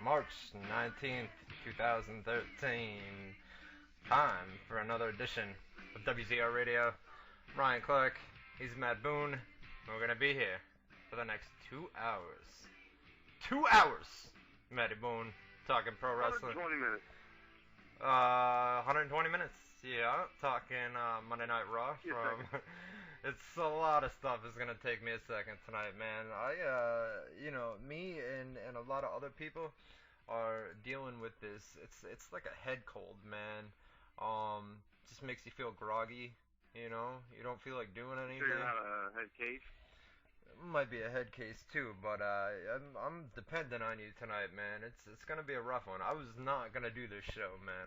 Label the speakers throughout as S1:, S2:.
S1: March 19th, 2013. Time for another edition of WZR Radio. Ryan Clark, he's Matt Boone, and we're going to be here for the next 2 hours. 2 hours! Matty Boone, talking pro wrestling.
S2: 120 minutes.
S1: 120 minutes, yeah. Talking Monday Night Raw from... It's a lot of stuff. It's gonna take me a second tonight, man. Me and a lot of other people are dealing with this. It's like a head cold, man. Just makes you feel groggy. You know, you don't feel like doing anything.
S2: Sure you're not a head case?
S1: It might be a head case too, but I'm dependent on you tonight, man. It's gonna be a rough one. I was not gonna do this show, man.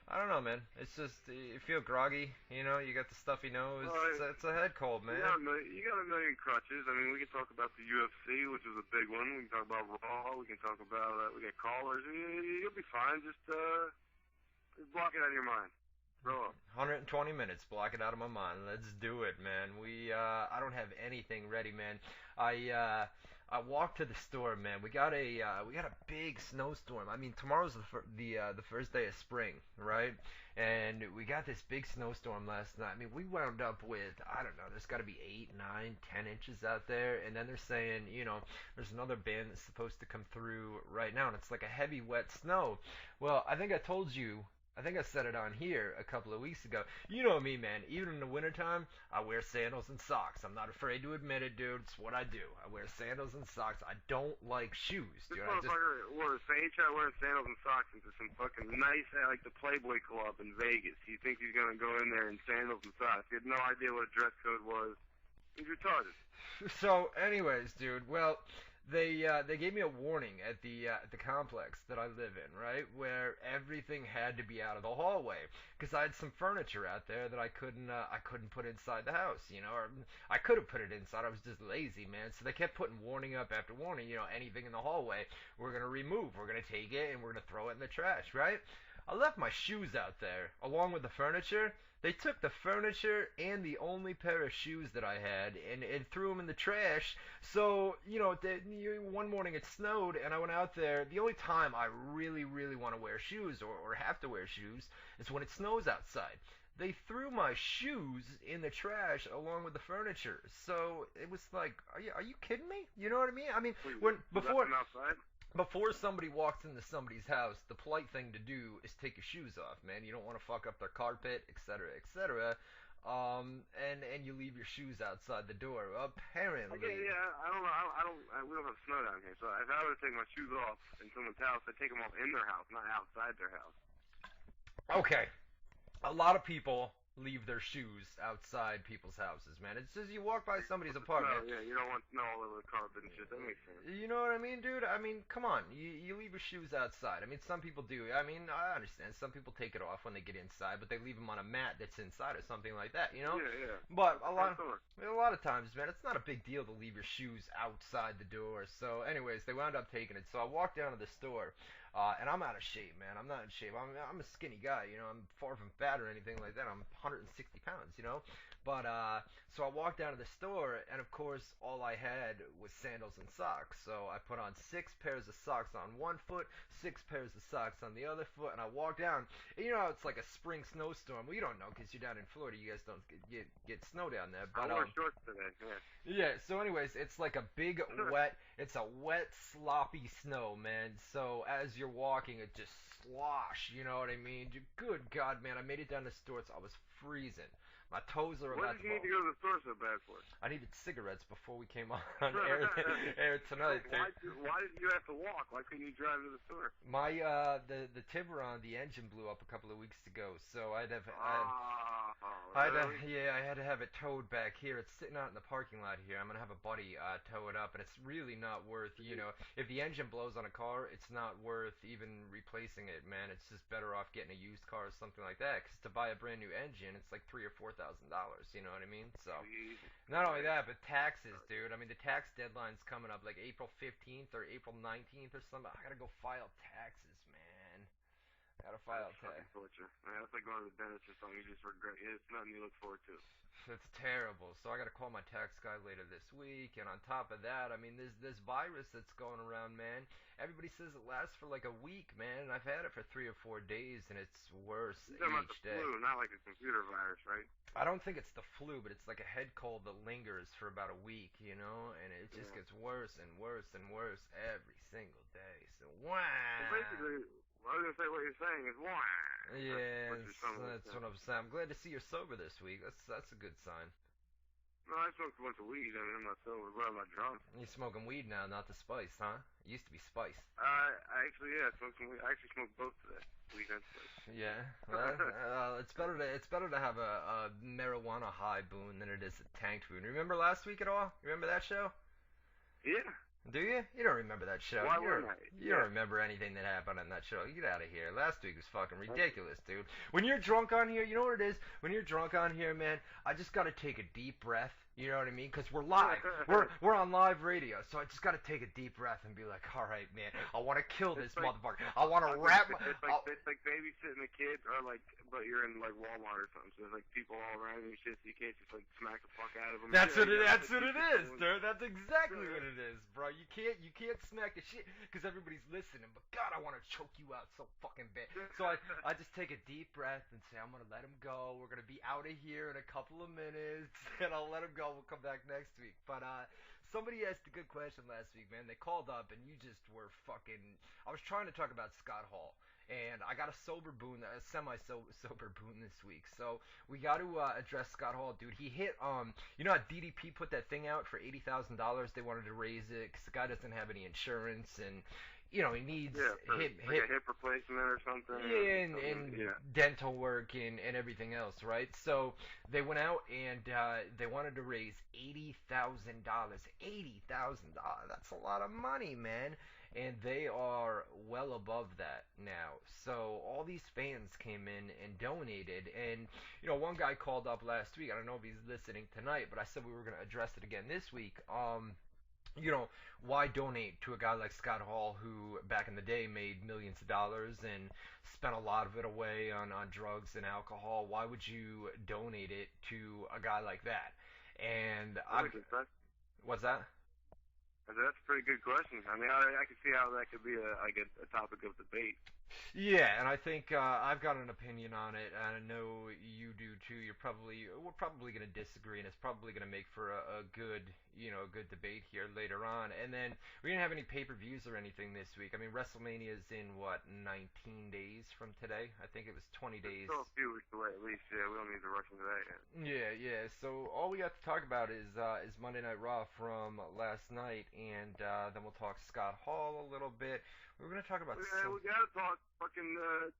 S1: I don't know, man. It's just you feel groggy. You know, you got the stuffy nose. It's a head cold, man.
S2: You got a million crutches. I mean, we can talk about the UFC, which is a big one. We can talk about Raw. We can talk about we get callers. You'll be fine. Just block it out of your mind. Grow up.
S1: 120 minutes, block it out of my mind. Let's do it, man. I don't have anything ready, man. I walked to the store, man. We got a big snowstorm. I mean, tomorrow's the first day of spring, right? And we got this big snowstorm last night. I mean, we wound up with, I don't know, there's got to be 8, 9, 10 inches out there. And then they're saying, you know, there's another band that's supposed to come through right now, and it's like a heavy, wet snow. Well, I think I said it on here a couple of weeks ago. You know me, man. Even in the wintertime, I wear sandals and socks. I'm not afraid to admit it, dude. It's what I do. I wear sandals and socks. I don't like shoes, dude.
S2: This motherfucker was saying he tried wearing sandals and socks into some fucking nice, like the Playboy Club in Vegas. He thinks he's going to go in there in sandals and socks. He had no idea what a dress code was. He's retarded.
S1: So, anyways, dude, well... They gave me a warning at the complex that I live in, right, where everything had to be out of the hallway, because I had some furniture out there that I couldn't put inside the house, you know, or I could have put it inside. I was just lazy, man. So they kept putting warning up after warning, you know, anything in the hallway we're gonna remove, we're gonna take it and we're gonna throw it in the trash, right? I left my shoes out there along with the furniture. They took the furniture and the only pair of shoes that I had and threw them in the trash. So, you know, one morning it snowed and I went out there. The only time I really, really want to wear shoes or have to wear shoes is when it snows outside. They threw my shoes in the trash along with the furniture. So it was like, are you kidding me? You know what I mean? I mean, before somebody walks into somebody's house, the polite thing to do is take your shoes off, man. You don't want to fuck up their carpet, etc., etc. And you leave your shoes outside the door. Apparently.
S2: Okay, yeah, we don't have snow down here, so if I were to take my shoes off in someone's house, I'd take them off in their house, not outside their house.
S1: Okay. A lot of people leave their shoes outside people's houses, man. It's just you walk by somebody's apartment.
S2: No, yeah, you don't want snow all over the carpet and shit. That makes sense.
S1: You know what I mean, dude? I mean, come on. You leave your shoes outside. I mean, some people do. I mean, I understand. Some people take it off when they get inside, but they leave them on a mat that's inside or something like that, you know?
S2: Yeah.
S1: But a lot of times, man, it's not a big deal to leave your shoes outside the door. So, anyways, they wound up taking it. So I walked down to the store, and I'm out of shape, man. I'm not in shape. I'm a skinny guy, you know? I'm far from fat or anything like that. I'm 160 pounds, you know? But, so I walked down to the store, and of course, all I had was sandals and socks. So I put on 6 pairs of socks on one foot, 6 pairs of socks on the other foot, and I walked down. And you know how it's like a spring snowstorm? Well, you don't know because you're down in Florida. You guys don't get snow down there. But,
S2: I wore shorts today, yeah.
S1: Yeah, so anyways, it's like a big it's a wet, sloppy snow, man. So as you're walking, it just slosh, you know what I mean? Good God, man, I made it down the store, so I was freezing. My toes are about to
S2: What did you need to go to the store so bad for?
S1: I needed cigarettes before we came on air tonight.
S2: Why did you have to walk? Why couldn't you drive to the store?
S1: My the Tiburon, the engine blew up a couple of weeks ago, so I had to have it towed back here. It's sitting out in the parking lot here. I'm gonna have a buddy tow it up, and it's really not worth, you know, if the engine blows on a car, it's not worth even replacing it, man. It's just better off getting a used car or something like that, because to buy a brand new engine, it's like $3,000 or $4,000. You know what I mean? So not only that, but taxes, dude. I mean, the tax deadline's coming up like April 15th or April 19th or something. I gotta go file taxes, man. Gotta
S2: That's
S1: file tag.
S2: fucking torture. Man, that's like going to the dentist or something. You just regret it. It's nothing you look forward to.
S1: It's terrible. So I got to call my tax guy later this week, and on top of that, I mean, there's this virus that's going around, man. Everybody says it lasts for like a week, man, and I've had it for 3 or 4 days, and it's worse
S2: You're talking about the
S1: each day.
S2: flu, not like a computer virus, right?
S1: I don't think it's the flu, but it's like a head cold that lingers for about a week, you know, and it just gets worse and worse and worse every single day. So
S2: Well, basically, I was gonna say what you're saying is why.
S1: yeah,
S2: That's
S1: what I'm saying. I'm glad to see you're sober this week. That's a good sign.
S2: No, I smoked a bunch of weed. I mean, I'm not sober, but I'm not drunk.
S1: You smoking weed now, not the spice, huh? It used to be spice.
S2: I actually, yeah, smoked some weed. I actually smoked both today. Weed and spice.
S1: Yeah, well, it's better to have a marijuana high boon than it is a tanked boon. Remember last week at all? Remember that show?
S2: Yeah.
S1: Do you? You don't remember that show.
S2: Why wouldn't I?
S1: You don't remember anything that happened on that show. Get out of here. Last week was fucking ridiculous, dude. When you're drunk on here, you know what it is? When you're drunk on here, man, I just gotta take a deep breath. You know what I mean? Because we're live. We're on live radio, so I just gotta take a deep breath and be like, all right, man, I want to kill this motherfucker. I want to wrap my...
S2: It's like babysitting a kid, or like, but you're in like Walmart or something. So there's like people all around you and shit, so you can't just like smack the fuck out of them.
S1: That's what it is, dude. That's exactly what it is, bro. You can't smack the shit because everybody's listening. But God, I want to choke you out so fucking bad. So I just take a deep breath and say, I'm gonna let him go. We're gonna be out of here in a couple of minutes, and I'll let him go. We'll come back next week. But somebody asked a good question last week, man. They called up and you just were fucking. I was trying to talk about Scott Hall. And I got a sober boon, a semi-sober boon this week. So we got to address Scott Hall, dude. He hit, you know how DDP put that thing out for $80,000? They wanted to raise it because the guy doesn't have any insurance, and you know he needs
S2: a hip replacement or something.
S1: Yeah, and dental work and everything else, right? So they went out and they wanted to raise $80,000. $80,000. That's a lot of money, man. And they are well above that now. So all these fans came in and donated. And, you know, one guy called up last week. I don't know if he's listening tonight, but I said we were going to address it again this week. You know, why donate to a guy like Scott Hall who back in the day made millions of dollars and spent a lot of it away on drugs and alcohol? Why would you donate it to a guy like that? And what's that?
S2: That's a pretty good question. I mean, I can see how that could be a topic of debate.
S1: Yeah, and I think I've got an opinion on it, and I know you do too. We're probably going to disagree, and it's probably going to make for a good, good debate here later on. And then we didn't have any pay-per-views or anything this week. I mean, WrestleMania is in 19 days from today. I think it was 20 days.
S2: Still a few weeks away at least. Yeah, we don't need to rush into that yet.
S1: Yeah. So all we got to talk about is Monday Night Raw from last night, and then we'll talk Scott Hall a little bit. We're going to talk about...
S2: Yeah, we got to talk fucking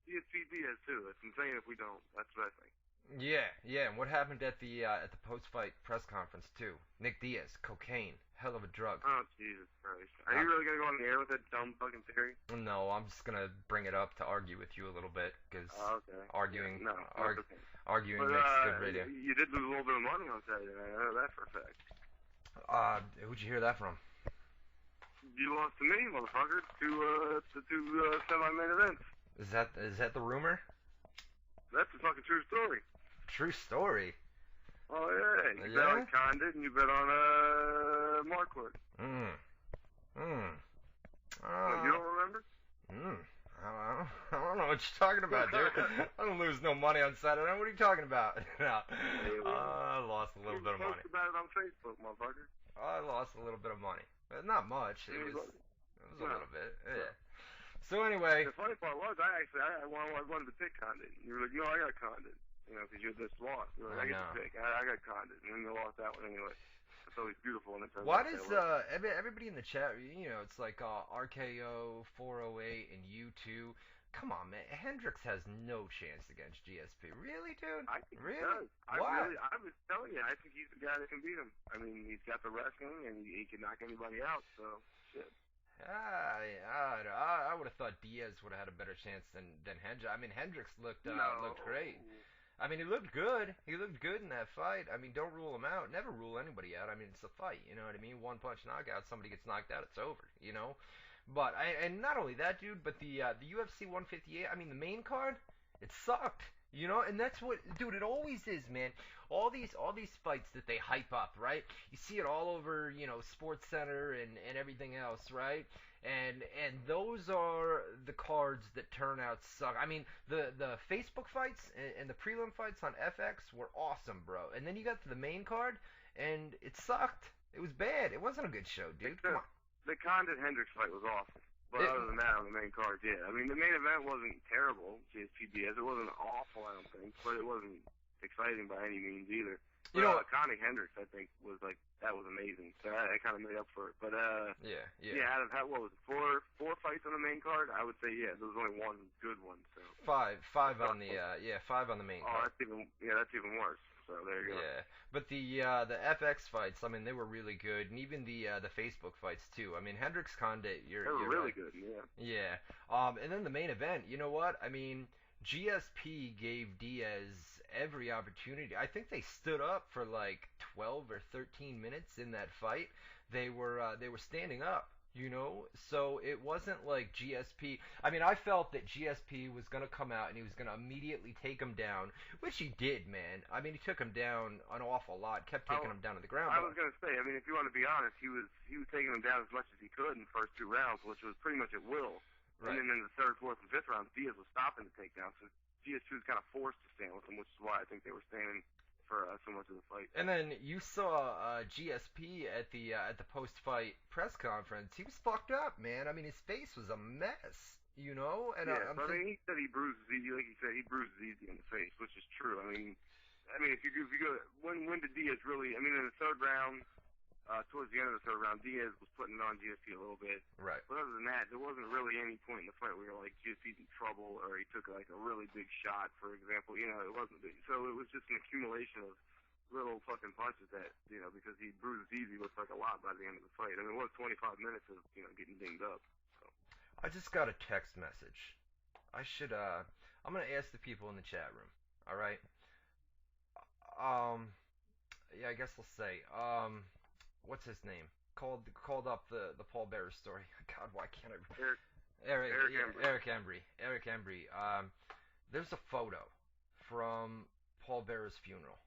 S2: DSP Diaz, too. It's insane if we don't. That's what I think.
S1: Yeah, and what happened at the post-fight press conference, too? Nick Diaz, cocaine, hell of a drug.
S2: Oh, Jesus Christ. Are you really going to go on the air with that dumb fucking theory?
S1: No, I'm just going to bring it up to argue with you a little bit, because arguing makes good radio.
S2: You did lose a little bit of money on Saturday night. I know that for a fact.
S1: Who'd you hear that from?
S2: You lost to me, motherfucker, to two semi-main events.
S1: Is that the rumor?
S2: That's a fucking true story.
S1: True story?
S2: Oh, yeah. You bet on Condit and you bet on Marquardt. You don't remember?
S1: I don't know what you're talking about, dude. I don't lose no money on Saturday. What are you talking about? No. I lost a little bit of money.
S2: You posted about it on Facebook, motherfucker.
S1: I lost a little bit of money. But not much. It was a little bit. Yeah. So anyway.
S2: The funny part was, I wanted to pick Condit. You were like, no, I got Condit. Because you just lost. You were like, I get to pick. I got Condit. And then they lost that one anyway. It's always beautiful. And
S1: why does everybody in the chat, it's like RKO, 408, and U2. Come on, man. Hendricks has no chance against GSP. Really, dude?
S2: I think
S1: really?
S2: He does.
S1: Why?
S2: I was telling you, I think he's the guy that can beat him. I mean, he's got the wrestling, and he can knock anybody out, so, shit.
S1: I would have thought Diaz would have had a better chance than Hendricks. I mean, Hendricks looked great. I mean, he looked good. He looked good in that fight. I mean, don't rule him out. Never rule anybody out. I mean, it's a fight. You know what I mean? One punch knockout. Somebody gets knocked out. It's over. And not only that, dude, but the UFC 158. I mean, the main card, it sucked. You know, and that's what, dude. It always is, man. All these fights that they hype up, right? You see it all over, Sports Center and everything else, right? And those are the cards that turn out suck. I mean, the Facebook fights and the prelim fights on FX were awesome, bro. And then you got to the main card, and it sucked. It was bad. It wasn't a good show, dude. Come on.
S2: The Condit Hendricks fight was awesome. But other than that, on the main card, yeah. I mean, the main event wasn't terrible, GSP Diaz. It wasn't awful, I don't think, but it wasn't exciting by any means either. But, Connie Hendricks, I think, that was amazing. So I kind of made up for it. But
S1: yeah.
S2: Out of what was it, four fights on the main card? I would say there was only one good one. So
S1: five on the main card.
S2: That's even worse. So there you go.
S1: Yeah, but the FX fights, I mean, they were really good, and even the Facebook fights too. I mean, Hendricks Condit,
S2: they were really good. Yeah.
S1: Yeah. And then the main event, you know what? I mean, GSP gave Diaz every opportunity. I think they stood up for like 12 or 13 minutes in that fight. They were standing up. So it wasn't like GSP. I mean, I felt that GSP was going to come out and he was going to immediately take him down, which he did, man. I mean, he took him down an awful lot, kept taking him down to the ground.
S2: I was going to say, I mean, if you want to be honest, he was taking him down as much as he could in the first two rounds, which was pretty much at will. Right. And then in the third, fourth, and fifth rounds, Diaz was stopping the takedown, so GSP was kind of forced to stand with him, which is why I think they were standing for so much of the fight.
S1: And then you saw GSP at the post-fight press conference. He was fucked up, man. I mean, his face was a mess, And
S2: I mean, he said he bruises easy, like he said, he bruises easy in the face, which is true. I mean, if you go, when did Diaz really? I mean, in the third round, towards the end of the third round, Diaz was putting it on GSP a little bit.
S1: Right.
S2: But other than that, there wasn't really any point in the fight where like GSP's in trouble or he took like a really big shot, for example. It wasn't big. So it was just an accumulation of little fucking punches that, because he bruised easy, looked like a lot by the end of the fight. I mean, it was 25 minutes of, getting dinged up. So.
S1: I just got a text message. I'm going to ask the people in the chat room. All right? Yeah, I guess I'll say, what's his name? Called up the Paul Bearer story. God, why can't I? Eric Embry. Eric Embry. There's a photo from Paul Bearer's funeral,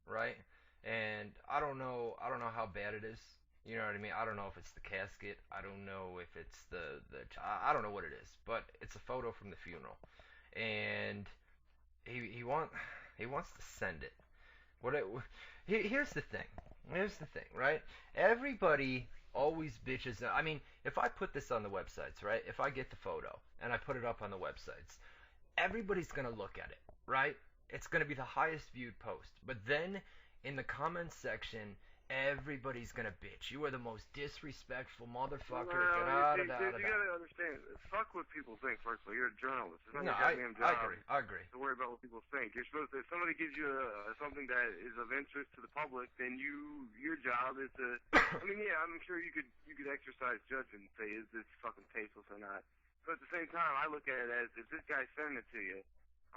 S1: right? And I don't know how bad it is. You know what I mean? I don't know if it's the casket. I don't know if it's I don't know what it is, but it's a photo from the funeral, and he wants to send it. Here's the thing. Right? Everybody always bitches. I mean, if I put this on the websites, right? If I get the photo and I put it up on the websites, everybody's going to look at it, right? It's going to be the highest viewed post. But then in the comments section, everybody's going to bitch. You are the most disrespectful motherfucker.
S2: You gotta understand. Fuck what people think, first of all. You're a journalist. It's not your goddamn job.
S1: I agree.
S2: To worry about what people think. You're supposed to, if somebody gives you something that is of interest to the public, then your job is to, I mean, yeah, I'm sure you could exercise judgment and say, is this fucking tasteless or not? But at the same time, I look at it as, if this guy's sending it to you,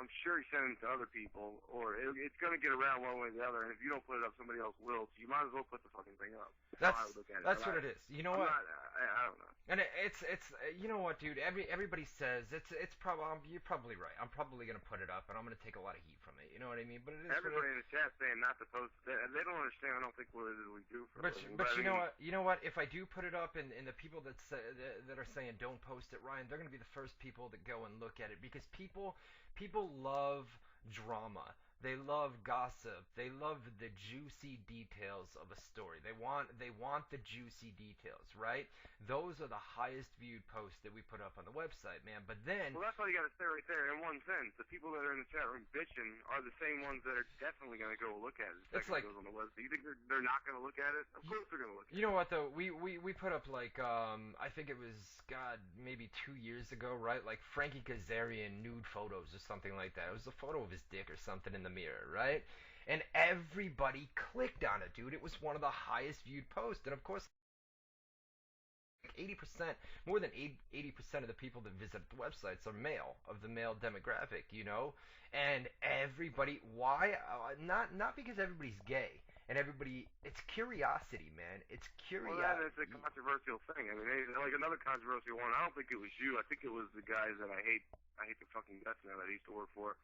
S2: I'm sure he's sending it to other people, or it's going to get around one way or the other, and if you don't put it up, somebody else will, so you might as well put the fucking thing up.
S1: That's how I would look at it. That's what it is. You know what?
S2: I don't know.
S1: And it's you know what, dude? Everybody says it's probably, you're probably right. I'm probably going to put it up, and I'm going to take a lot of heat from it. You know what I mean? But it is
S2: everybody in the chat saying not to post it. They don't understand. I don't think what it is we do for.
S1: But you know what? You know what? If I do put it up, and the people that are saying don't post it, Ryan, they're going to be the first people that go and look at it, because people love drama. They love gossip. They love the juicy details of a story. They want the juicy details, right? Those are the highest viewed posts that we put up on the website, man. But then,
S2: well, that's all you got to say right there. In one sense, the people that are in the chat room bitching are the same ones that are definitely going to go look at it.
S1: It's like,
S2: goes on the website. You think they're not going to look at it? Of course they're going to look at it.
S1: You know what though? We put up like I think it was maybe 2 years ago, right? Like Frankie Kazarian nude photos or something like that. It was a photo of his dick or something in the mirror, right? And everybody clicked on it, dude. It was one of the highest viewed posts, and of course, 80%, more than 80% of the people that visit the websites are male, of the male demographic, And everybody, why? Not because everybody's gay, and everybody, it's curiosity, man. It's
S2: Well,
S1: curiosity.
S2: that is a controversial thing. I mean, like another controversial one. I don't think it was you. I think it was the guys that I hate the fucking guts now that I used to work for.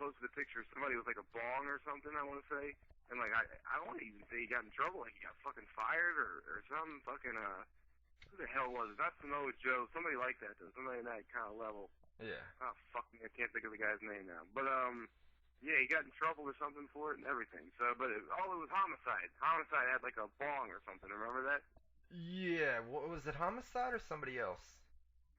S2: Posted a picture of somebody with like a bong or something, I want to say. And like, I don't want to even say he got in trouble. Like he got fucking fired or some fucking, who the hell was it? Not Samoa Joe. Somebody like that though. Somebody in that kind of level.
S1: Yeah.
S2: Oh, fuck me. I can't think of the guy's name now. But, yeah, he got in trouble or something for it and everything. So, but it was homicide. Homicide had like a bong or something. Remember that?
S1: Yeah. What was it? Homicide or somebody else?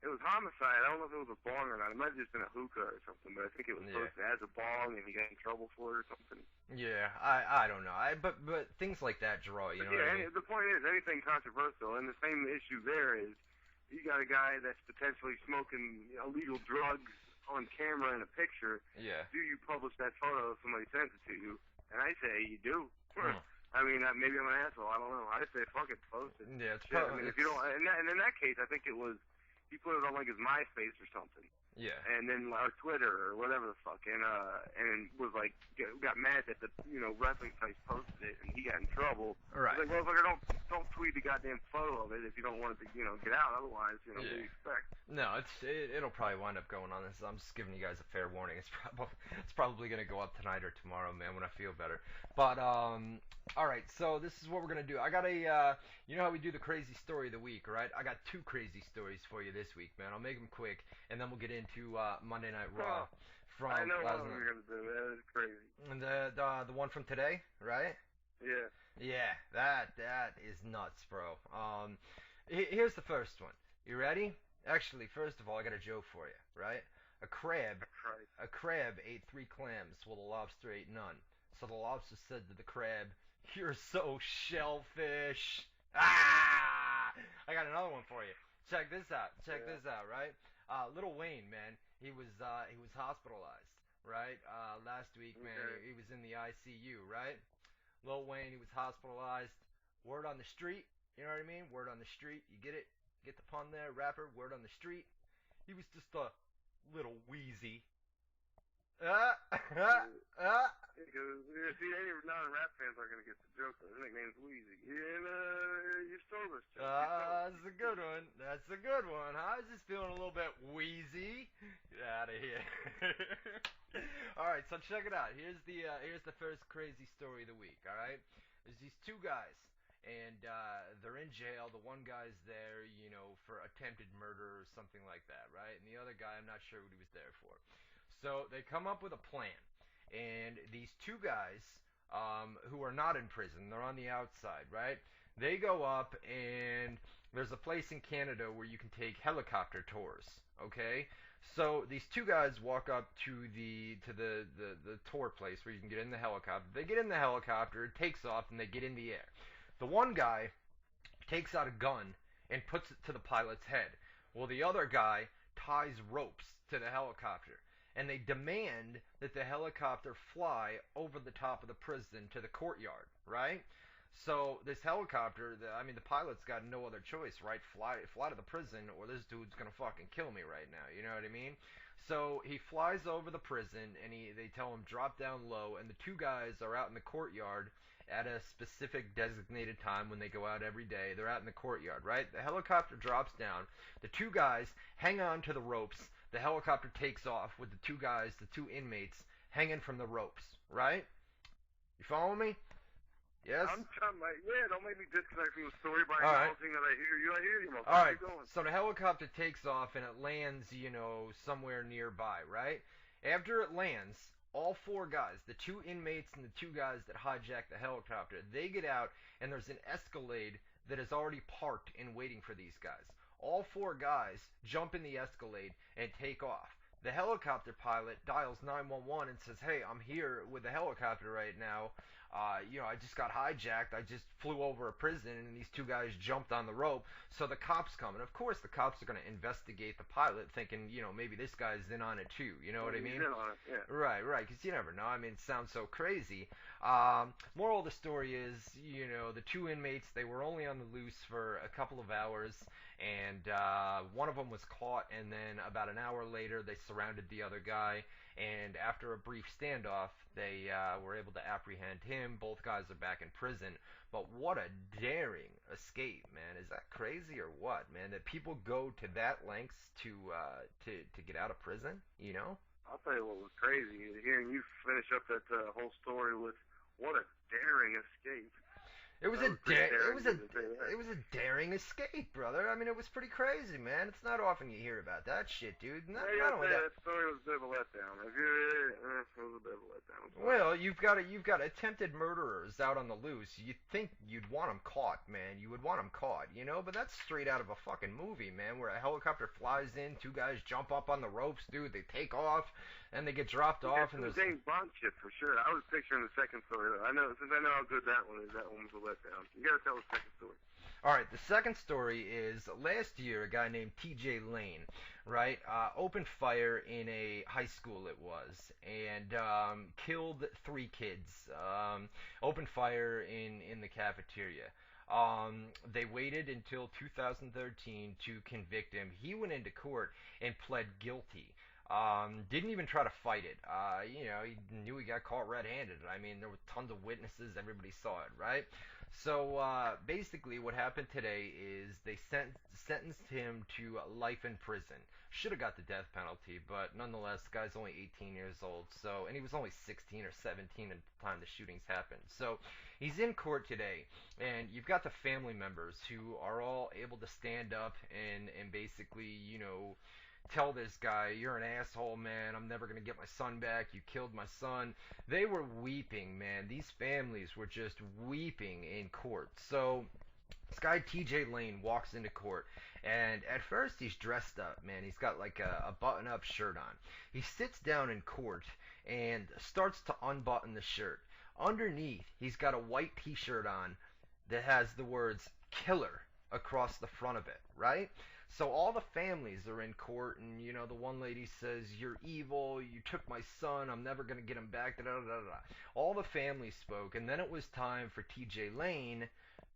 S2: It was homicide. I don't know if it was a bong or not. It might have just been a hookah or something, but I think it was posted as a bong and he got in trouble for it or something.
S1: Yeah, I don't know. But things like that draw, you know what I mean?
S2: The point is, anything controversial, and the same issue there is, you got a guy that's potentially smoking illegal drugs on camera in a picture.
S1: Yeah.
S2: Do you publish that photo if somebody sends it to you? And I say you do. I mean, maybe I'm an asshole. I don't know. I say fuck it, post it.
S1: Yeah, it's
S2: Shit, I mean, if you don't, and in that case, I think it was. He put it on like his MySpace or something.
S1: Yeah.
S2: And then or Twitter or whatever the fuck, and was like got mad that the wrestling sites posted it, and he got in trouble.
S1: Right.
S2: Like, motherfucker, don't tweet the goddamn photo of it if you don't want it to get out. Otherwise, what do you expect?
S1: No, it'll probably wind up going on this. I'm just giving you guys a fair warning. It's probably gonna go up tonight or tomorrow, man, when I feel better. But all right. So this is what we're gonna do. I got you know how we do the crazy story of the week, right? I got 2 crazy stories for you this week, man. I'll make them quick, and then we'll get into Monday Night Raw from
S2: I know
S1: last
S2: what
S1: night.
S2: we're gonna do. That is crazy.
S1: And the one from today, right?
S2: Yeah.
S1: Yeah, that is nuts, bro. Here's the first one. You ready? Actually, first of all, I got a joke for you, right? A crab ate 3 clams, while the lobster ate none. So the lobster said to the crab, "You're so shellfish." Ah! I got another one for you. Check this out. This out, right? Lil Wayne, man, he was hospitalized, right? Last week, man, he was in the ICU, right? Lil Wayne, he was hospitalized. Word on the street, you know what I mean? Word on the street, you get it? Get the pun there, rapper? Word on the street. He was just a little wheezy.
S2: See, any non-rap fans aren't gonna get the joke. His nickname's Wheezy. You stole this joke.
S1: That's a good one. That's a good one. I was just feeling a little bit wheezy. Get out of here. All right, so check it out. Here's the first crazy story of the week. All right, there's these 2 guys, and they're in jail. The one guy's there, for attempted murder or something like that, right? And the other guy, I'm not sure what he was there for. So they come up with a plan, and these 2 guys, who are not in prison, they're on the outside, right? They go up, and there's a place in Canada where you can take helicopter tours, okay? So these 2 guys walk up to the tour place where you can get in the helicopter. They get in the helicopter, it takes off, and they get in the air. The one guy takes out a gun and puts it to the pilot's head. Well, the other guy ties ropes to the helicopter, and they demand that the helicopter fly over the top of the prison to the courtyard, right? So this helicopter, the pilot's got no other choice, right? Fly to the prison, or this dude's gonna fucking kill me right now. You know what I mean? So he flies over the prison, and they tell him drop down low, and the 2 guys are out in the courtyard at a specific designated time when they go out every day. They're out in the courtyard, right? The helicopter drops down. The 2 guys hang on to the ropes. The helicopter takes off with the 2 guys, the 2 inmates, hanging from the ropes, right? You follow me? Yes?
S2: Don't make me disconnect from the story by
S1: All right.
S2: acknowledging that I hear you. I hear you,
S1: All right,
S2: Keep going.
S1: so the helicopter takes off and it lands, somewhere nearby, right? After it lands, all 4 guys, the 2 inmates and the 2 guys that hijacked the helicopter, they get out, and there's an Escalade that is already parked and waiting for these guys. All 4 guys jump in the Escalade and take off. The helicopter pilot dials 911 and says, "Hey, I'm here with the helicopter right now. I just got hijacked. I just flew over a prison, and these 2 guys jumped on the rope." So the cops come, and of course the cops are going to investigate the pilot, thinking, maybe this guy's in on it too. You know what I mean?
S2: He's in on it, yeah.
S1: Right, because you never know. It sounds so crazy. Moral of the story is, the 2 inmates, they were only on the loose for a couple of hours, and one of them was caught, and then about an hour later they surrounded the other guy, and after a brief standoff they were able to apprehend him. Both guys are back in prison. But what a daring escape, man. Is that crazy or what, man? That people go to that lengths to get out of prison, you know?
S2: I'll tell you what was crazy, hearing you finish up that whole story with what a daring escape.
S1: It was a daring escape, brother. I mean, it was pretty crazy, man. It's not often you hear about that shit, dude. Not only that
S2: story was a bit of a letdown. It was a bit of a letdown.
S1: Well, you've got attempted murderers out on the loose. You'd think you'd want them caught, man. You would want them caught, you know? But that's straight out of a fucking movie, man, where a helicopter flies in, two guys jump up on the ropes, dude. They take off, and they get dropped off. And
S2: there's James Bond shit for sure. I was picturing the second story, though. Since I know how good that one is, that one was a letdown. You gotta tell the second story.
S1: All right, the second story is last year a guy named T.J. Lane, right, opened fire in a high school it was, and killed 3 kids. Opened fire in the cafeteria. They waited until 2013 to convict him. He went into court and pled guilty. Didn't even try to fight it. You know, he knew he got caught red-handed. I mean, there were tons of witnesses. Everybody saw it, right? So basically what happened today is they sentenced him to life in prison. Should have got the death penalty, but nonetheless, the guy's only 18 years old. So, and he was only 16 or 17 at the time the shootings happened. So he's in court today, and you've got the family members who are all able to stand up and basically, you know, tell this guy, you're an asshole, man, I'm never going to get my son back, you killed my son. They were weeping, man. These families were just weeping in court. So this guy TJ Lane walks into court, and at first he's dressed up, man. He's got like a button-up shirt on. He sits down in court and starts to unbutton the shirt. Underneath, he's got a white t-shirt on that has the words killer across the front of it, right? So all the families are in court, and, you know, the one lady says, you're evil, you took my son, I'm never going to get him back, da-da-da-da-da. All the families spoke, and then it was time for TJ Lane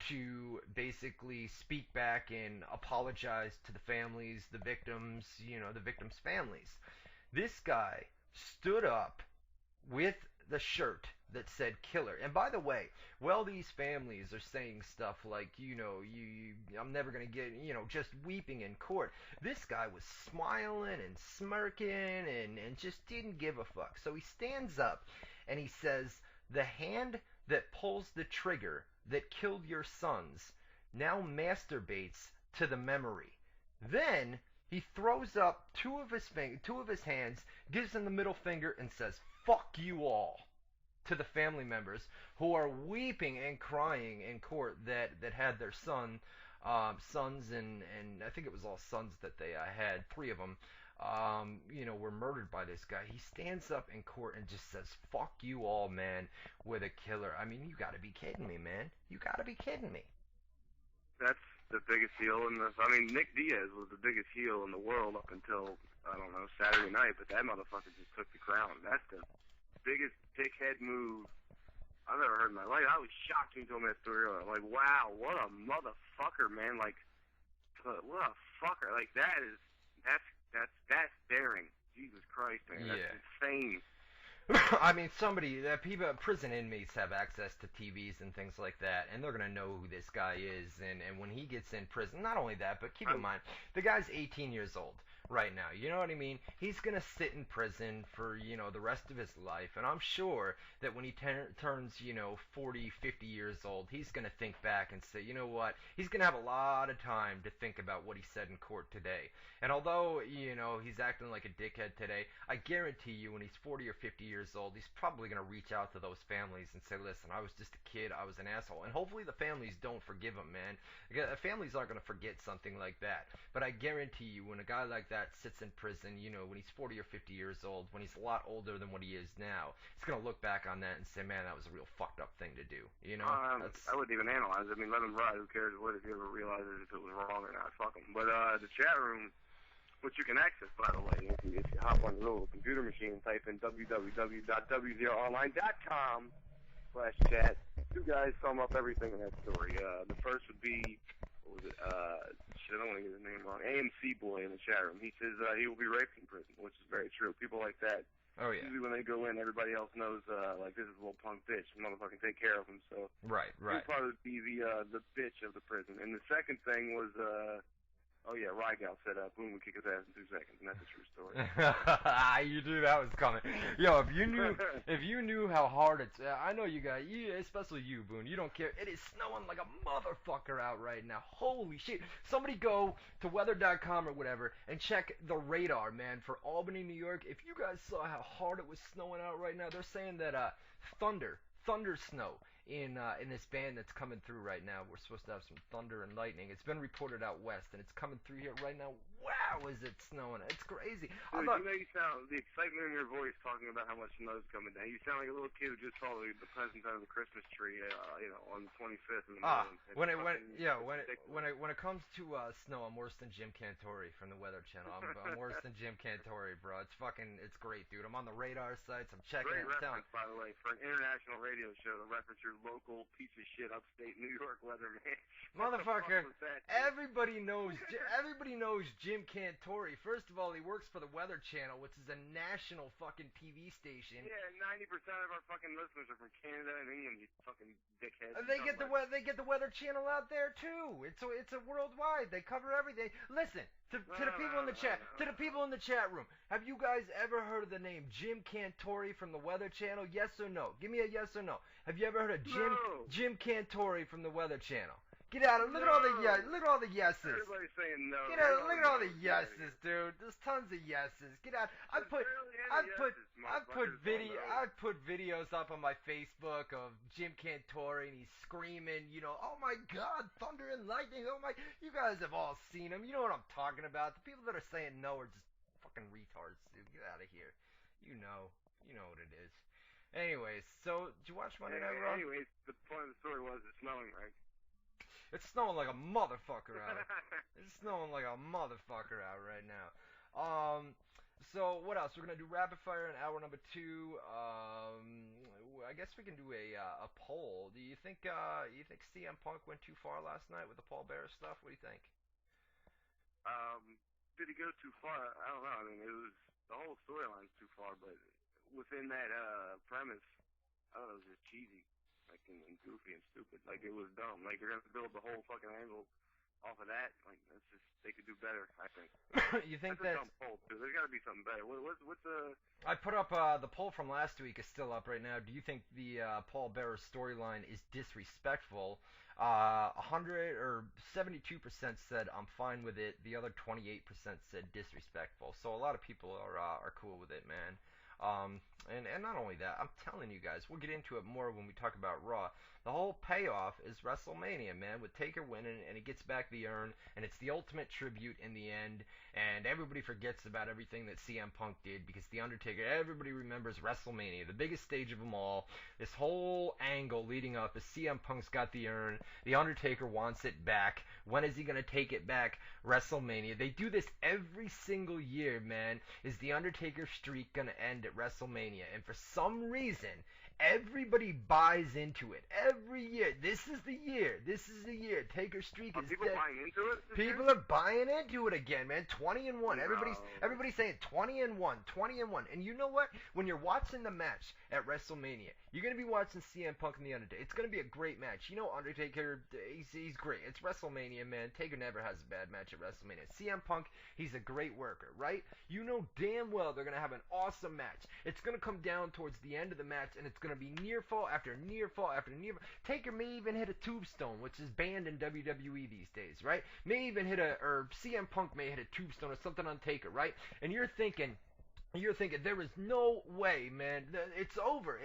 S1: to basically speak back and apologize to the families, the victims, you know, the victims' families. This guy stood up with the shirt that said killer. And by the way, while these families are saying stuff like, you know, I'm never going to get, you know, just weeping in court, this guy was smiling and smirking and just didn't give a fuck. So he stands up and he says, the hand that pulls the trigger that killed your sons now masturbates to the memory. Then he throws up two of his hands, gives them the middle finger, and says, fuck you all, to the family members who are weeping and crying in court that had their sons, and I think it was all sons that they had, 3 of them, you know, were murdered by this guy. He stands up in court and just says, fuck you all, man, with a killer. I mean, you gotta be kidding me, man. You gotta be kidding me.
S2: That's the biggest heel in this. I mean, Nick Diaz was the biggest heel in the world up until, I don't know, Saturday night, but that motherfucker just took the crown. That's the biggest dickhead move I've ever heard in my life. I was shocked when he told me that story. I'm like, wow, what a motherfucker, man. Like, what a fucker. Like, that's daring. Jesus Christ, man.
S1: Yeah.
S2: That's insane.
S1: I mean, prison inmates have access to TVs and things like that, and they're going to know who this guy is, and when he gets in prison, not only that, but keep in mind, the guy's 18 years old right now, you know what I mean? He's going to sit in prison for, you know, the rest of his life, and I'm sure that when he turns, you know, 40, 50 years old, he's going to think back and say, you know what, he's going to have a lot of time to think about what he said in court today. And although, you know, he's acting like a dickhead today, I guarantee you when he's 40 or 50 years old, he's probably going to reach out to those families and say, listen, I was just a kid, I was an asshole. And hopefully the families don't forgive him, man. Families aren't going to forget something like that. But I guarantee you when a guy like that sits in prison, you know, when he's 40 or 50 years old, when he's a lot older than what he is now, he's going to look back on that and say, man, that was a real fucked up thing to do. You know?
S2: I wouldn't even analyze it. I mean, let him ride. Who cares what if he ever realizes if it was wrong or not? Fuck him. But the chat room, which you can access, by the way, if you hop on your little computer machine and type in www.WZROnline.com/chat. 2 guys sum up everything in that story. The first would be, what was it, shit. I don't want to get his name wrong. AMC Boy in the chat room. He says he will be raped in prison, which is very true. People like that.
S1: Oh yeah.
S2: Usually when they go in, everybody else knows like this is a little punk bitch. Motherfucking take care of him. So
S1: Right.
S2: he'll probably be the bitch of the prison. And the second thing was oh yeah, Rygal said Boone would kick his ass in 2 seconds, and that's a true story.
S1: You knew that was coming. Yo, if you knew how hard it's, I know you guys, especially you, Boone, you don't care. It is snowing like a motherfucker out right now. Holy shit. Somebody go to weather.com or whatever and check the radar, man, for Albany, New York. If you guys saw how hard it was snowing out right now, they're saying that thunder snow in this band that's coming through right now. We're supposed to have some thunder and lightning. It's been reported out west, and it's coming through here right now. Wow, is it snowing? It's crazy.
S2: Dude, you sound the excitement in your voice talking about how much snow's coming down. You sound like a little kid who just saw the presents under the Christmas tree, on the 25th in the morning.
S1: When it comes to snow, I'm worse than Jim Cantori from the Weather Channel. I'm worse than Jim Cantori, bro. It's great, dude. I'm on the radar sites. I'm checking it.
S2: Great reference, by the way, for an international radio show to reference your local piece of shit upstate New York weatherman.
S1: Motherfucker, everybody knows Jim Cantori. First of all, he works for the Weather Channel, which is a national fucking TV station.
S2: Yeah, 90% of our fucking listeners are from Canada and England, you fucking dickheads.
S1: They get the Weather Channel out there too. It's a worldwide. They cover everything. Listen to the people in the chat. To the people in the chat room. Have you guys ever heard of the name Jim Cantori from the Weather Channel? Yes or no? Give me a yes or no. Have you ever heard of Jim Cantori from the Weather Channel? Get out of look at all the yeses.
S2: Everybody's saying no.
S1: Get out! Look at all the yeses, dude. There's tons of yeses. Get out! I've put videos up on my Facebook of Jim Cantori and he's screaming, oh my God, thunder and lightning. Oh my! You guys have all seen him. You know what I'm talking about. The people that are saying no are just fucking retards, dude. Get out of here. You know what it is. Anyways, so did you watch Monday Night Raw?
S2: Anyways, the point of the story was it's snowing, right?
S1: It's snowing like a motherfucker out. It's snowing like a motherfucker out right now. So what else? We're gonna do rapid fire in hour number 2. I guess we can do a poll. Do you think CM Punk went too far last night with the Paul Bearer stuff? What do you think?
S2: Did he go too far? I don't know. I mean, it was the whole storyline's too far, but within that premise, I don't know, it was just cheesy. Like, and goofy and stupid. Like, it was dumb. Like, they're going to build the whole fucking angle off of that. Like, that's just, they could do better, I think.
S1: You think
S2: that's a dumb poll, too. There's got to be something better. What's the...
S1: I put up, the poll from last week is still up right now. Do you think the Paul Bearer storyline is disrespectful? 100 or 72% said I'm fine with it. The other 28% said disrespectful. So a lot of people are cool with it, man. And not only that, I'm telling you guys, we'll get into it more when we talk about Raw. The whole payoff is WrestleMania, man, with Taker winning, and he gets back the urn, and it's the ultimate tribute in the end, and everybody forgets about everything that CM Punk did, because The Undertaker, everybody remembers WrestleMania, the biggest stage of them all. This whole angle leading up is CM Punk's got the urn, The Undertaker wants it back. When is he going to take it back? WrestleMania. They do this every single year, man. Is The Undertaker streak going to end at WrestleMania? And for some reason, everybody buys into it. Every year. This is the year. Taker streak is
S2: people
S1: dead.
S2: Buying into it?
S1: People are buying into it again, man. 20-1. Everybody's saying 20-1. And you know what? When you're watching the match at WrestleMania, you're going to be watching CM Punk and The Undertaker. It's going to be a great match. You know Undertaker, he's great. It's WrestleMania, man. Taker never has a bad match at WrestleMania. CM Punk, he's a great worker, right? You know damn well they're going to have an awesome match. It's going to come down towards the end of the match, and it's going to be near fall after near fall after near fall. Taker may even hit a tombstone, which is banned in WWE these days, right? May even hit or CM Punk may hit a tombstone or something on Taker, right? And you're thinking there is no way, man, it's over,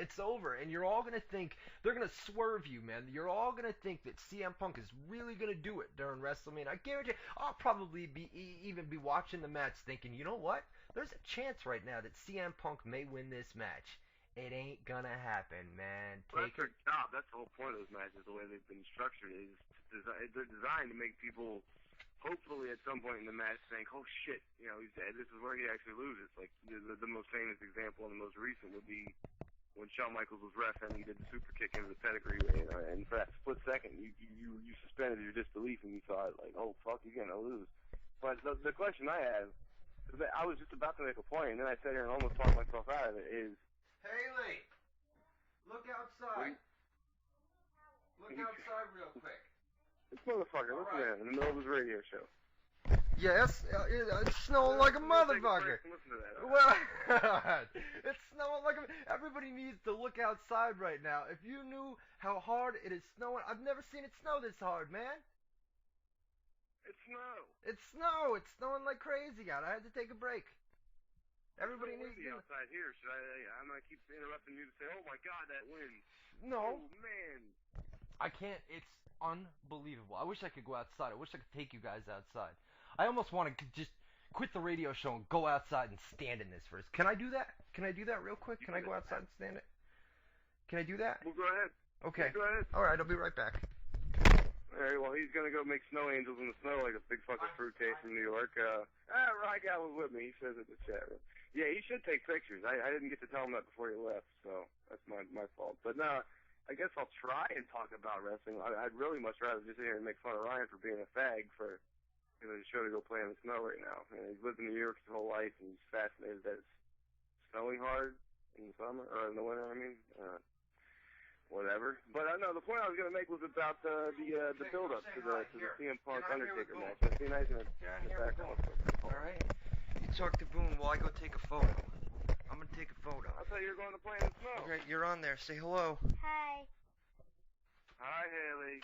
S1: and you're all going to think, they're going to swerve you, man, you're all going to think that CM Punk is really going to do it during WrestleMania. I guarantee I'll probably even be watching the match thinking, you know what, there's a chance right now that CM Punk may win this match. It ain't gonna happen, man.
S2: That's their job. That's the whole point of those matches, the way they've been structured. They're designed to make people, hopefully at some point in the match, think, oh shit, he's dead. This is where he actually loses. Like, the most famous example and the most recent would be when Shawn Michaels was ref and he did the super kick into the pedigree, and for that split second, you suspended your disbelief and you thought, like, oh, fuck, you're going to lose. But the question I have, I was just about to make a point, and then I sat here and almost talked myself out of it, is...
S1: Haley, look outside. Look outside real quick.
S2: This motherfucker, listen to him in the middle of his radio show.
S1: Yes, it's snowing like a motherfucker.
S2: Listen to that.
S1: Well, it's snowing like a... Everybody needs to look outside right now. If you knew how hard it is snowing... I've never seen it snow this hard, man.
S2: It's snow.
S1: It's snow. It's snowing like crazy out. I had to take a break. Everybody needs to...
S2: outside here. I'm going to keep interrupting you to say, oh my God, that wind.
S1: No.
S2: Oh, man.
S1: I can't. It's unbelievable. I wish I could go outside. I wish I could take you guys outside. I almost want to just quit the radio show and go outside and stand in this first. Can I do that? Can I do that real quick? Can I go outside and stand it? Can I do that?
S2: Well, go ahead.
S1: Okay.
S2: Yeah, go ahead.
S1: All right, I'll be right back.
S2: All right, well, he's going to go make snow angels in the snow like a big fucking fruitcake from New York. Ryan guy was with me. He says it in the chat room. Yeah, he should take pictures. I didn't get to tell him that before he left, so that's my fault. But no, I guess I'll try and talk about wrestling. I'd really much rather just sit here and make fun of Ryan for being a fag for the show to go play in the snow right now. And he's lived in New York his whole life, and he's fascinated that it's snowing hard in the summer, or in the winter, I mean. Whatever. But no, the point I was going to make was about the build-up to the CM Punk Undertaker match. It'd be nice in the background.
S1: All right. You talk to Boone while I go take a photo. I'm going to take a photo.
S2: I thought you were going to play in the snow.
S1: Okay, you're on there. Say hello.
S3: Hi.
S2: Hi, Haley.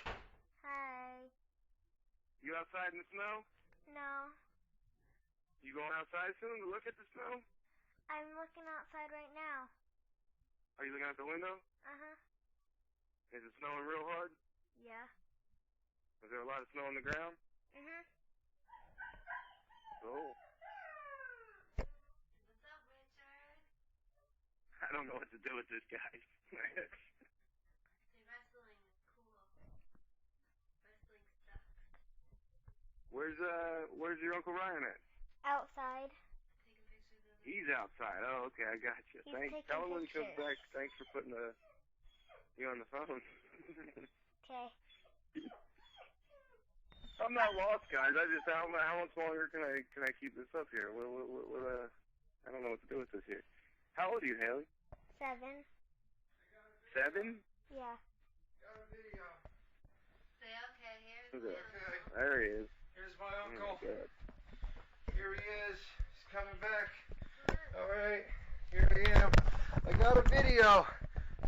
S3: Hi.
S2: You outside in the snow?
S3: No.
S2: You going outside soon to look at the snow?
S3: I'm looking outside right now.
S2: Are you looking out the window?
S3: Uh-huh.
S2: Is it snowing real hard?
S3: Yeah.
S2: Is there a lot of snow on the ground?
S3: Mhm.
S2: Oh.
S3: What's up, Richard?
S2: I don't know what to do with this guy.
S3: Wrestling is cool. Wrestling sucks.
S2: Where's your Uncle Ryan at?
S3: Outside.
S2: Taking pictures of him. He's outside. Oh, okay, I got you.
S3: He's
S2: Thanks.
S3: taking
S2: Tell him when he comes
S3: pictures.
S2: back. Thanks for putting you on the phone.
S3: Okay.
S2: I'm not lost, guys. I just how much longer can I keep this up here? I don't know what to do with this here. How old are you, Haley?
S3: 7.
S2: 7?
S3: Yeah.
S1: Got a video.
S3: Say okay, here's
S2: Okay.
S1: Okay.
S2: There he is.
S1: Here's my
S2: Oh,
S1: uncle.
S2: my God.
S1: Here he is. He's coming back. All right. Here I am. I got a video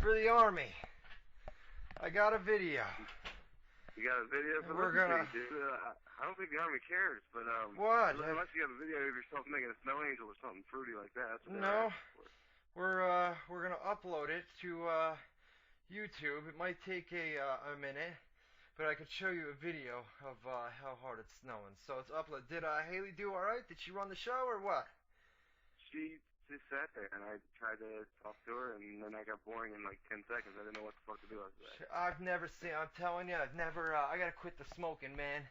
S1: for the Army. I got a video.
S2: You got a video for
S1: We're
S2: this?
S1: gonna-
S2: Dude, I don't think the Army cares, but
S1: What?
S2: unless you have a video of yourself making a snow angel or something fruity like that. That's what
S1: No.
S2: they're asking for.
S1: We're gonna upload it to YouTube. It might take a minute, but I could show you a video of how hard it's snowing. So it's uploaded. Did Haley do all right? Did she run the show or what?
S2: She just sat there, and I tried to talk to her, and then I got boring in like 10 seconds. I didn't know what the fuck to do after that.
S1: I've never seen. I'm telling you, I've never. I gotta quit the smoking, man.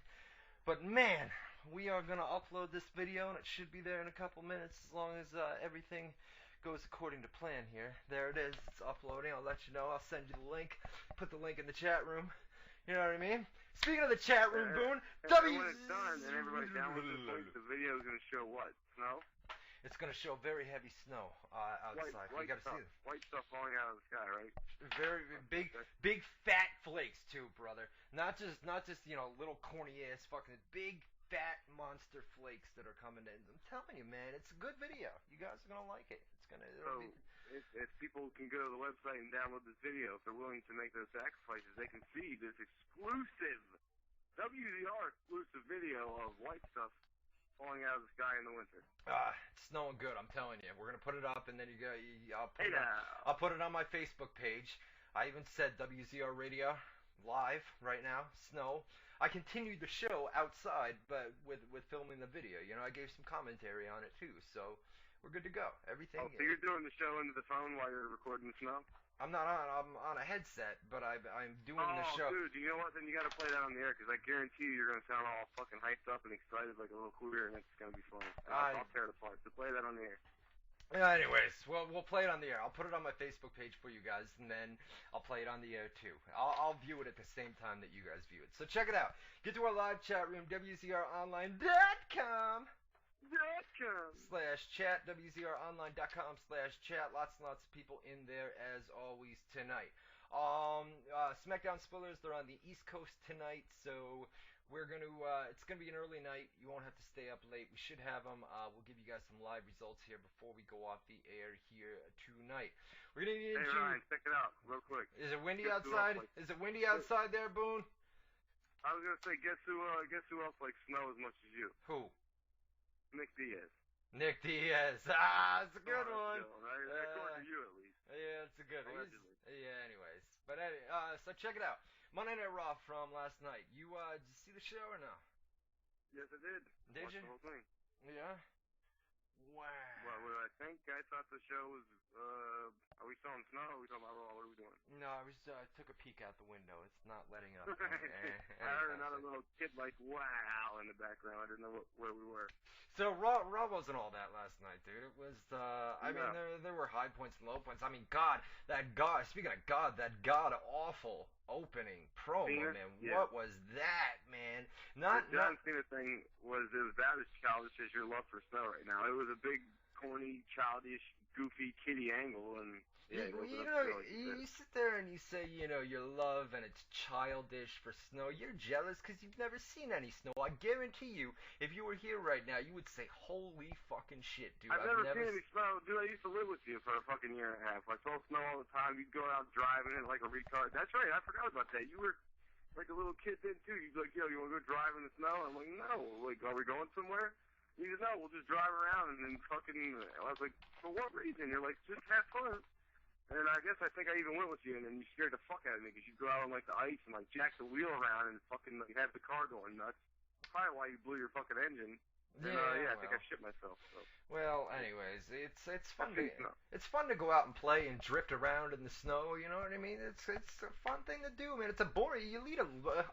S1: But man, we are gonna upload this video, and it should be there in a couple minutes, as long as everything goes according to plan here. There it is. It's uploading. I'll let you know. I'll send you the link. Put the link in the chat room. You know what I mean? Speaking of the chat room, Boone,
S2: And when it's done, and everybody downloads this link, the video is going to show what? Snow?
S1: It's gonna show very heavy snow outside. You gotta see it.
S2: White stuff falling out of the sky, right?
S1: Very big fat flakes too, brother. Not just little corny ass fucking big fat monster flakes that are coming in. I'm telling you, man, it's a good video. You guys are gonna like it.
S2: So if people can go to the website and download this video, if they're willing to make those sacrifices, they can see this exclusive WZR exclusive video of white stuff falling out of the sky in the winter.
S1: It's snowing good. I'm telling you. We're gonna put it up, and then I'll
S2: I'll
S1: put it on my Facebook page. I even said WZR Radio live right now. Snow. I continued the show outside, but with filming the video. You know, I gave some commentary on it too. So we're good to go. Everything.
S2: Oh, so you're doing the show into the phone while you're recording the snow?
S1: I'm not on. I'm on a headset, but I'm doing the show.
S2: Oh, dude, you know what? Then you got to play that on the air, because I guarantee you're going to sound all fucking hyped up and excited like a little queer, and it's going to be fun. I'll tear it apart. So play that on the air.
S1: Anyways, well, we'll play it on the air. I'll put it on my Facebook page for you guys, and then I'll play it on the air too. I'll view it at the same time that you guys view it. So check it out. Get to our live chat room, WZROnline.com /chat, WZROnline.com/chat. Lots and lots of people in there as always tonight. SmackDown spoilers, they're on the East Coast tonight, so it's gonna be an early night. You won't have to stay up late. We should have them. We'll give you guys some live results here before we go off the air here tonight. We're gonna get into.
S2: Hey Ryan, check it out real quick.
S1: Is it windy outside? Is it windy outside there, Boone?
S2: I was gonna say, guess who else likes snow as much as you?
S1: Who?
S2: Nick Diaz.
S1: Nick Diaz. It's a good one.
S2: Right? According to you, at least.
S1: Yeah, it's a good one.
S2: Allegedly.
S1: Yeah. Anyways, but so check it out. Monday Night Raw from last night. You did you see the show or no?
S2: Yes, I did.
S1: Did
S2: Watched
S1: you?
S2: The whole thing.
S1: Yeah. Wow.
S2: What I think? I thought the show was. Are we selling snow? Or are we talking about Raw? What are we doing?
S1: No, I took a peek out the window. It's not letting up.
S2: I heard another little kid like wow in the background. I didn't know where we were.
S1: So Raw wasn't all that last night, dude. It was. I mean, there were high points and low points. I mean, Speaking of God, that god awful opening promo, man.
S2: Yeah.
S1: What was that, man?
S2: The John Cena thing was about as childish as your love for snow right now. It was a big, corny, childish, goofy, kiddie angle, and yeah,
S1: you sit there and you say, you love and it's childish for snow. You're jealous because you've never seen any snow. I guarantee you, if you were here right now, you would say, "Holy fucking shit, dude!"
S2: I've never seen any snow, dude. I used to live with you for a fucking year and a half. I saw snow all the time. You'd go out driving it like a retard. That's right. I forgot about that. You were like a little kid then too. You'd be like, "Yo, you want to go drive in the snow?" I'm like, "No." Like, are we going somewhere? You said, "No, we'll just drive around." And then fucking, I was like, "For what reason?" You're like, "Just have fun." And I think I even went with you, and then you scared the fuck out of me because you'd go out on like the ice and like jack the wheel around and fucking like have the car going nuts. Probably why you blew your fucking engine. And, I think I shit myself. So.
S1: Well, anyways, it's fun to go out and play and drift around in the snow. You know what I mean? It's a fun thing to do, man. It's a boring. I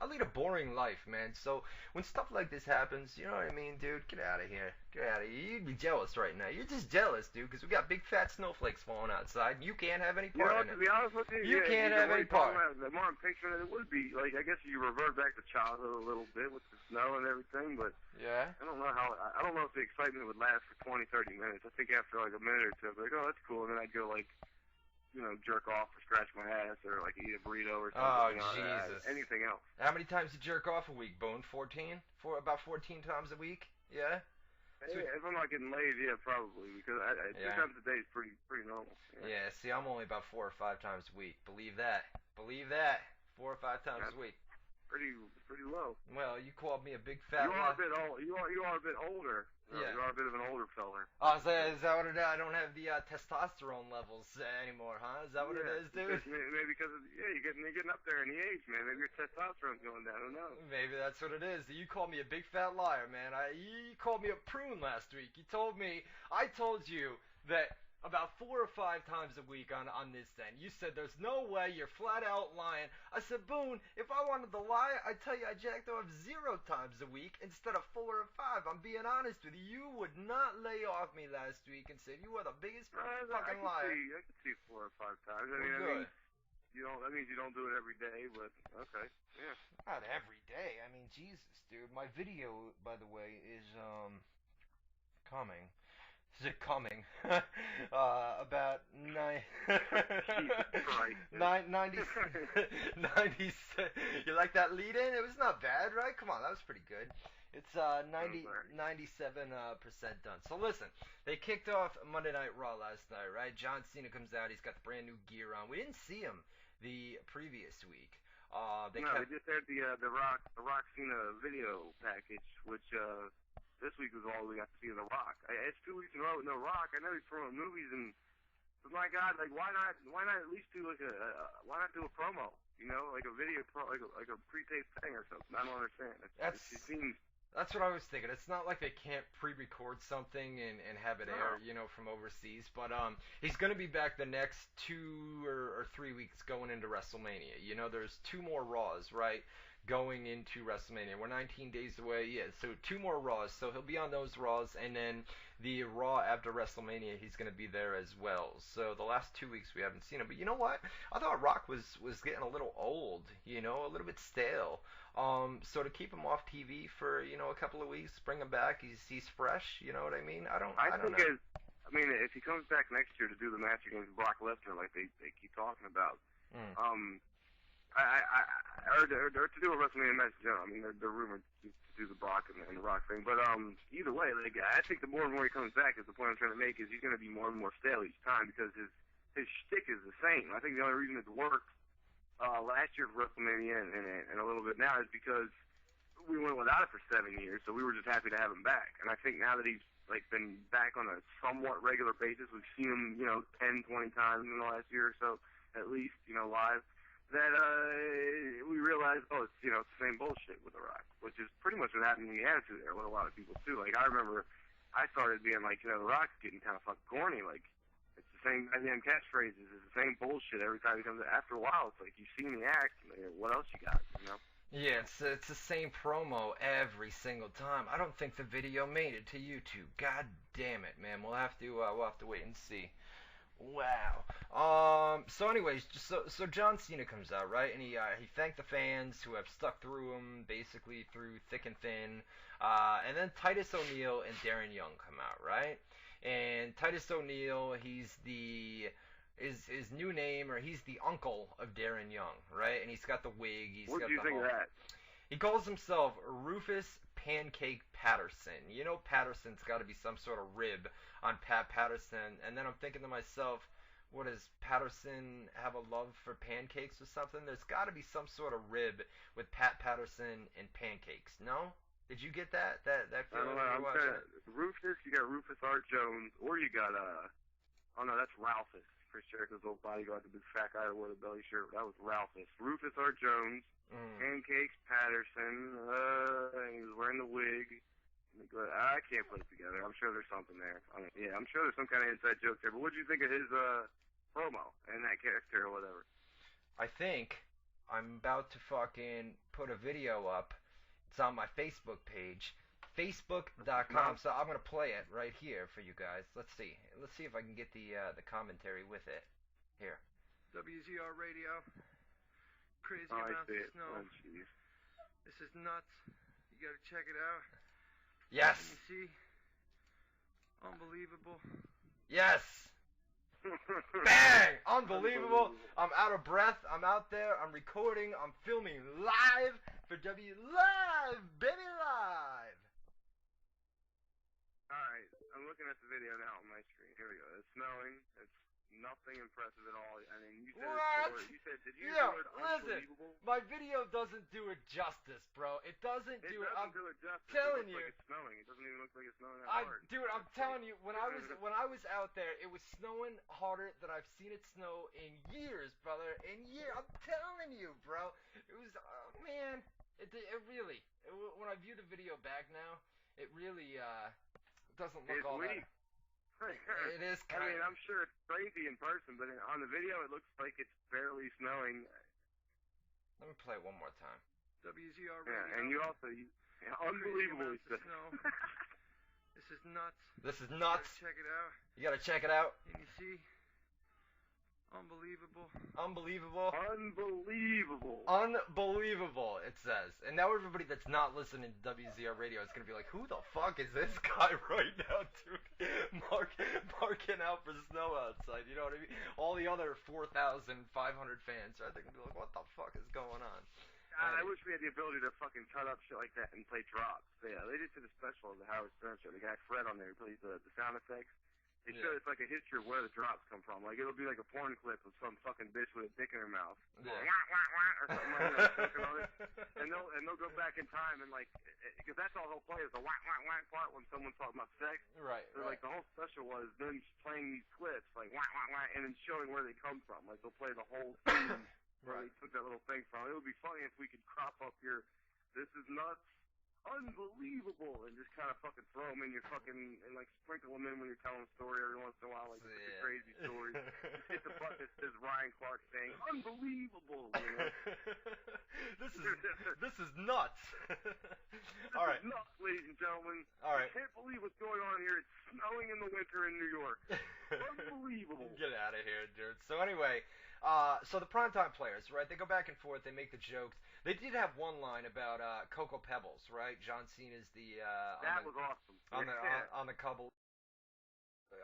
S1: lead a boring life, man. So when stuff like this happens, you know what I mean, dude? Get out of here. Get out of here. You'd be jealous right now. You're just jealous, dude, because we got big fat snowflakes falling outside. And you can't have any part in it.
S2: To be honest with you,
S1: you can't have any part.
S2: The more I'm picturing it, it would be like I guess you revert back to childhood a little bit with the snow and everything, but
S1: yeah.
S2: I don't know if the excitement would last for 20, 30 minutes. I think after like a minute or two, I'd be like, oh, that's cool, and then I'd go like, jerk off or scratch my ass or like eat a burrito or something.
S1: Oh, Jesus.
S2: Anything else.
S1: How many times you jerk off a week, Boone? 14? About 14 times a week? Yeah?
S2: If I'm not getting laid, yeah, probably, because 2 times a day is pretty normal.
S1: Yeah, see, I'm only about 4 or 5 times a week. Believe that. 4 or 5 times a week.
S2: Pretty low.
S1: Well, you called me a big fat.
S2: You are a bit old. You are a bit older.
S1: Yeah.
S2: You are a bit of an older feller.
S1: Oh, is that what it is? I don't have the testosterone levels anymore, huh? Is that what it is, dude?
S2: Maybe because you're getting up there in the age, man. Maybe your testosterone's going down. I don't know.
S1: Maybe that's what it is. You called me a big fat liar, man. You called me a prune last week. I told you that about 4 or 5 times a week on this end. You said there's no way, you're flat out lying. I said, Boone, if I wanted to lie, I'd tell you I jacked off 0 times a week instead of 4 or 5. I'm being honest with you. You would not lay off me last week and said you were the biggest fucking liar.
S2: I could see 4 or 5 times. I mean, that means you don't do it every day, but okay, yeah.
S1: Not every day. I mean, Jesus, dude. My video, by the way, is coming. Is it coming? About 90. You like that lead in? It was not bad, right? Come on, that was pretty good. It's 97% done. So listen, they kicked off Monday Night Raw last night, right? John Cena comes out. He's got the brand new gear on. We didn't see him the previous week.
S2: We just had the Rock Cena video package, which this week was all we got to see of The Rock. It's 2 weeks in a row with no Rock. I know he's throwing movies, but my God, like why not at least do why not do a promo? Like a video like a pre-taped thing or something. I don't understand.
S1: That's what I was thinking. It's not like they can't pre-record something and have it air, from overseas. But he's going to be back the next 2 or 3 weeks going into WrestleMania. There's 2 more Raws, right? going into WrestleMania. We're 19 days away. Yeah, so 2 more Raws. So he'll be on those Raws, and then the Raw after WrestleMania, he's going to be there as well. So the last 2 weeks we haven't seen him. But you know what? I thought Rock was getting a little old. You know, a little bit stale. So to keep him off TV for a couple of weeks, bring him back. He's fresh. You know what I mean? I don't know.
S2: I mean, if he comes back next year to do the match against Brock Lesnar, like they keep talking about, or to do a WrestleMania match in general. I mean, they're rumored to do the Brock and the Rock thing, but either way, like I think the more and more he comes back, is the point I'm trying to make, is he's going to be more and more stale each time because his shtick is the same. I think the only reason it's worked last year for WrestleMania and a little bit now is because we went without it for 7 years, so we were just happy to have him back. And I think now that he's been back on a somewhat regular basis, we've seen him 10, 20 times in the last year or so, at least live, that we realized, it's the same bullshit with The Rock, which is pretty much what happened in the Attitude Era with a lot of people too. Like I remember, I started being like, The Rock's getting kind of fucking corny. Like it's the same goddamn catchphrases, it's the same bullshit every time he comes. After a while, it's like you've seen the act. What else you got?
S1: Yeah, it's the same promo every single time. I don't think the video made it to YouTube. God damn it, man. We'll have to wait and see. Wow. So anyways, so John Cena comes out, right? And he thanked the fans who have stuck through him, basically through thick and thin. And then Titus O'Neil and Darren Young come out, right? And Titus O'Neil, he's his new name, or he's the uncle of Darren Young, right? And he's got the wig.
S2: What do you think of that?
S1: He calls himself Rufus Pancake Patterson. You know Patterson's got to be some sort of rib on Pat Patterson. And then I'm thinking to myself, what, does Patterson have a love for pancakes or something? There's got to be some sort of rib with Pat Patterson and pancakes. No? Did you get that feeling?
S2: Rufus, you got Rufus Art Jones, or you got oh no, that's Ralphus. For sure, because old bodyguard, the big fat guy that wore the belly shirt, that was Ralphus. Rufus Art Jones, Pancakes Patterson, and he was wearing the wig. I can't put it together. I'm sure there's something there. I'm sure there's some kind of inside joke there. But what did you think of his promo and that character or whatever?
S1: I think I'm about to fucking put a video up. It's on my Facebook page. Facebook.com. So I'm gonna play it right here for you guys. Let's see if I can get the commentary with it. Here.
S4: WZR Radio. Crazy amounts of snow.
S2: Oh, jeez.
S4: This is nuts. You gotta check it out.
S1: Yes.
S4: Can you see? Unbelievable.
S1: Yes. Bang! Unbelievable. I'm out of breath. I'm out there. I'm recording. I'm filming live for Live, baby, live.
S2: Alright, I'm looking at the video now on my screen. Here we go. It's snowing. It's nothing impressive at all. I mean, you said
S1: what?
S2: Did you use the word
S1: listen,
S2: unbelievable?
S1: My video doesn't do it justice, bro. It doesn't do it. I'm
S2: do it justice.
S1: telling
S2: it
S1: you.
S2: Like it's snowing. It doesn't even look like it's snowing that hard.
S1: Dude, I'm telling you, when I was out there, it was snowing harder than I've seen it snow in years, brother. I'm telling you, bro. It was, man. It really. When I view the video back now, it really doesn't look all that. It is kind
S2: I mean, I'm sure it's crazy in person, but on the video, it looks like it's barely snowing.
S1: Let me play it one more time.
S4: WZR Radio.
S2: Yeah, and you also, unbelievably
S4: snow. This is nuts.
S1: This is nuts.
S4: Check it out.
S1: You gotta check it out.
S4: Can you see? Unbelievable.
S1: Unbelievable.
S2: Unbelievable.
S1: Unbelievable, it says. And now everybody that's not listening to WZR Radio is going to be like, who the fuck is this guy right now, dude? Marking out for snow outside, you know what I mean? All the other 4,500 fans are going to be like, what the fuck is going on?
S2: God, I wish we had the ability to fucking cut up shit like that and play drops. Yeah, they did to the special of the Howard Stern show. The guy Fred on there, he plays the sound effects. They show it's like a history of where the drops come from. Like it'll be like a porn clip of some fucking bitch with a dick in her mouth, or something like that, on it. And they'll go back in time and like, because that's all they'll play is the whack part when someone's talking about sex.
S1: Right.
S2: So like the whole special was them playing these clips like whack, and then showing where they come from. Like they'll play the whole scene where they took that little thing from. It would be funny if we could crop up your "This is nuts" unbelievable, and just kind of fucking throw them in your fucking, and like sprinkle them in when you're telling a story every once in a while, like a crazy story. Just hit the button that says Ryan Clark saying, unbelievable, you know?
S1: This is nuts. All right.
S2: This is nuts, ladies and gentlemen.
S1: All right.
S2: I can't believe what's going on here. It's snowing in the winter in New York. Unbelievable.
S1: Get out of here, dude. So anyway, so the primetime players, right? They go back and forth. They make the jokes. They did have one line about Cocoa Pebbles, right? John Cena's
S2: that was awesome.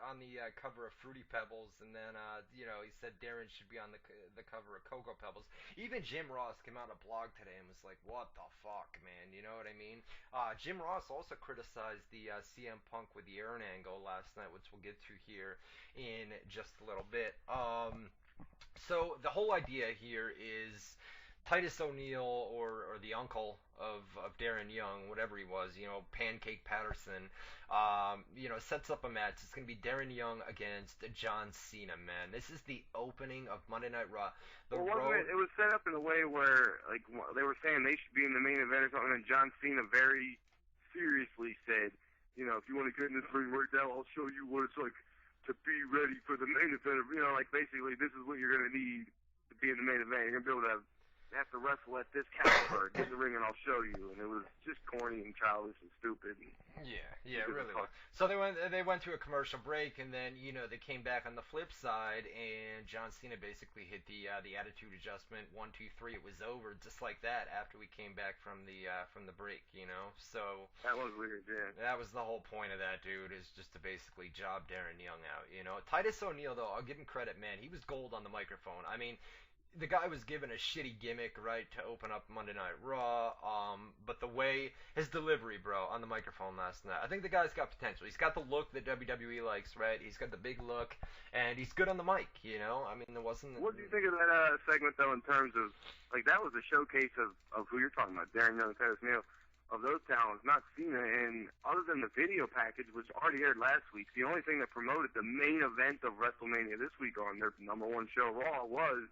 S1: On the cover of Fruity Pebbles, and then he said Darren should be on the cover of Cocoa Pebbles. Even Jim Ross came out on a blog today and was like, "What the fuck, man?" You know what I mean? Jim Ross also criticized the CM Punk with the urn angle last night, which we'll get to here in just a little bit. So the whole idea here is Titus O'Neil or the uncle of Darren Young, whatever he was, Pancake Patterson, sets up a match. It's going to be Darren Young against John Cena, man. This is the opening of Monday Night Raw.
S2: It was set up in a way where, like, they were saying they should be in the main event or something, and John Cena very seriously said, if you want to get in this ring right now, I'll show you what it's like to be ready for the main event. Like, basically, this is what you're going to need to be in the main event. You're going to be able to have to wrestle at this caliber. Get in the ring and I'll show you. And it was just corny and childish and stupid.
S1: Yeah, it really was. So they went to a commercial break, and then they came back on the flip side, and John Cena basically hit the attitude adjustment 1, 2, 3. It was over just like that after we came back from the break. So
S2: that was weird. Yeah,
S1: that was the whole point of that, dude, is just to basically job Darren Young out. Titus O'Neil, though, I'll give him credit, man. He was gold on the microphone. I mean, the guy was given a shitty gimmick, right, to open up Monday Night Raw, but the way, his delivery, bro, on the microphone last night, I think the guy's got potential. He's got the look that WWE likes, right? He's got the big look, and he's good on the mic, I mean, there wasn't...
S2: What do you think of that segment, though, in terms of, like, that was a showcase of who you're talking about, Darren Young and Titus O'Neil, of those talents, not Cena, and other than the video package, which already aired last week, the only thing that promoted the main event of WrestleMania this week on their #1 show, Raw, was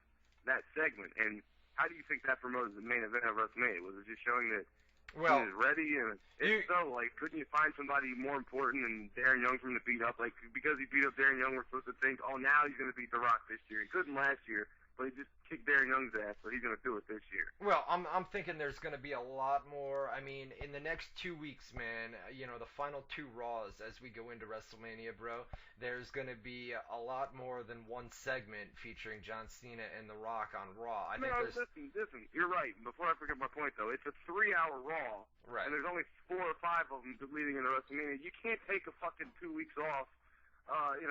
S2: that segment. And how do you think that promoted the main event of WrestleMania? Was it just showing that he was ready? And if so, like, couldn't you find somebody more important than Darren Young for him to beat up? Like, because he beat up Darren Young, we're supposed to think, oh, now he's going to beat The Rock this year. He couldn't last year, but he just kicked Darren Young's ass, so he's going to do it this year.
S1: Well, I'm thinking there's going to be a lot more. I mean, in the next 2 weeks, man, the final 2 Raws as we go into WrestleMania, bro, there's going to be a lot more than one segment featuring John Cena and The Rock on Raw.
S2: Listen, you're right. Before I forget my point, though, it's a 3-hour Raw,
S1: right,
S2: and there's only 4 or 5 of them leading into WrestleMania. You can't take a fucking 2 weeks off.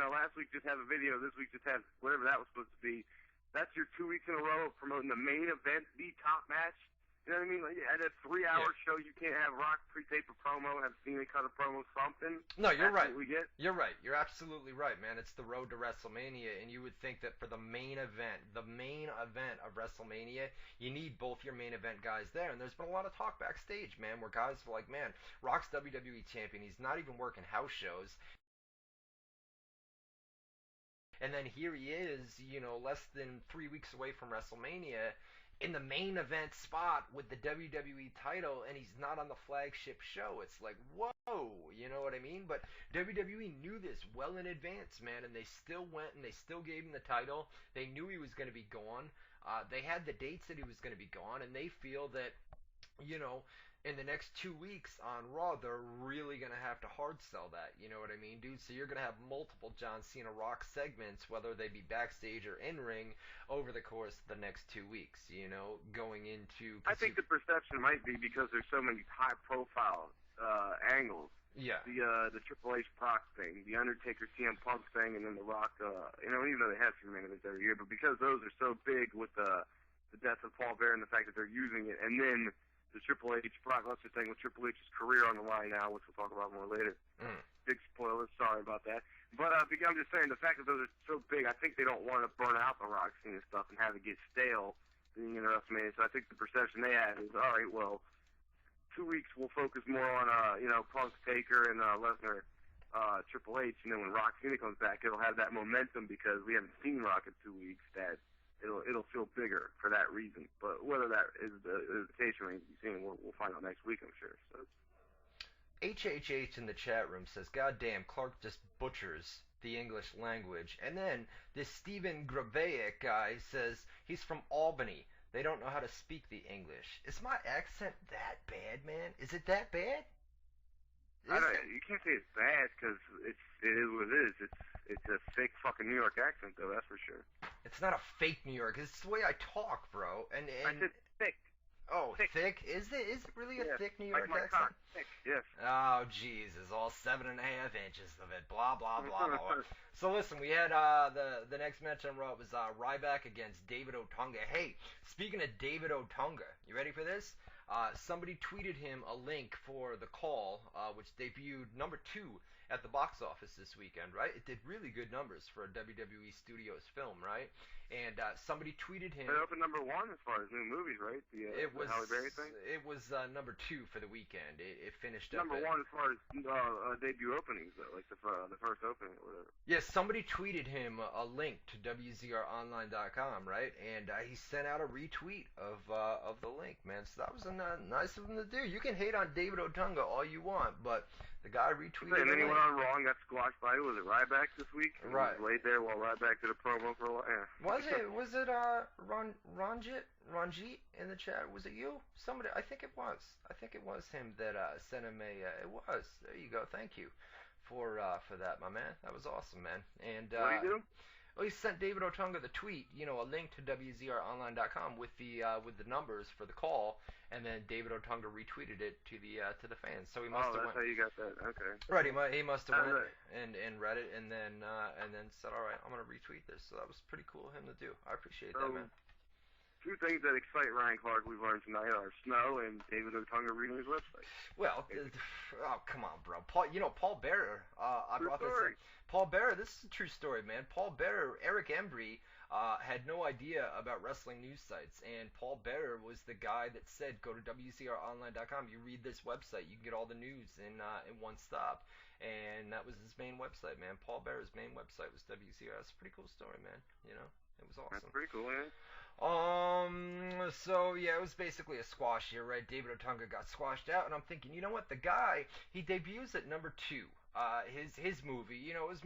S2: Last week just have a video, this week just have whatever that was supposed to be. That's your 2 weeks in a row of promoting the main event, the top match. You know what I mean? Like, at a 3-hour show, you can't have Rock pre-tape a promo, have Cena cut a promo, something.
S1: No, you're right.
S2: What we get.
S1: You're right. You're absolutely right, man. It's the road to WrestleMania, and you would think that for the main event of WrestleMania, you need both your main event guys there. And there's been a lot of talk backstage, man, where guys are like, man, Rock's WWE champion. He's not even working house shows. And then here he is, less than 3 weeks away from WrestleMania in the main event spot with the WWE title, and he's not on the flagship show. It's like, whoa, you know what I mean? But WWE knew this well in advance, man, and they still went and they still gave him the title. They knew he was going to be gone. They had the dates that he was going to be gone, and they feel that, in the next 2 weeks on Raw, they're really going to have to hard sell that. You know what I mean, dude? So you're going to have multiple John Cena Rock segments, whether they be backstage or in-ring, over the course of the next 2 weeks, going into...
S2: I think the perception might be because there's so many high-profile angles.
S1: Yeah.
S2: The Triple H Brock thing, the Undertaker CM Punk thing, and then The Rock, even though they have few main events every year, but because those are so big with the death of Paul Bearer and the fact that they're using it, and then the Triple H Brock Lesnar thing with Triple H's career on the line now, which we'll talk about more later. Big spoilers, sorry about that. But I'm just saying, the fact that those are so big, I think they don't want to burn out the Rock scene and stuff and have it get stale being in WrestleMania. So I think the perception they have is, all right, well, 2 weeks we'll focus more on, Punk, Taker, and Lesnar, Triple H, and then when Rock Cena comes back, it'll have that momentum because we haven't seen Rock in 2 weeks that it'll feel bigger for that reason. But whether that is the case remains to be seen. We'll find out next week, I'm sure. So
S1: HHH in the chat room says, "God damn, Clark just butchers the English language." And then this Stephen Graveic guy says he's from Albany. They don't know how to speak the English. Is my accent that bad, man? Is it that bad?
S2: You can't say it's bad because it is what it is. It's a fake fucking New York accent, though. That's for sure.
S1: It's not a fake New York. It's the way I talk, bro. And
S2: I said thick.
S1: Oh, thick? Is it really a thick New York
S2: like my
S1: accent?
S2: cock. Thick. Yes.
S1: Oh, Jesus, all 7.5 inches of it. Blah blah blah blah. So listen, we had the next match on Raw was Ryback against David Otunga. Hey, speaking of David Otunga, you ready for this? Somebody tweeted him a link for The Call, which debuted number 2 at the box office this weekend, right? It did really good numbers for a WWE Studios film, right? And somebody tweeted him.
S2: It opened number 1 as far as new movies, right? The Halle Berry thing?
S1: It was number 2 for the weekend. It finished
S2: number
S1: up
S2: number 1 as far as debut openings, though, like the first opening or whatever.
S1: Yes, somebody tweeted him a link to WZROnline.com, right? And he sent out a retweet of the link, man. So that was nice of him to do. You can hate on David Otunga all you want, but the guy retweeted.
S2: And then he went on Raw and got squashed by, was it Ryback this week?
S1: Right.
S2: He was laid there while Ryback did a promo for a while. Yeah.
S1: Was it Ranjit in the chat? Was it you? Somebody? I think it was him that sent him a. It was. There you go. Thank you for that, my man. That was awesome, man. And
S2: what did he do?
S1: Well, he sent David Otunga the tweet, a link to WZROnline.com with the numbers for the call, and then David Otunga retweeted it to the fans. So he must have
S2: that's how you got that. Okay.
S1: Right, he must have went and read it and then said, all right, I'm gonna retweet this. So that was pretty cool of him to do. I appreciate that, man.
S2: Two things that excite Ryan Clark we've learned tonight are snow and David Otunga reading his website.
S1: Well, come on, bro. Paul Bearer. I brought this up. Paul Bearer, this is a true story, man. Paul Bearer, Eric Embry, had no idea about wrestling news sites, and Paul Bearer was the guy that said, go to WZROnline.com. You read this website, you can get all the news in one stop. And that was his main website, man. Paul Bearer's main website was WZR. That's a pretty cool story, man. It was awesome.
S2: That's pretty cool, man.
S1: So yeah, it was basically a squash here, right? David Otunga got squashed out, and I'm thinking, you know what? The guy, he debuts at number 2. His movie, it was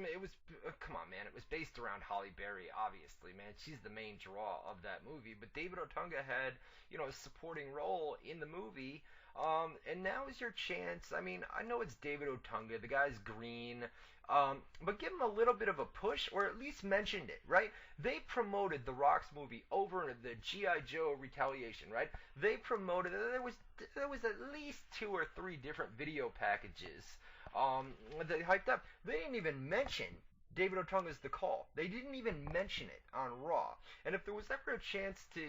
S1: come on, man, it was based around Halle Berry, obviously, man. She's the main draw of that movie, but David Otunga had, a supporting role in the movie, and now is your chance. I mean, I know it's David Otunga, the guy's green, but give him a little bit of a push, or at least mentioned it, right? They promoted The Rock's movie over in the G.I. Joe Retaliation, right? They promoted it. There was at least 2 or 3 different video packages they hyped up. They didn't even mention David Otunga's The Call. They didn't even mention it on Raw. And if there was ever a chance to,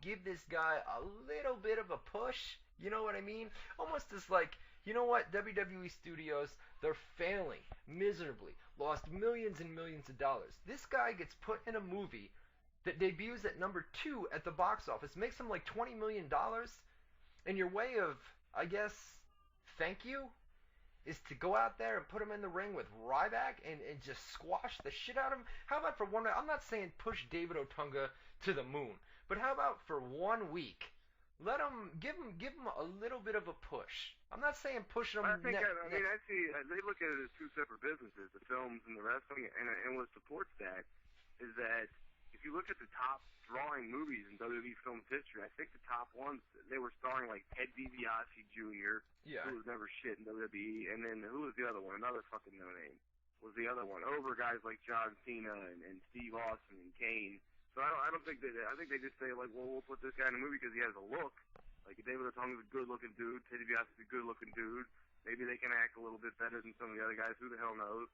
S1: give this guy a little bit of a push, you know what I mean? Almost as like, you know what, WWE Studios, they're failing miserably, lost millions and millions of dollars. This guy gets put in a movie that debuts at number 2 at the box office, makes him like $20 million, and your way of, I guess, thank you is to go out there and put him in the ring with Ryback and just squash the shit out of him. How about for one night? I'm not saying push David Otunga to the moon, but how about for 1 week? Let him give him a little bit of a push. I'm not saying push him.
S2: I think they look at it as 2 separate businesses, the films and the wrestling, and what supports that is that if you look at the top drawing movies in WWE film history, I think the top ones, they were starring like Ted DiBiase Jr., who was never shit in WWE, and then who was the other one? Another fucking no name was the other one. Over guys like John Cena and Steve Austin and Kane. So I don't think that. I think they just say like, well, we'll put this guy in a movie because he has a look. Like David Otunga's a good-looking dude. Ted DiBiase's a good-looking dude. Maybe they can act a little bit better than some of the other guys. Who the hell knows?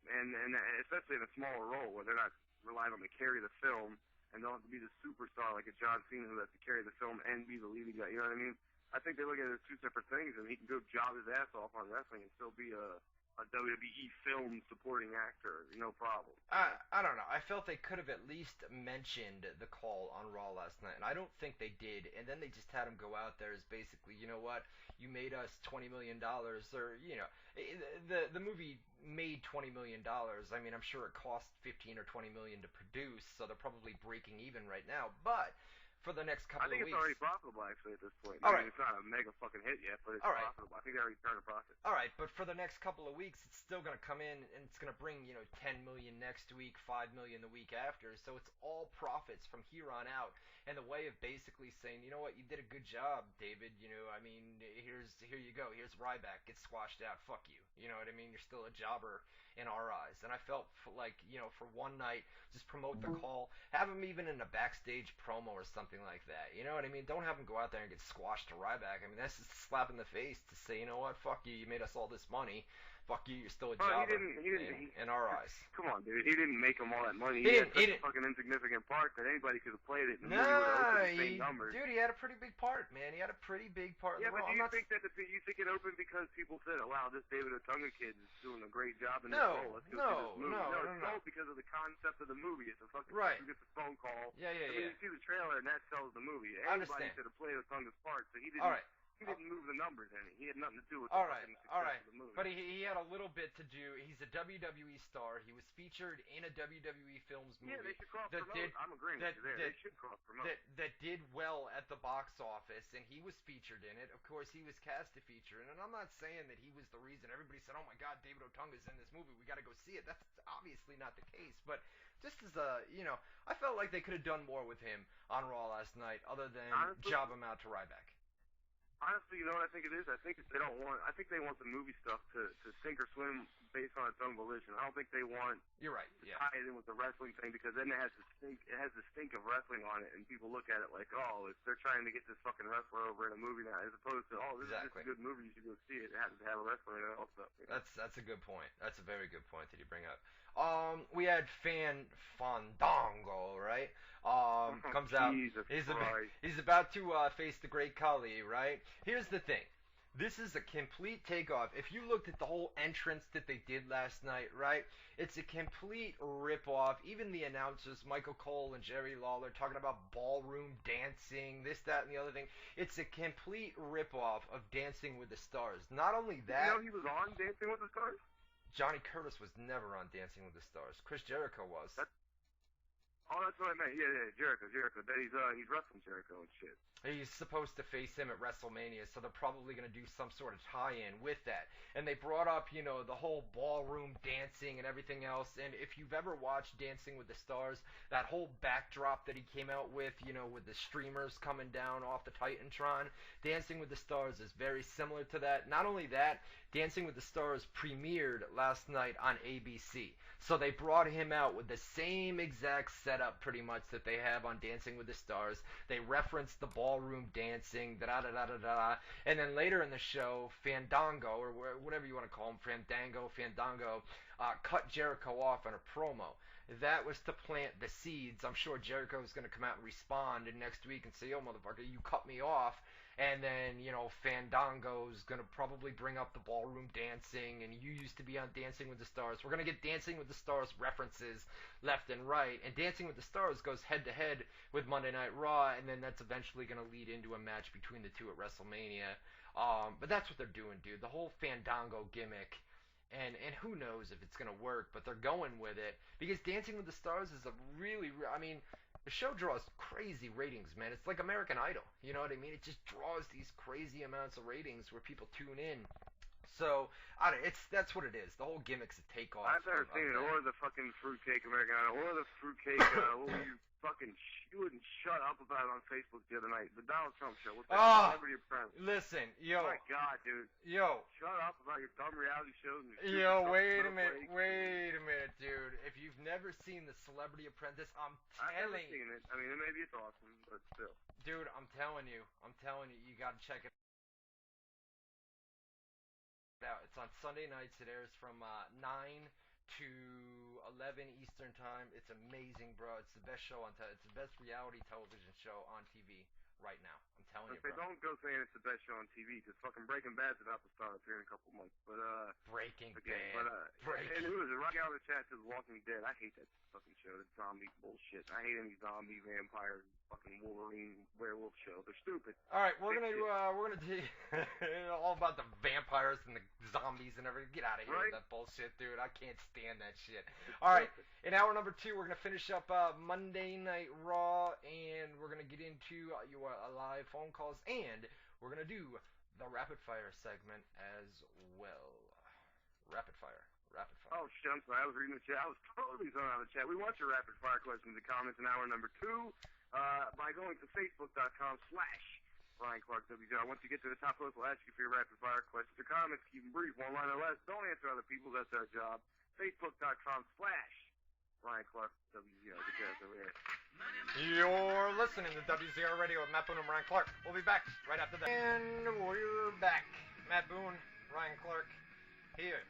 S2: And especially in a smaller role where they're not relying on to carry the film and don't have to be the superstar like a John Cena who has to carry the film and be the leading guy. You know what I mean? I think they look at it as 2 separate things, and he can go job his ass off on wrestling and still be a WWE film supporting actor, no problem.
S1: I don't know. I felt they could have at least mentioned The Call on Raw last night, and I don't think they did. And then they just had him go out there as basically, you know what, you made us $20 million, or the movie made $20 million. I mean, I'm sure it cost $15 or $20 million to produce, so they're probably breaking even right now. But for the next
S2: I
S1: couple of
S2: think
S1: weeks.
S2: it's already profitable, actually, at this point.
S1: All
S2: I mean,
S1: right.
S2: it's not a mega fucking hit yet, but it's
S1: All right.
S2: profitable. I think they already turned a profit.
S1: All right, but for the next couple of weeks, it's still going to come in, and it's going to bring 10 million next week, 5 million the week after. So it's all profits from here on out, and the way of basically saying, you know what, you did a good job, David. I mean, here you go. Here's Ryback. Get squashed out. Fuck you. You know what I mean? You're still a jobber in our eyes. And I felt like, for one night, just promote the call. Have him even in a backstage promo or something like that. You know what I mean? Don't have him go out there and get squashed to Ryback. I mean, that's just a slap in the face to say, you know what, fuck you. You made us all this money. Fuck you. You're still a jobber in our eyes.
S2: Come on, dude. He didn't make him all that money.
S1: He
S2: had
S1: didn't.
S2: such a fucking insignificant part that anybody could have played it. And
S1: Nah,
S2: the same numbers.
S1: dude, he had a pretty big part, man. He had a pretty big part.
S2: Yeah, but do you think that you think it opened because people said, "Oh, wow, this David Otunga kid is doing a great job in this role. Let's go see this movie." No, it's sold because of the concept of the movie. It's a fucking you get the phone call.
S1: Yeah.
S2: I mean, you see the trailer and that sells the movie.
S1: I
S2: Anybody
S1: understand.
S2: could have played Otunga's part, so he didn't.
S1: All right.
S2: He didn't move the numbers any. He had nothing to do with
S1: all
S2: the
S1: right,
S2: fucking success of the movie.
S1: But he had a little bit to do. He's a WWE star. He was featured in a WWE Films movie.
S2: Yeah, they should cross-promote. I'm agreeing with you there. They should cross-promote.
S1: That did well at the box office, and he was featured in it. Of course, he was cast to feature in it, and I'm not saying that he was the reason everybody said, oh my god, David Otunga's in this movie, we gotta go see it. That's obviously not the case, but just as I felt like they could have done more with him on Raw last night, other than job him out to Ryback.
S2: Honestly, you know what I think it is? I think they want the movie stuff to sink or swim based on its own volition. I don't think they want
S1: You're right. Yeah.
S2: tie it in with the wrestling thing, because then it has the stink of wrestling on it, and people look at it like, oh, they're trying to get this fucking wrestler over in a movie now, as opposed to, oh, this is just a good movie, you should go see it. It happens to have a wrestler in it also.
S1: That's a good point. That's a very good point that you bring up. We had Fandango, right? Comes out. He's about to face the Great Khali, right? Here's the thing. This is a complete takeoff. If you looked at the whole entrance that they did last night, right? It's a complete rip-off. Even the announcers, Michael Cole and Jerry Lawler, talking about ballroom dancing, this, that, and the other thing. It's a complete rip-off of Dancing with the Stars. Not only that...
S2: You know he was on Dancing with the Stars?
S1: Johnny Curtis was never on Dancing with the Stars. Chris Jericho was.
S2: That's what I meant. Yeah, Jericho. That he's wrestling Jericho and shit.
S1: He's supposed to face him at WrestleMania, so they're probably going to do some sort of tie-in with that. And they brought up, the whole ballroom dancing and everything else. And if you've ever watched Dancing with the Stars, that whole backdrop that he came out with, with the streamers coming down off the Titantron, Dancing with the Stars is very similar to that. Not only that, Dancing with the Stars premiered last night on ABC. So they brought him out with the same exact setup pretty much that they have on Dancing with the Stars. They referenced the ballroom dancing, da-da-da-da-da-da. And then later in the show, Fandango, or whatever you want to call him, Fandango, cut Jericho off in a promo. That was to plant the seeds. I'm sure Jericho's going to come out and respond next week and say, oh, motherfucker, you cut me off. And then, Fandango's going to probably bring up the ballroom dancing, and you used to be on Dancing with the Stars. We're going to get Dancing with the Stars references left and right, and Dancing with the Stars goes head-to-head with Monday Night Raw, and then that's eventually going to lead into a match between the two at WrestleMania. But that's what they're doing, dude. The whole Fandango gimmick. And who knows if it's going to work, but they're going with it. Because Dancing with the Stars is a really, the show draws crazy ratings, man. It's like American Idol. You know what I mean? It just draws these crazy amounts of ratings where people tune in. So, that's what it is. The whole gimmick's a takeoff.
S2: I've never seen it, or the fucking fruitcake American Idol, or the fruitcake, you wouldn't shut up about it on Facebook the other night. The Donald Trump show. What's that? Celebrity Apprentice.
S1: Listen, yo.
S2: Oh my God, dude.
S1: Yo.
S2: Shut up about your dumb reality shows. And
S1: yo, wait a minute, dude. If you've never seen the Celebrity Apprentice, I've never
S2: seen it. I mean, maybe it's awesome, but still.
S1: Dude, I'm telling you, you gotta check it out. It's on Sunday nights. It airs from 9 to 11 Eastern time. It's amazing, bro. It's the best show on it's the best reality television show on TV right now. I'm telling you,
S2: They
S1: bro.
S2: don't go saying it's the best show on TV, because fucking Breaking Bad's about to start up here in a couple months. But
S1: Breaking
S2: again,
S1: Bad.
S2: and who is it? Right out of the chat says Walking Dead. I hate that fucking show. That zombie bullshit. I hate any zombie, vampire, fucking Wolverine, werewolf show. They're stupid.
S1: All right, we're gonna do all about the vampires and the zombies and everything. Get out of here with that bullshit, dude. I can't stand that shit. All right, in hour number 2, we're gonna finish up Monday Night Raw, and we're gonna get into your live phone calls, and we're gonna do the rapid fire segment as well. Rapid fire.
S2: Oh shit! I'm sorry. I was reading the chat. I was totally thrown out of the chat. We want your rapid fire questions and comments in hour number 2 by going to facebook.com/Brian Clark WZR. Once you get to the top post, we'll ask you for your rapid fire questions or comments. Keep them brief, one line or less. Don't answer other people. That's our job. Facebook.com/Brian Clark WZR. Get that over there.
S1: You're listening to WZR Radio with Matt Boone and Ryan Clark. We'll be back right after that. And we're back. Matt Boone, Ryan Clark, here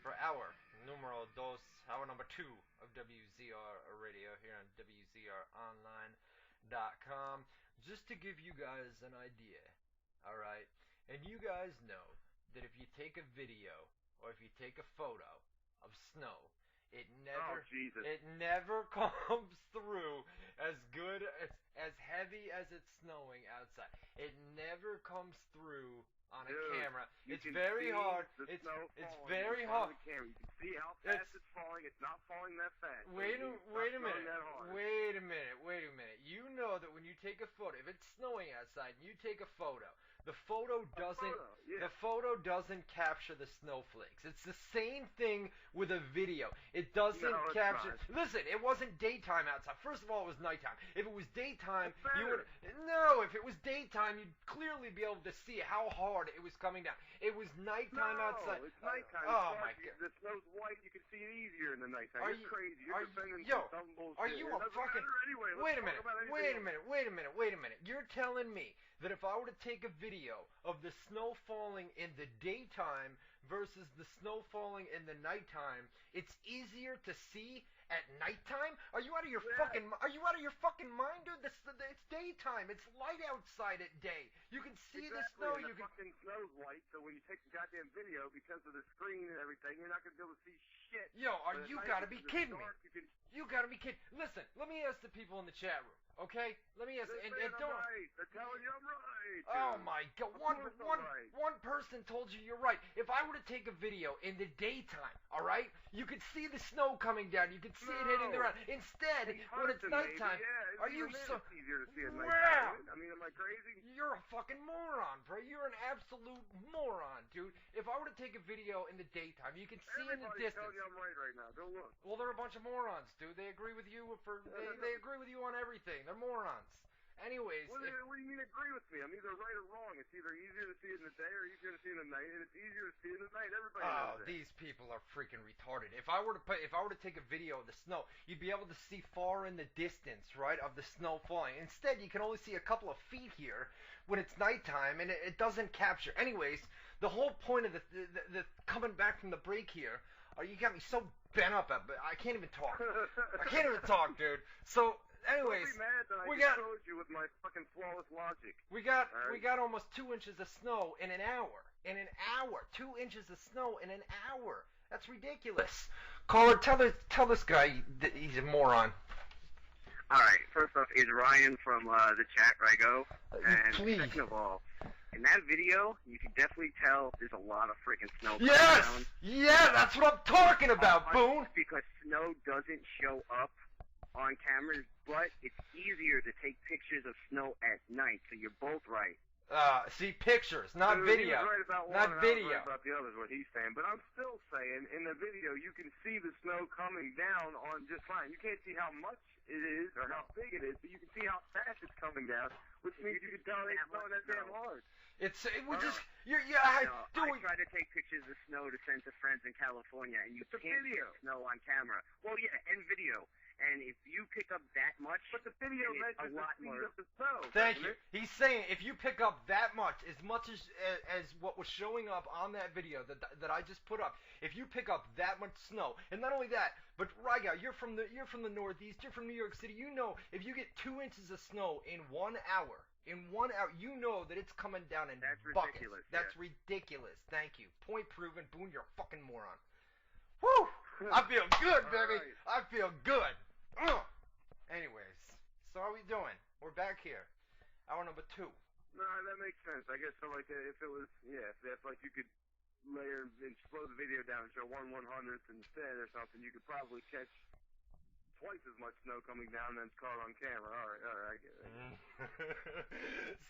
S1: for hour numero dos, hour number 2 of WZR Radio here on WZROnline.com. Just to give you guys an idea, all right? And you guys know that if you take a video or if you take a photo of snow, it never comes through as good as heavy as it's snowing outside. It never comes through on a camera. It's very hard. It's very hard.
S2: You can see how fast it's falling. It's not falling that fast.
S1: Wait a minute. You know that when you take a photo, if it's snowing outside and you take a photo, the photo doesn't capture the snowflakes. It's the same thing with a video. It doesn't capture. Listen, it wasn't daytime outside. First of all, it was nighttime. If it was daytime, if it was daytime, you'd clearly be able to see how hard it was coming down. It was nighttime outside.
S2: It's nighttime.
S1: Oh my God.
S2: The snow's white. You can see it easier in the nighttime. You're crazy. You're defending some bullshit.
S1: Are you a fucking?
S2: Anyway,
S1: wait a minute. You're telling me that if I were to take a video of the snow falling in the daytime versus the snow falling in the nighttime, it's easier to see at nighttime? Are you out of your fucking mind, dude? It's daytime. It's light outside at day. You can see the snow.
S2: The fucking snow's white, so when you take the goddamn video, because of the screen and everything, you're not gonna be able to see shit.
S1: Yo, you gotta be kidding me. You gotta be kidding. Listen, let me ask the people in the chat room. Okay, let me ask. And don't.
S2: Right. They're telling you I'm right.
S1: Oh my God! One person told you you're right. If I were to take a video in the daytime, all right, you could see the snow coming down. You could see it hitting the ground. Instead, when it's nighttime, are you so?
S2: It's easier to see at nighttime.
S1: Wow!
S2: I mean, am I crazy?
S1: You're a fucking moron, bro. You're an absolute moron, dude. If I were to take a video in the daytime, you can see in the distance.
S2: Everybody's telling you I'm right now. Go look.
S1: Well, they're a bunch of morons, dude. They agree with you they agree with you on everything. They're morons. Anyways.
S2: What do you mean agree with me? I'm either right or wrong. It's either easier to see in the day or easier to see in the night, and it's easier to see in the night. Everybody knows that.
S1: These people are freaking retarded. If I were to take a video of the snow, you'd be able to see far in the distance, right, of the snow falling. Instead, you can only see a couple of feet here when it's nighttime, and it doesn't capture. Anyways, the whole point of the coming back from the break here, you got me so bent up, I can't even talk. Dude. So, anyways,
S2: don't be mad that I showed you with my fucking flawless logic.
S1: We got almost 2 inches of snow in an hour. 2 inches of snow in an hour. That's ridiculous. Caller, tell this guy that he's a moron.
S5: All right. First off, is Ryan from the chat where I go, and
S1: please.
S5: Second of all, in that video, you can definitely tell there's a lot of freaking snow coming down.
S1: Yeah, that's what I'm talking about, Boone.
S5: Because snow doesn't show up on cameras, but it's easier to take pictures of snow at night, so you're both right.
S1: See pictures, not video.
S2: He's right about one,
S1: not video.
S2: I was right about the others, what he's saying. But I'm still saying, in the video, you can see the snow coming down on just fine. You can't see how much it is or how big it is, but you can see how fast it's coming down, which means you can tell it's snowing that damn hard.
S5: I try to take pictures of snow to send to friends in California, and you can't see snow on camera. Well, yeah, and video. And if you pick up that much,
S2: but the video measures the speed of the snow.
S1: Thank you. He's saying if you pick up that much as what was showing up on that video that I just put up, if you pick up that much snow, and not only that, but Ryga, you're from the Northeast, you're from New York City. You know, if you get 2 inches of snow in 1 hour, In 1 hour, you know that it's coming down in
S5: That's
S1: buckets.
S5: ridiculous.
S1: That's ridiculous. Thank you. Point proven. Boone, you're a fucking moron. Woo! I feel good, baby.
S5: Right.
S1: I feel good. Ugh. Anyways, so how we doing? We're back here. Hour number 2.
S2: No, that makes sense. I guess so. Like if it was, if like you could layer and slow the video down and show 1/100th instead or something, you could probably catch twice as much snow coming down than it's caught on camera. All right, I get it.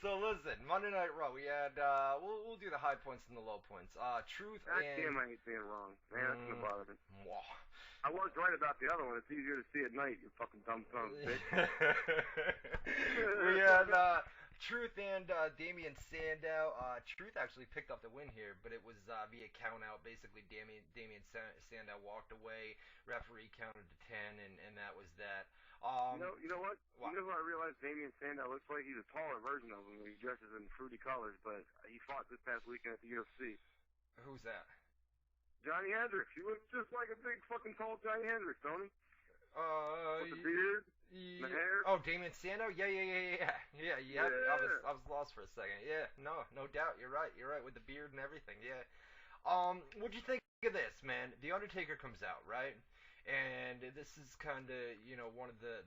S1: So listen, Monday Night Raw. We had we'll do the high points and the low points. Truth
S2: God
S1: and
S2: damn, I hate being wrong. Man, that's gonna bother me.
S1: Mwah.
S2: I was right about the other one. It's easier to see at night, you fucking dumb son of a bitch.
S1: We had Truth and Damian Sandow. Truth actually picked up the win here, but it was via count out. Basically, Damian Sandow walked away. Referee counted to 10, and that was that.
S2: You know what?
S1: What?
S2: You know who I realized Damian Sandow looks like? He's a taller version of him. He dresses in fruity colors, but he fought this past weekend at the UFC.
S1: Who's that?
S2: Johnny Hendricks. He looks just like a big fucking tall Johnny Hendricks, don't he? With the beard, the hair.
S1: Oh, Damian Sandow? Yeah. I was lost for a second. Yeah, no doubt. You're right. With the beard and everything. Yeah. What'd you think of this, man? The Undertaker comes out, right? And this is kind of, one of the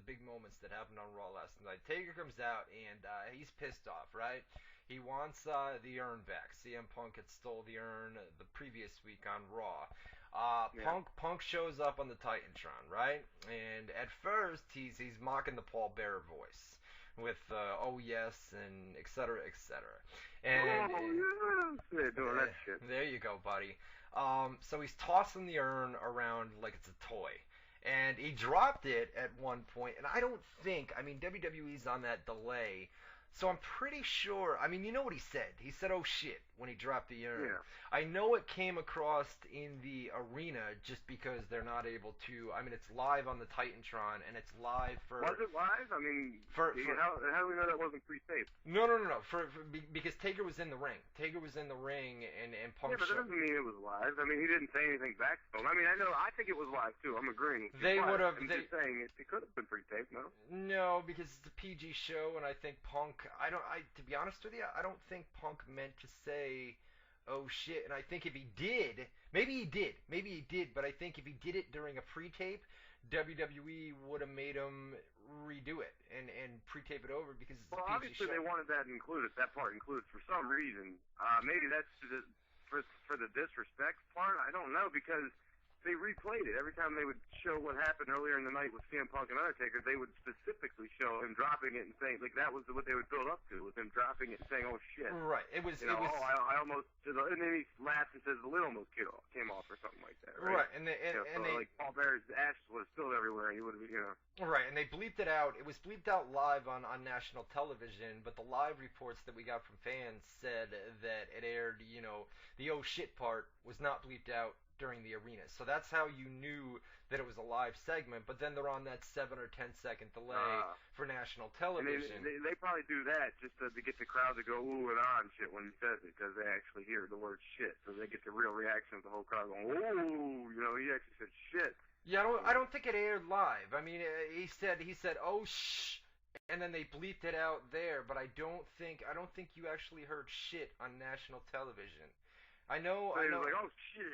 S1: big moments that happened on Raw last night. Taker comes out, and he's pissed off, right? He wants the urn back. CM Punk had stole the urn the previous week on Raw. Punk shows up on the Titantron, right? And at first, he's mocking the Paul Bearer voice with oh yes and et cetera, et cetera. And
S2: doing that shit.
S1: There you go, buddy. So he's tossing the urn around like it's a toy. And he dropped it at one point, and I don't think, WWE's on that delay, so I'm pretty sure, you know what he said. He said, oh shit, when he dropped the urn.
S2: Yeah.
S1: I know it came across in the arena just because they're not able to, it's live on the Titantron, and it's live for...
S2: Was it live? How do we know that wasn't pre-taped?
S1: No. Because Taker was in the ring. And Punk...
S2: Yeah, but that doesn't mean it was live. He didn't say anything back to him. I think it was live, too. I'm agreeing.
S1: They would have...
S2: I'm just saying it could have been pre-taped, no?
S1: No, because it's a PG show, and I think Punk... to be honest with you, I don't think Punk meant to say... oh shit, and I think if he did, maybe he did, but I think if he did it during a pre-tape, WWE would have made him redo it and pre-tape it over because it's a PG
S2: obviously
S1: show.
S2: They wanted that part included for some reason. Maybe that's for the disrespect part, I don't know, because they replayed it. Every time they would show what happened earlier in the night with CM Punk and Undertaker, they would specifically show him dropping it and saying, like, that was what they would build up to, with him dropping it and saying, oh, shit.
S1: Right. It was...
S2: I almost... And then he laughs and says the lid almost came off or something like that, right?
S1: Right, and they...
S2: like, Paul Bear's ashes would have spilled everywhere, and he would have,
S1: Right, and they bleeped it out. It was bleeped out live on national television, but the live reports that we got from fans said that it aired, the oh shit part was not bleeped out during the arena. So that's how you knew that it was a live segment, but then they're on that 7 or 10 second delay for national television.
S2: And they probably do that just to get the crowd to go ooh and ah and shit when he says it, because they actually hear the word shit, so they get the real reaction of the whole crowd going, ooh, he actually said shit.
S1: Yeah, I don't think it aired live. He said oh shh, and then they bleeped it out there, but I don't think you actually heard shit on national television. I know.
S2: Like, oh shit,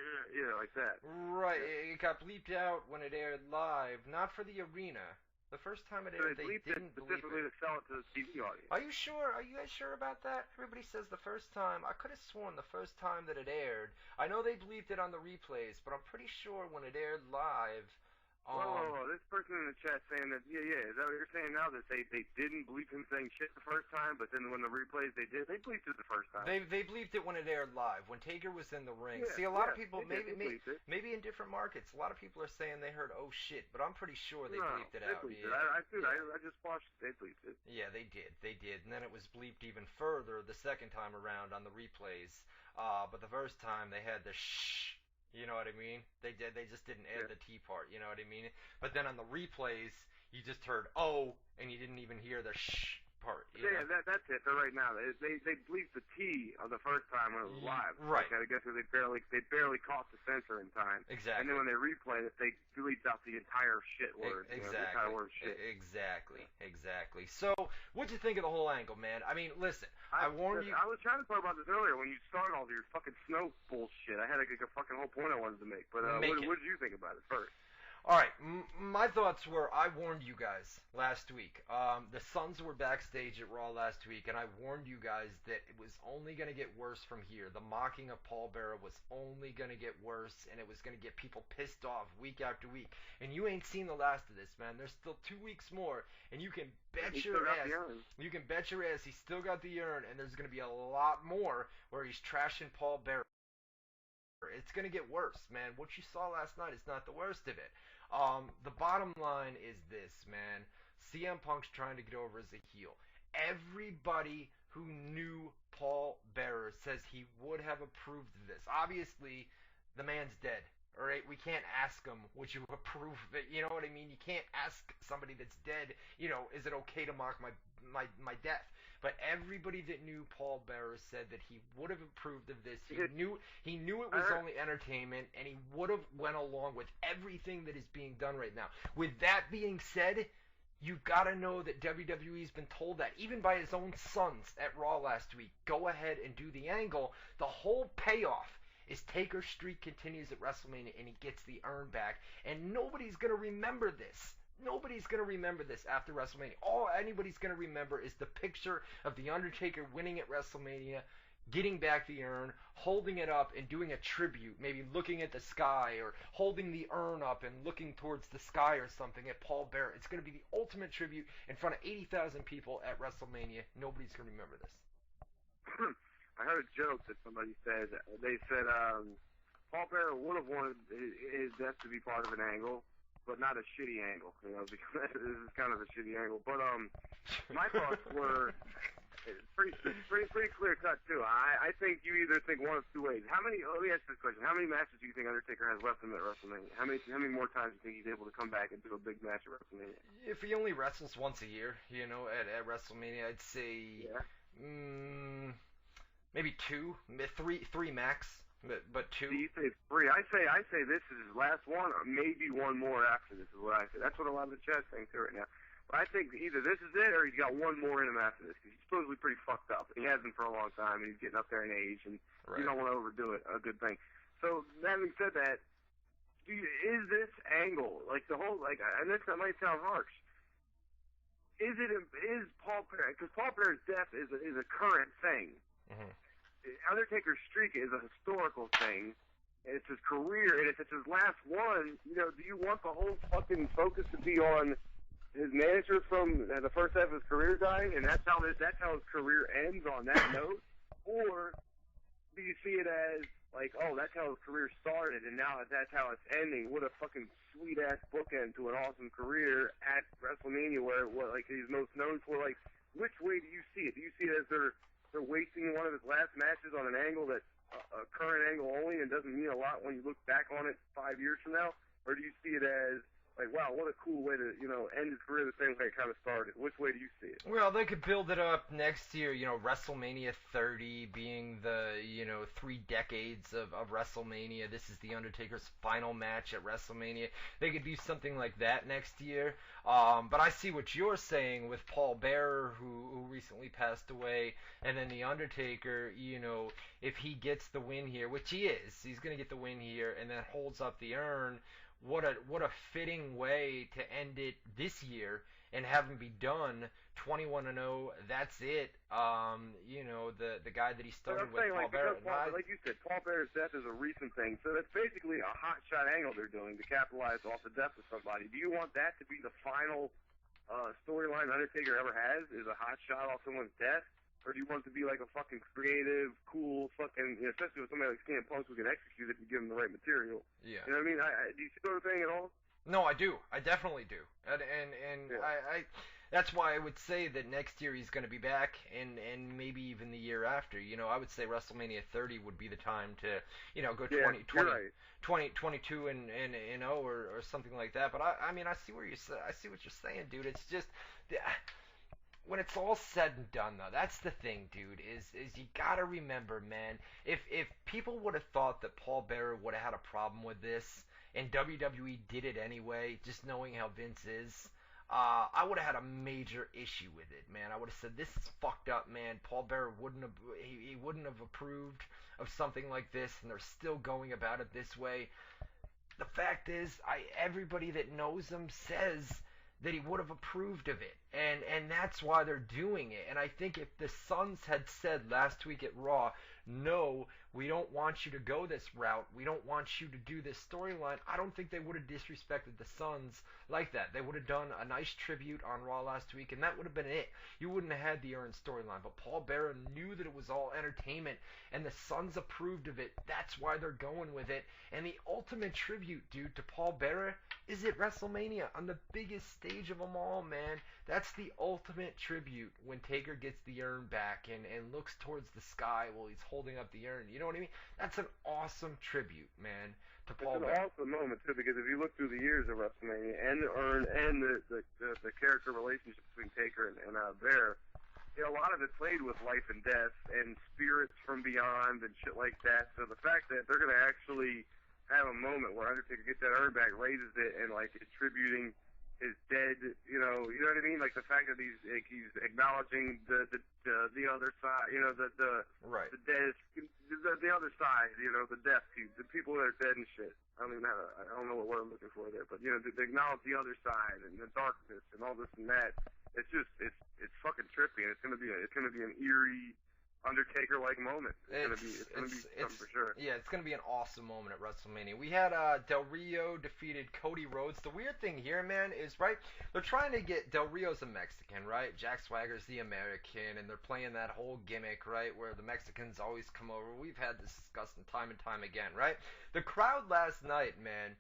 S2: like that.
S1: Right, yeah. It got bleeped out when it aired live, not for the arena. The first time it aired, they didn't bleep
S2: specifically
S1: it.
S2: to sell it to the TV audience.
S1: Are you sure? Are you guys sure about that? Everybody says the first time. I could have sworn the first time that it aired. I know they bleeped it on the replays, but I'm pretty sure when it aired live.
S2: Whoa, this person in the chat saying that, is that what you're saying now? That they didn't bleep him saying shit the first time, but then when the replays they did, they bleeped it the first time.
S1: They bleeped it when it aired live, when Taker was in the ring.
S2: Yeah,
S1: See, a lot of people, maybe in different markets, a lot of people are saying they heard oh shit, but I'm pretty sure they bleeped it out.
S2: I just watched it, they bleeped it.
S1: Yeah, they did, and then it was bleeped even further the second time around on the replays, but the first time they had the shh. You know what I mean? They just didn't add the T part, you know what I mean? But then on the replays, you just heard oh, and you didn't even hear the shh part.
S2: Yeah, that's it. For right now, they bleeped the T on the first time when it was live.
S1: Right.
S2: Like, I guess they barely caught the censor in time.
S1: Exactly.
S2: And then when they replayed it, they bleeped out the entire shit word.
S1: Exactly.
S2: The entire word shit.
S1: Exactly. So, what'd you think of the whole angle, man? I mean, listen, I warned you.
S2: I was trying to talk about this earlier when you started all your fucking snow bullshit. I had a fucking whole point I wanted to make. But what did you think about it first?
S1: All right, my thoughts were, I warned you guys last week. The Suns were backstage at Raw last week, and I warned you guys that it was only going to get worse from here. The mocking of Paul Bearer was only going to get worse, and it was going to get people pissed off week after week. And you ain't seen the last of this, man. There's still 2 weeks more, and you can bet your ass. You can bet your ass he's still got the urn, and there's going to be a lot more where he's trashing Paul Bearer. It's going to get worse, man. What you saw last night is not the worst of it. The bottom line is this, man. CM Punk's trying to get over as a heel. Everybody who knew Paul Bearer says he would have approved of this. Obviously, the man's dead. All right, we can't ask him, would you approve of it? You know what I mean? You can't ask somebody that's dead, is it okay to mock my death? But everybody that knew Paul Bearer said that he would have approved of this. He knew it was only entertainment, and he would have went along with everything that is being done right now. With that being said, you've got to know that WWE's been told that, even by his own sons at Raw last week. Go ahead and do the angle. The whole payoff is Taker's streak continues at WrestleMania, and he gets the urn back, and nobody's going to remember this. Nobody's going to remember this after WrestleMania. All anybody's going to remember is the picture of The Undertaker winning at WrestleMania, getting back the urn, holding it up, and doing a tribute, maybe looking at the sky, or holding the urn up and looking towards the sky or something at Paul Bearer. It's going to be the ultimate tribute in front of 80,000 people at WrestleMania. Nobody's going to remember this.
S2: I heard a joke that somebody said. They said Paul Bearer would have wanted his death to be part of an angle, but not a shitty angle, because this is kind of a shitty angle. But my thoughts were pretty clear cut too. I think you either think one of two ways. Let me ask you this question: how many matches do you think Undertaker has left him at WrestleMania? How many more times do you think he's able to come back and do a big match at WrestleMania?
S1: If he only wrestles once a year, at WrestleMania, I'd say maybe 2, 3 max. But 2?
S2: So you say 3. I say this is his last one, or maybe one more after this is what I say. That's what a lot of the chat think right now. But I think either this is it, or he's got one more in him after this, because he's supposedly pretty fucked up. He has been for a long time, and he's getting up there in age, and you don't want to overdo it, a good thing. So, having said that, is this angle, like the whole, and this might sound harsh, is Paul Bearer, because Paul Bearer's death is a current thing. Mm-hmm. Undertaker's streak is a historical thing. It's his career, and if it's his last one, do you want the whole fucking focus to be on his manager from the first half of his career dying, and that's how his career ends on that note? Or do you see it as like, oh, that's how his career started, and now that's how it's ending? What a fucking sweet ass bookend to an awesome career at WrestleMania, where he's most known for. Like, which way do you see it? Do you see it as they're wasting one of his last matches on an angle that's a current angle only and doesn't mean a lot when you look back on it 5 years from now? Or do you see it as, like, wow, what a cool way to, end his career the same way it kind of started? Which way do you see it?
S1: Well, they could build it up next year, WrestleMania 30 being the, 3 decades of WrestleMania. This is The Undertaker's final match at WrestleMania. They could do something like that next year. But I see what you're saying with Paul Bearer, who recently passed away, and then The Undertaker, if he gets the win here, which he is, he's going to get the win here, and then holds up the urn. What a fitting way to end it this year and have him be done 21-0. That's it. The guy that he started with, Paul Bearer.
S2: Like you said, Paul Bearer's death is a recent thing, so that's basically a hot shot angle they're doing to capitalize off the death of somebody. Do you want that to be the final storyline Undertaker ever has? Is a hot shot off someone's death? Or do you want it to be like a fucking creative, cool, fucking, especially with somebody like CM Punk who can execute it and give him the right material?
S1: Yeah.
S2: You know what I mean? Do you see what I'm saying at all?
S1: No, I do. I definitely do. And
S2: yeah.
S1: I that's why I would say that next year he's going to be back, and maybe even the year after. I would say WrestleMania 30 would be the time to, go 22 and 0 or something like that. But I mean, I see what you're saying, dude. It's just when it's all said and done, though, that's the thing, dude. Is you gotta remember, man. If people would have thought that Paul Bearer would have had a problem with this, and WWE did it anyway, just knowing how Vince is, I would have had a major issue with it, man. I would have said this is fucked up, man. Paul Bearer he wouldn't have approved of something like this, and they're still going about it this way. The fact is, everybody that knows him says that he would have approved of it, and that's why they're doing it. And I think if the Sons had said last week at Raw, no, we don't want you to go this route, we don't want you to do this storyline, I don't think they would have disrespected the Sons like that. They would have done a nice tribute on Raw last week, and that would have been it. You wouldn't have had the Earn storyline, but Paul Bearer knew that it was all entertainment, and the Sons approved of it. That's why they're going with it. And the ultimate tribute, dude, to Paul Bearer is at WrestleMania on the biggest stage of them all, man. That's the ultimate tribute when Taker gets the urn back and looks towards the sky while he's holding up the urn. You know what I mean? That's an awesome tribute, man, to Paul Bearer.
S2: It's an awesome moment, too, because if you look through the years of WrestleMania and the urn and the character relationship between Taker and Bear, you know, a lot of it played with life and death and spirits from beyond and shit like that. So the fact that they're going to actually have a moment where Undertaker gets that urn back, raises it, and like attributing his dead, you know what I mean? Like the fact that he's acknowledging the other side, you know,
S1: right.
S2: the dead, the other side, you know, the death, the people that are dead and shit. I don't know what word I'm looking for there, but you know, to acknowledge the other side and the darkness and all this and that. It's just it's fucking trippy, and it's gonna be an eerie Undertaker-like moment. It's gonna be something for sure.
S1: Yeah, it's gonna be an awesome moment at WrestleMania. We had Del Rio defeated Cody Rhodes. The weird thing here, man, is right. They're trying to get Del Rio's a Mexican, right? Jack Swagger's the American, and they're playing that whole gimmick, right, where the Mexicans always come over. We've had this discussed time and time again, right? The crowd last night, man,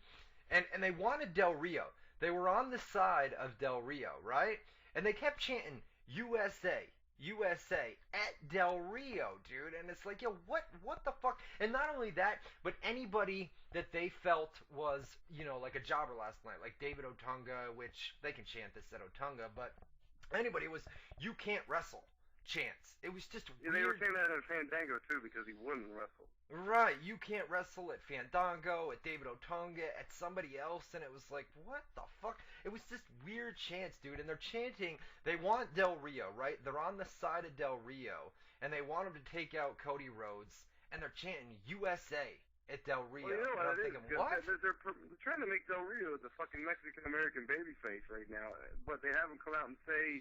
S1: and they wanted Del Rio. They were on the side of Del Rio, right? And they kept chanting USA, USA at Del Rio, dude. And it's like, yo, what the fuck? And not only that, but anybody that they felt was, you know, like a jobber last night, like David Otunga, which they can chant this at Otunga, but anybody was, you can't wrestle chants. It was just weird.
S2: They were saying that at Fandango, too, because he wouldn't wrestle.
S1: Right, you can't wrestle at Fandango, at David Otunga, at somebody else, and it was like, what the fuck? It was just weird chants, dude, and they're chanting, they want Del Rio, right? They're on the side of Del Rio, and they want him to take out Cody Rhodes, and they're chanting USA at Del Rio.
S2: Well, you know
S1: and
S2: what
S1: I'm thinking, what?
S2: They're trying to make Del Rio the fucking Mexican-American babyface right now, but they have him come out and say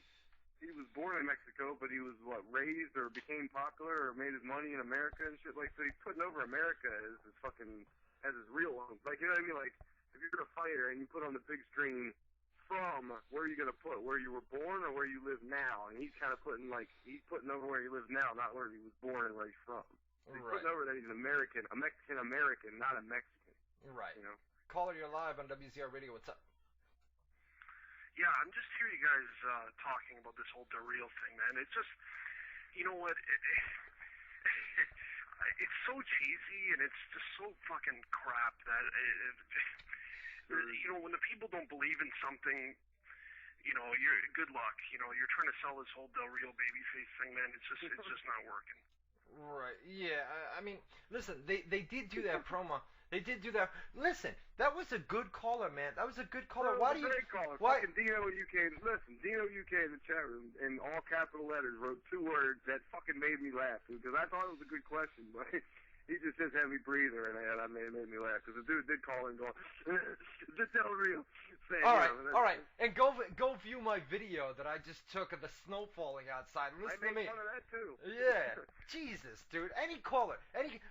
S2: he was born in Mexico, but he was, raised or became popular or made his money in America and shit. Like, so he's putting over America as his real one. Like, you know what I mean? Like, if you're a fighter and you put on the big screen from where are you going to put, where you were born or where you live now? And he's kind of he's putting over where he lives now, not where he was born and where he's from. So he's putting over that he's an American, a Mexican-American, not a Mexican.
S1: Right.
S2: You know?
S1: Caller, you're live on WZR Radio. What's up?
S6: Yeah, I'm just hearing you guys talking about this whole Del Rio thing, man. It's just, you know what? It's so cheesy and it's just so fucking crap that, you know, when the people don't believe in something, you know, you're good luck. You know, you're trying to sell this whole Del Rio babyface thing, man. It's just not working.
S1: Right. Yeah. I mean, listen, they did do that promo. They did do that. Listen, that was a good caller, man. That was a good caller.
S2: Why do you? Great caller. Why? Fucking Dino UK. Listen, Dino UK in the chat room in all capital letters wrote 2 words that fucking made me laugh because I thought it was a good question, but he just says heavy breather, and it made me laugh because the dude did call in going, "This Del Rio."
S1: All right, and go view my video that I just took of the snow falling outside. Listen to me.
S2: I made fun of that too.
S1: Yeah, Jesus, dude. Any caller,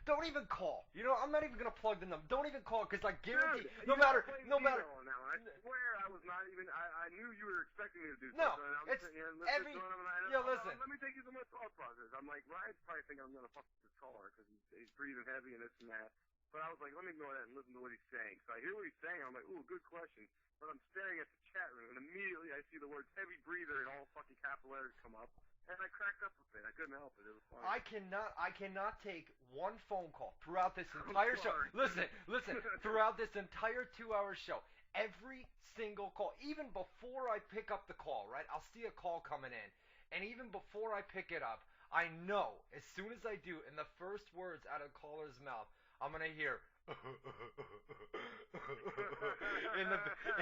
S1: don't even call. You know, I'm not even gonna plug the number. Don't even call because I guarantee,
S2: dude,
S1: no matter.
S2: I swear I was not even. I knew you were expecting me to do something.
S1: No,
S2: it's
S1: listen.
S2: Let me take you through my thought process. I'm like, Ryan's probably thinking I'm gonna fuck with this caller because he's breathing heavy and this and that. But I was like, let me ignore that and listen to what he's saying. So I hear what he's saying. I'm like, ooh, good question. But I'm staring at the chat room, and immediately I see the words heavy breather in all fucking capital letters come up, and I cracked up a bit. I couldn't help it. It was funny.
S1: I cannot take one phone call throughout this entire show. Listen, throughout this entire 2-hour show, every single call, even before I pick up the call, right, I'll see a call coming in, And even before I pick it up, I know as soon as I do, in the first words out of the caller's mouth, I'm gonna hear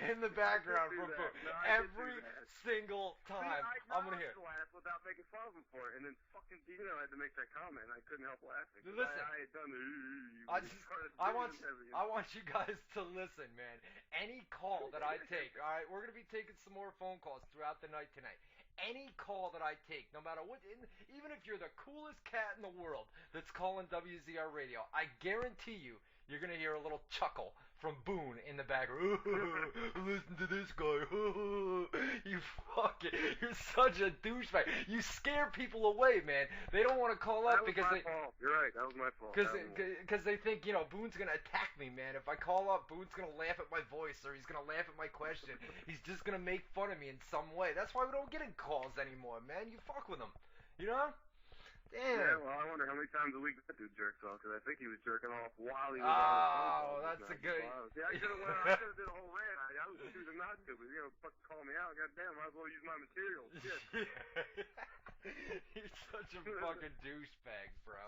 S1: in the background from Boone. Every single time I'm gonna hear.
S2: I laugh without making fun of him for it, and then fucking Dino had to make that comment. I couldn't help laughing.
S1: Listen,
S2: I had done
S1: I want you guys to listen, man. Any call that I take, all right, we're gonna be taking some more phone calls throughout the night tonight. Any call that I take, no matter what, even if you're the coolest cat in the world that's calling WZR Radio, I guarantee you're going to hear a little chuckle from Boone in the background. Listen to this guy. You're such a douchebag. You scare people away, man. They don't want to call up because
S2: That was my fault. You're right. That was my fault.
S1: Because they think, Boone's going to attack me, man. If I call up, Boone's going to laugh at my voice or he's going to laugh at my question. He's just going to make fun of me in some way. That's why we don't get in calls anymore, man. You fuck with them. You know? Damn.
S2: Yeah, well, I wonder how many times a week that dude jerks off, because I think he was jerking off while he was
S1: on
S2: the phone call.
S1: Oh, that's a good...
S2: Yeah, I could have did a whole rant. I was choosing not to, but, fucking call me out. Goddamn, might as well use my material. Shit.
S1: You're such a fucking douchebag, bro.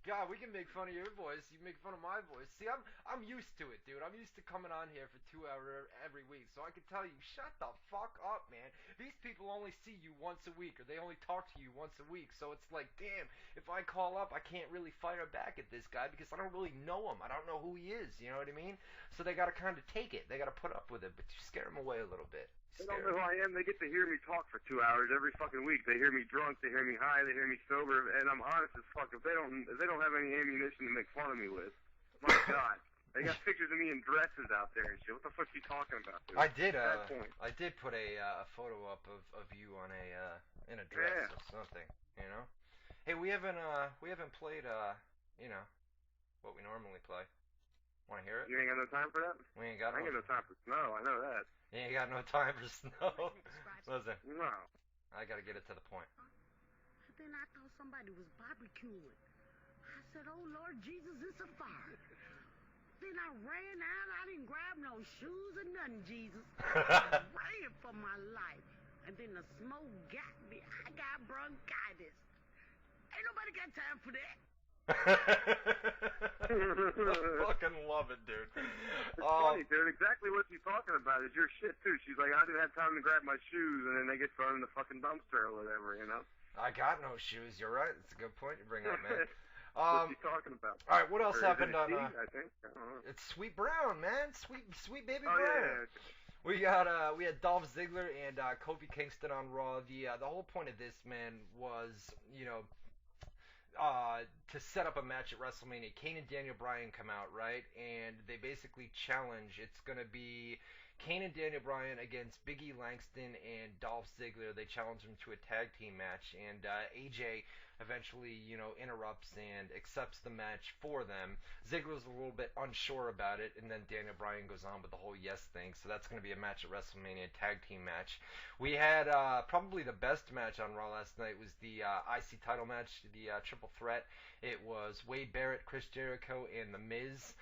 S1: God, we can make fun of your voice. You make fun of my voice. See, I'm used to it, dude. I'm used to coming on here for 2 hours every week, so I can tell you, shut the fuck up, man. These people only see you once a week, or they only talk to you once a week, so it's like, damn, if I call up, I can't really fire back at this guy because I don't really know him. I don't know who he is, you know what I mean? So they gotta kind of take it. They gotta put up with it, but you scare them away a little bit.
S2: They don't know who I am. They get to hear me talk for 2 hours every fucking week. They hear me drunk. They hear me high. They hear me sober. And I'm honest as fuck. If they don't have any ammunition to make fun of me with, my God, they got pictures of me in dresses out there and shit. What the fuck are you talking about, dude?
S1: I did put a photo up of you on in a dress or something. You know. Hey, we haven't played what we normally play. Want to hear it?
S2: You ain't got no time for that?
S1: We ain't got.
S2: I ain't got no time for snow. I know that.
S1: You ain't got no time for snow. Listen.
S2: No.
S1: I gotta get it to the point.
S7: Then I thought somebody was barbecuing. I said, "Oh Lord Jesus, it's a fire." Then I ran out. I didn't grab no shoes or nothing, Jesus. I ran for my life. And then the smoke got me. I got bronchitis. Ain't nobody got time for that.
S1: I fucking love it, dude.
S2: It's funny, dude. Exactly what she's talking about is your shit, too. She's like, I didn't have time to grab my shoes, and then they get thrown in the fucking dumpster or whatever, you know?
S1: I got no shoes. You're right. It's a good point you bring up, man.
S2: What's she talking about?
S1: All right, what else happened on...
S2: I think. I don't know.
S1: It's Sweet Brown, man. Sweet baby
S2: Brown.
S1: Yeah. We had Dolph Ziggler and Kofi Kingston on Raw. The whole point of this, man, was, to set up a match at WrestleMania. Kane and Daniel Bryan come out, right? And they basically challenge. It's going to be Kane and Daniel Bryan against Big E Langston and Dolph Ziggler. They challenge them to a tag team match. And AJ eventually, interrupts and accepts the match for them. Ziggler's a little bit unsure about it. And then Daniel Bryan goes on with the whole yes thing. So that's going to be a match at WrestleMania, tag team match. We had probably the best match on Raw last night was the IC title match, the triple threat. It was Wade Barrett, Chris Jericho, and The Miz.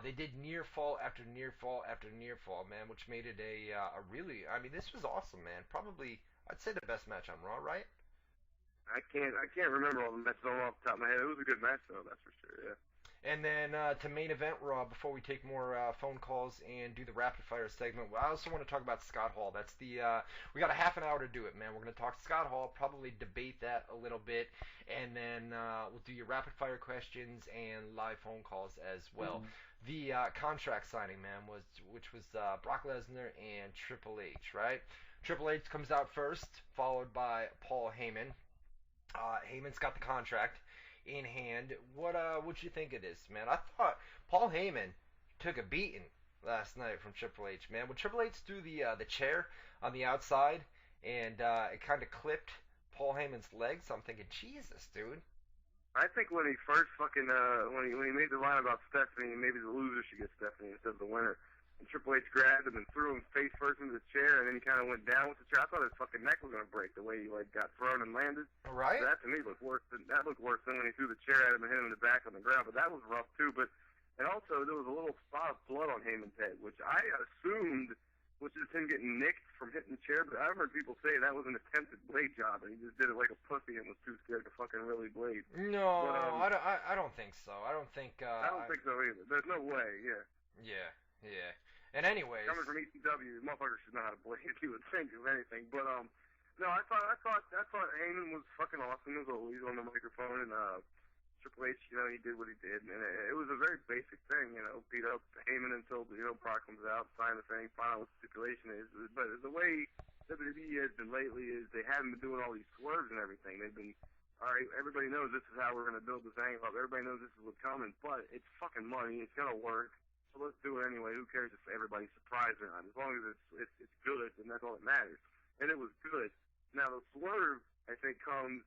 S1: They did near fall after near fall after near fall, man, which made it a really, this was awesome, man. Probably, I'd say the best match on Raw, right?
S2: I can't remember all the matches off the top of my head. It was a good match, though, that's for sure, yeah.
S1: And then to main event Raw, before we take more phone calls and do the rapid fire segment, I also want to talk about Scott Hall. That's we got a half an hour to do it, man. We're going to talk Scott Hall, probably debate that a little bit, and then we'll do your rapid fire questions and live phone calls as well. The contract signing, man, which was Brock Lesnar and Triple H, right? Triple H comes out first, followed by Paul Heyman. Heyman's got the contract in hand. What'd you think of this, man? I thought Paul Heyman took a beating last night from Triple H, man. When Triple H threw the chair on the outside and it kind of clipped Paul Heyman's legs, I'm thinking, Jesus, dude.
S2: I think when he first fucking when he made the line about Stephanie, maybe the loser should get Stephanie instead of the winner. And Triple H grabbed him and threw him face first into the chair, and then he kind of went down with the chair. I thought his fucking neck was gonna break the way he got thrown and landed.
S1: Right.
S2: So that to me looked worse than when he threw the chair at him and hit him in the back on the ground. But that was rough too. And also there was a little spot of blood on Heyman's head, which I assumed was just him getting nicked from hitting the chair. But I've heard people say that was an attempted blade job, and he just did it like a pussy and was too scared to fucking really blade.
S1: No, but, I don't think so. I don't think
S2: so either. There's no way.
S1: Yeah. And anyways,
S2: coming from ECW, motherfuckers should know how to blade. You would think, if anything. But no, I thought Heyman was fucking awesome as always on the microphone, and Triple H, he did what he did, and it was a very basic thing, beat up Heyman until Brock comes out, sign the thing, find out what the stipulation is. But the way WWE has been lately is they haven't been doing all these swerves and everything. They've been, all right, everybody knows this is how we're going to build this angle up. Everybody knows this is what's coming, but it's fucking money. It's going to work. So let's do it anyway. Who cares if everybody's surprised or not? As long as it's good, and that's all that matters. And it was good. Now the swerve, I think, comes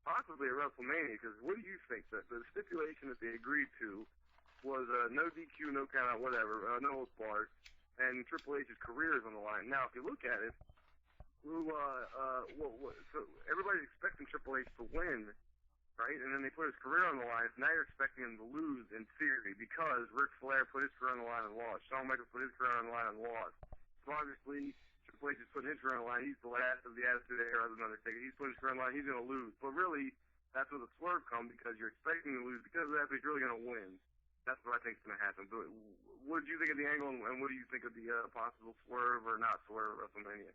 S2: possibly at WrestleMania, because what do you think? The stipulation that they agreed to was no DQ, no count out, whatever, no holds barred, and Triple H's career is on the line. Now, if you look at it, so everybody's expecting Triple H to win, right? And then they put his career on the line. So now you're expecting him to lose in theory, because Ric Flair put his career on the line and lost. Shawn Michaels put his career on the line and lost. So obviously, Triple H is putting his career on the line. He's the last of the Attitude Era as another ticket. He's putting his career on the line. He's going to lose. But really, that's where the swerve comes, because you're expecting him to lose. Because of that, he's really going to win. That's what I think is going to happen. But what did you think of the angle, and what do you think of the possible swerve or not swerve at WrestleMania?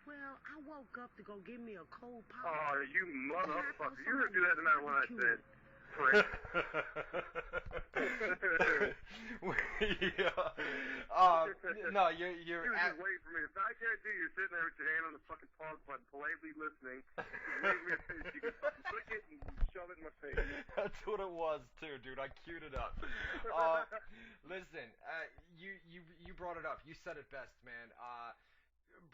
S7: Well, I woke up to go give me a cold pop.
S2: Oh, you motherfucker. You're going to do that no matter what I said. Prick.
S1: Yeah. No, you're
S2: just waiting for me. If I guarantee you're sitting there with your hand on the fucking pause button, politely listening, just waiting for me to finish. You can fucking click it and shove it in my face.
S1: That's what it was too, dude. I queued it up. Listen, you brought it up. You said it best, man.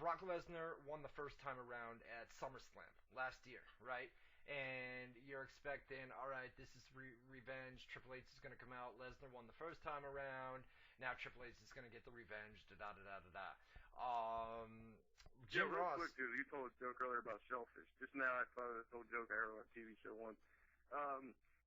S1: Brock Lesnar won the first time around at SummerSlam last year, right? And you're expecting, all right, this is revenge. Triple H is going to come out. Lesnar won the first time around. Now Triple H is going to get the revenge. Jim
S2: real
S1: Ross.
S2: Quick, dude, you told a joke earlier about shellfish. Just now I thought of this old joke I heard on a TV show once.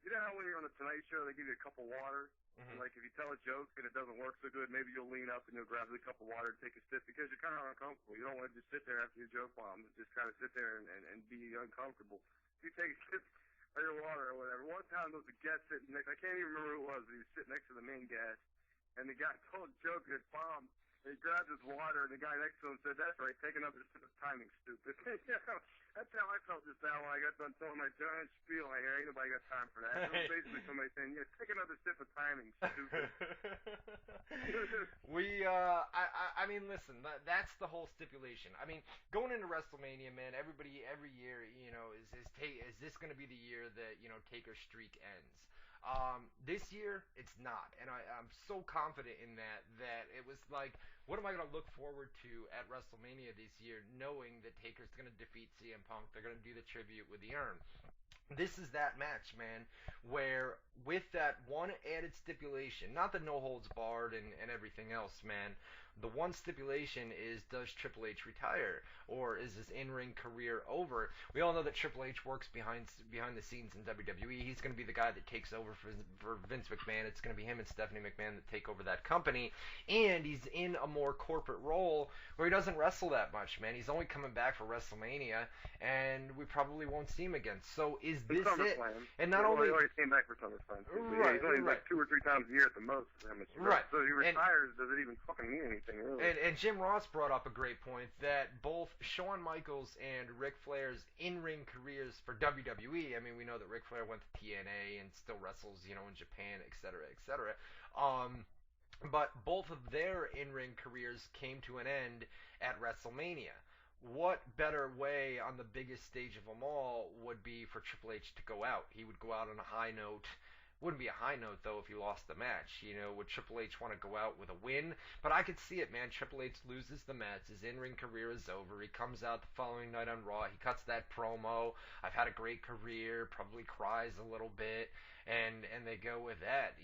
S2: You know how when you're on the Tonight Show, they give you a cup of water?
S1: Mm-hmm.
S2: And, like, if you tell a joke and it doesn't work so good, maybe you'll lean up and you'll grab the cup of water and take a sip, because you're kind of uncomfortable. You don't want to just sit there after your joke bombs and just kind of sit there and be uncomfortable. You take a sip of your water or whatever. One time there was a guest sitting next, I can't even remember who it was, but he was sitting next to the main guest, and the guy told a joke and it bombed, and he grabbed his water, and the guy next to him said, "That's right, take another sip of timing, stupid." That's how I felt just now when I got done telling my giant spiel. I hear ain't nobody got time for that. It was basically somebody saying, "Yeah, take another sip of timing, stupid."
S1: I mean, listen, that's the whole stipulation. I mean, going into WrestleMania, man, everybody every year, is this going to be the year that Taker's streak ends? This year, it's not, and I'm so confident in that it was like, what am I going to look forward to at WrestleMania this year, knowing that Taker's going to defeat CM Punk, they're going to do the tribute with the urn. This is that match, man, where with that one added stipulation, not the no holds barred and everything else, man, the one stipulation is, does Triple H retire, or is his in-ring career over? We all know that Triple H works behind the scenes in WWE. He's going to be the guy that takes over for Vince McMahon. It's going to be him and Stephanie McMahon that take over that company, and he's in a more corporate role where he doesn't wrestle that much, man. He's only coming back for WrestleMania, and we probably won't see him again. So is this it? And not only...
S2: He already came back for SummerSlam.
S1: Right,
S2: he's only
S1: right.
S2: like 2 or 3 times a year at the most.
S1: Right.
S2: So he retires, does it even fucking mean anything? Really.
S1: And Jim Ross brought up a great point that both Shawn Michaels and Ric Flair's in-ring careers for WWE, I mean, we know that Ric Flair went to TNA and still wrestles, in Japan, etc., etc. But both of their in-ring careers came to an end at WrestleMania. What better way on the biggest stage of them all would be for Triple H to go out? He would go out on a high note. Wouldn't be a high note, though, if he lost the match. Would Triple H want to go out with a win? But I could see it, man. Triple H loses the match. His in-ring career is over. He comes out the following night on Raw. He cuts that promo. I've had a great career. Probably cries a little bit. And they go with that,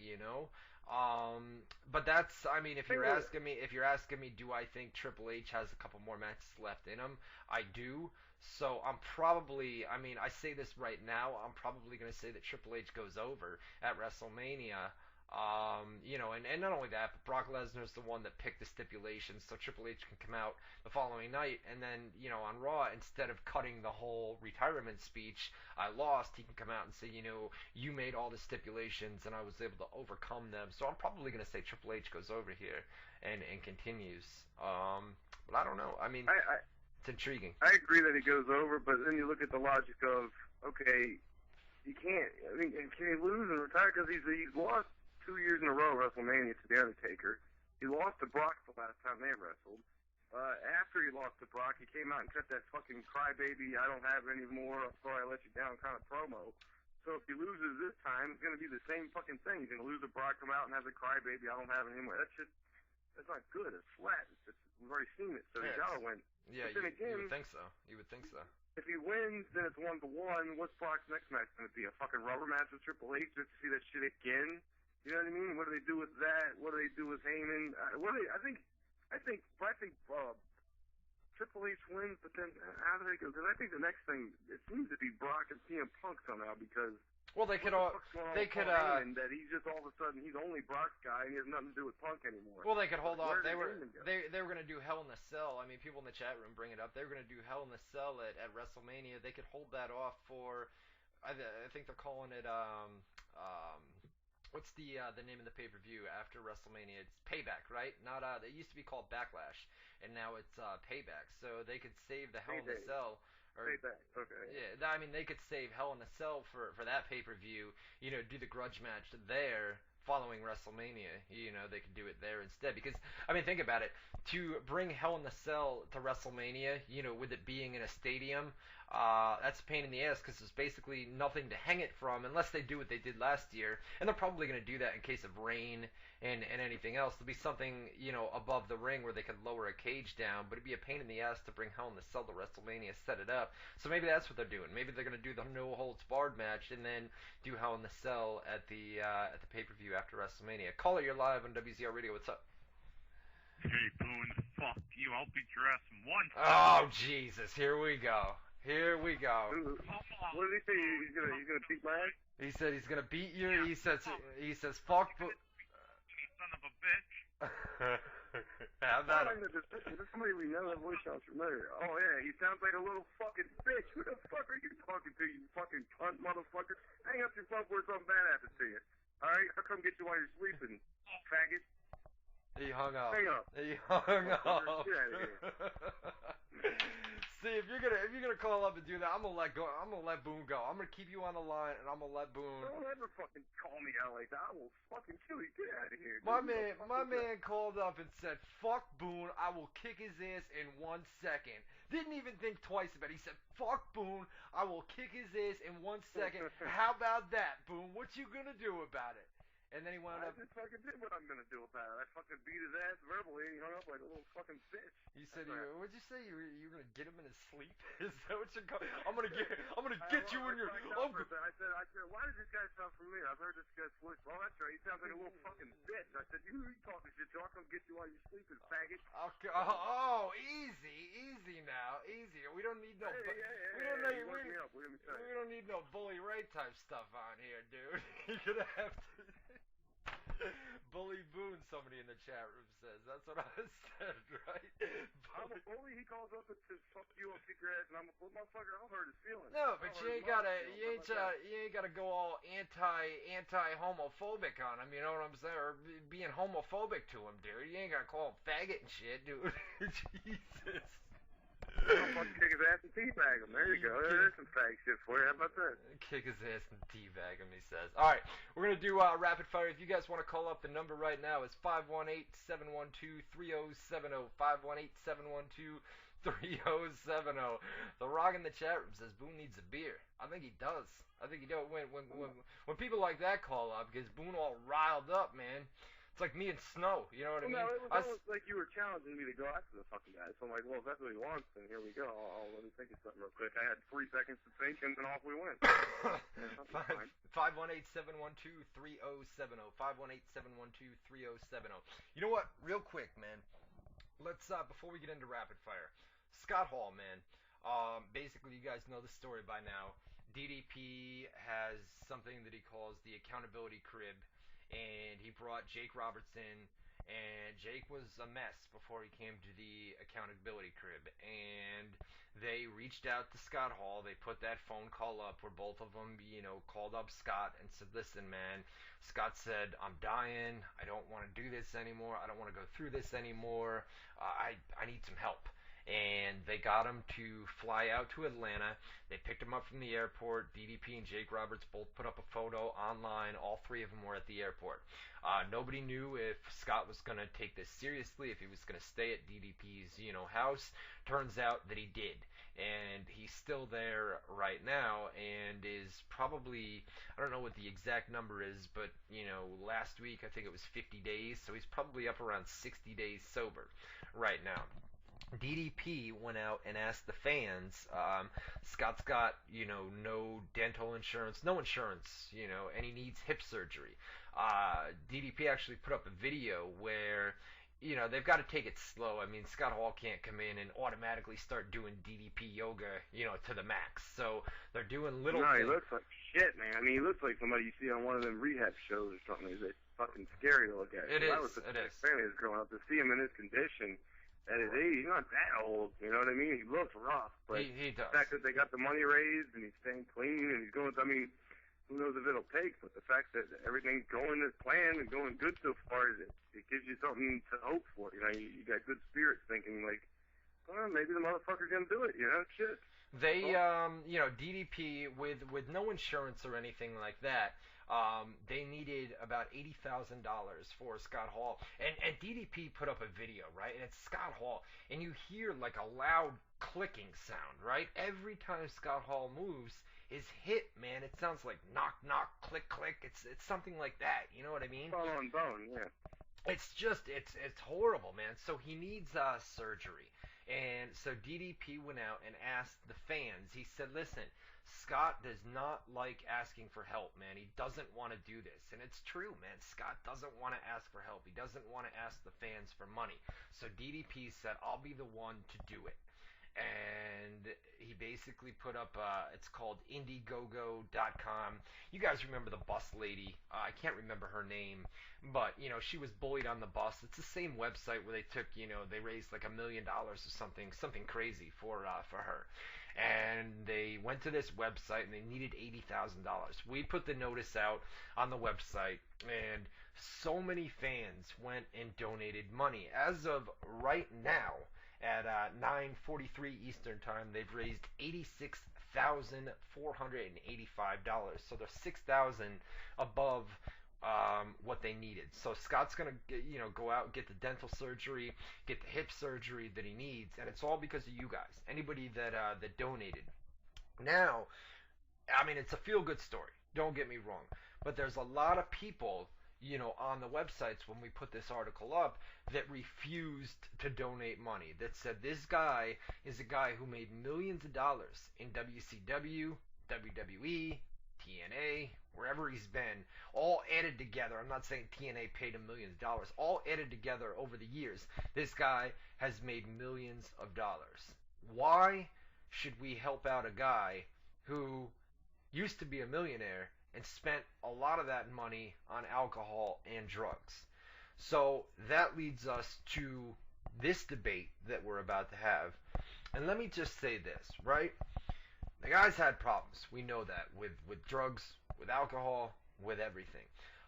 S1: But that's, I mean, if you're asking me, do I think Triple H has a couple more matches left in him? I do. So I'm probably, I say this right now, I'm probably going to say that Triple H goes over at WrestleMania. And not only that, but Brock Lesnar's the one that picked the stipulations, so Triple H can come out the following night, and then, on Raw, instead of cutting the whole retirement speech, I lost, he can come out and say, you made all the stipulations, and I was able to overcome them. So I'm probably going to say Triple H goes over here and continues. But I don't know. I mean, it's intriguing.
S2: I agree that he goes over, but then you look at the logic of, okay, you can't. I mean, can he lose and retire? Because he's lost 2 years in a row WrestleMania to The Undertaker. He lost to Brock the last time they wrestled. After he lost to Brock, he came out and cut that fucking crybaby, I don't have it anymore, I'm sorry I let you down kind of promo. So if he loses this time, it's going to be the same fucking thing. He's going to lose to Brock, come out and have the crybaby, I don't have it anymore. That's not good. It's flat. We've already seen it, so he's got to win.
S1: Yeah,
S2: but then again,
S1: you would think so. You would think so.
S2: If he wins, then it's 1-1. What's Brock's next match going to be? A fucking rubber match with Triple H just to see that shit again? You know what I mean? What do they do with that? What do they do with Heyman? I think Triple H wins, but then how do they go? Because I think the next thing, it seems to be Brock and CM Punk somehow, because
S1: they could
S2: Heyman, that he's just all of a sudden he's only Brock's guy and he has nothing to do with Punk anymore.
S1: Well, they could hold off. They were
S2: Heyman go?
S1: they were going to do Hell in a Cell. I mean, people in the chat room bring it up. They were going to do Hell in a Cell at WrestleMania. They could hold that off for, I think they're calling it what's the name of the pay-per-view after WrestleMania? It's Payback, right? Not it used to be called Backlash, and now it's Payback. So they could save the Hell in a Cell.
S2: Payback. Okay.
S1: Yeah, I mean they could save Hell in a Cell for that pay-per-view. Do the grudge match there following WrestleMania. They could do it there instead. Because I mean, think about it. To bring Hell in a Cell to WrestleMania, with it being in a stadium. That's a pain in the ass because there's basically nothing to hang it from unless they do what they did last year, and they're probably going to do that in case of rain and anything else. There'll be something above the ring where they could lower a cage down, but it'd be a pain in the ass to bring Hell in a Cell to WrestleMania, set it up. So maybe that's what they're doing. Maybe they're going to do the no holds barred match and then do Hell in a Cell at the pay-per-view after WrestleMania. Caller, you're live on WZR Radio. What's up?
S8: Hey, Boone, fuck you. I'll beat your ass in one.
S1: Oh Jesus, here we go. Here we go.
S2: What did he say? He's gonna beat my ass?
S1: He said he's gonna beat you. Yeah. He says fuck.
S8: Son of a bitch.
S1: Have that.
S2: There's somebody we know. That voice sounds familiar. Oh yeah, he sounds like a little fucking bitch. Who the fuck are you talking to? You fucking cunt motherfucker. Hang up your phone before something bad happens to you. All right, I'll come get you while you're sleeping, faggot.
S1: He hung up.
S2: Hang up.
S1: He hung up.
S2: Get out of here.
S1: See, if you're gonna call up and do that, I'm gonna let Boone go. I'm gonna keep you on the line, and I'm gonna let Boone.
S2: Don't ever fucking call me out like that. I will fucking kill you. Get out of here.
S1: My man called up and said, "Fuck Boone. I will kick his ass in 1 second." Didn't even think twice about it. He said, "Fuck Boone. I will kick his ass in 1 second." How about that, Boone? What you gonna do about it? And then he wound up.
S2: I just fucking did what I'm gonna do about it. I fucking beat his ass verbally, and he hung up like a little fucking bitch.
S1: He said, "What'd you say? You were gonna get him in his sleep? Is that what you're going? I'm gonna get you in your."
S2: I said, why does this guy sound familiar? I've heard this guy's voice. Oh, that's right. He sounds like a little fucking bitch. I said, who are you talking to? I'll come get you while you're sleeping, faggot.
S1: Okay. Oh, easy now, easy. We don't need no. We don't need no bully Ray type stuff on here, dude. You're gonna have to. Bully Boone, somebody in the chat room says. That's what I said, right?
S2: I'm a bully. He calls up and says, "Fuck you, I'll kick your ass," and I'm a motherfucker. I'll hurt his feelings.
S1: No, but you ain't gotta go all anti-homophobic on him. You know what I'm saying? Or being homophobic to him, dude. You ain't gotta call him faggot and shit, dude. Jesus.
S2: I'll fucking kick his ass and teabag him. There you go. There's some fag shit for you. How about that?
S1: Kick his ass and teabag him, he says. Alright, we're going to do rapid fire. If you guys want to call up, the number right now is 518-712-3070. 518-712-3070. The Rock in the chat room says Boone needs a beer. I think he does. When people like that call up, because Boone all riled up, man. It's like me and Snow, you know what I mean?
S2: No, it was almost like you were challenging me to go after the fucking guy. So I'm like, well, if that's what he wants, then here we go. Let me think of something real quick. I had 3 seconds to think, and then off we went. 518-712-3070. 518-712-3070. You know what? Real quick, man. Let's, before we get into rapid fire. Scott Hall, man. Basically, you guys know the story by now. DDP has something that he calls the accountability crib
S1: and he brought Jake Roberts in, and Jake was a mess before he came to the accountability crib, and they reached out to Scott Hall. They put that phone call up where both of them, called up Scott and said, listen, man, Scott said, I'm dying. I don't want to do this anymore. I don't want to go through this anymore. I need some help. And they got him to fly out to Atlanta. They picked him up from the airport. DDP and Jake Roberts both put up a photo online. All three of them were at the airport. Nobody knew if Scott was going to take this seriously, if he was going to stay at DDP's, house. Turns out that he did. And he's still there right now and is probably, I don't know what the exact number is, but, last week I think it was 50 days. So he's probably up around 60 days sober right now. DDP went out and asked the fans, Scott's got, no dental insurance, no insurance, and he needs hip surgery. DDP actually put up a video where, they've got to take it slow. I mean, Scott Hall can't come in and automatically start doing DDP yoga, to the max. So they're doing little
S2: No,
S1: things.
S2: he looks like shit, man. I mean, he looks like somebody you see on one of them rehab shows or something. He's fucking scary to look at.
S1: It
S2: I
S1: is,
S2: was such
S1: it
S2: a
S1: is.
S2: fan of his growing up. To see him in this condition at his age, he's not that old, you know what I mean? He looks rough, but
S1: He does.
S2: the fact that they got the money raised and he's staying clean and he's going, I mean, who knows if it'll take, but the fact that everything's going as planned and going good so far, it gives you something to hope for. You got good spirits thinking like, well, maybe the motherfucker's gonna do it, shit.
S1: They, DDP with no insurance or anything like that. They needed about $80,000 for Scott Hall, and DDP put up a video, right? And it's Scott Hall, and you hear like a loud clicking sound, right? Every time Scott Hall moves, his hit, man, it sounds like knock knock, click click. It's something like that. You know what I mean?
S2: Bone on bone, yeah.
S1: It's just it's horrible, man. So he needs surgery. And so DDP went out and asked the fans. He said, listen, Scott does not like asking for help, man. He doesn't want to do this. And it's true, man. Scott doesn't want to ask for help. He doesn't want to ask the fans for money. So DDP said, I'll be the one to do it. And he basically put up, it's called Indiegogo.com. You guys remember the bus lady. I can't remember her name, but, she was bullied on the bus. It's the same website where they took, they raised like $1 million or something crazy for her. And they went to this website and they needed $80,000. We put the notice out on the website, and so many fans went and donated money. As of right now, at 9:43 Eastern Time, they've raised $86,485. So they're $6,000 above what they needed. So Scott's gonna go out and get the dental surgery, get the hip surgery that he needs, and it's all because of you guys. Anybody that donated. Now, I mean, it's a feel-good story. Don't get me wrong, but there's a lot of people, on the websites when we put this article up, that refused to donate money, that said this guy is a guy who made millions of dollars in WCW, WWE, TNA, wherever he's been, all added together. I'm not saying TNA paid him millions of dollars. All added together over the years, this guy has made millions of dollars. Why should we help out a guy who used to be a millionaire and spent a lot of that money on alcohol and drugs? So that leads us to this debate that we're about to have. And let me just say this, right? The guy's had problems. We know that with drugs, with alcohol, with everything.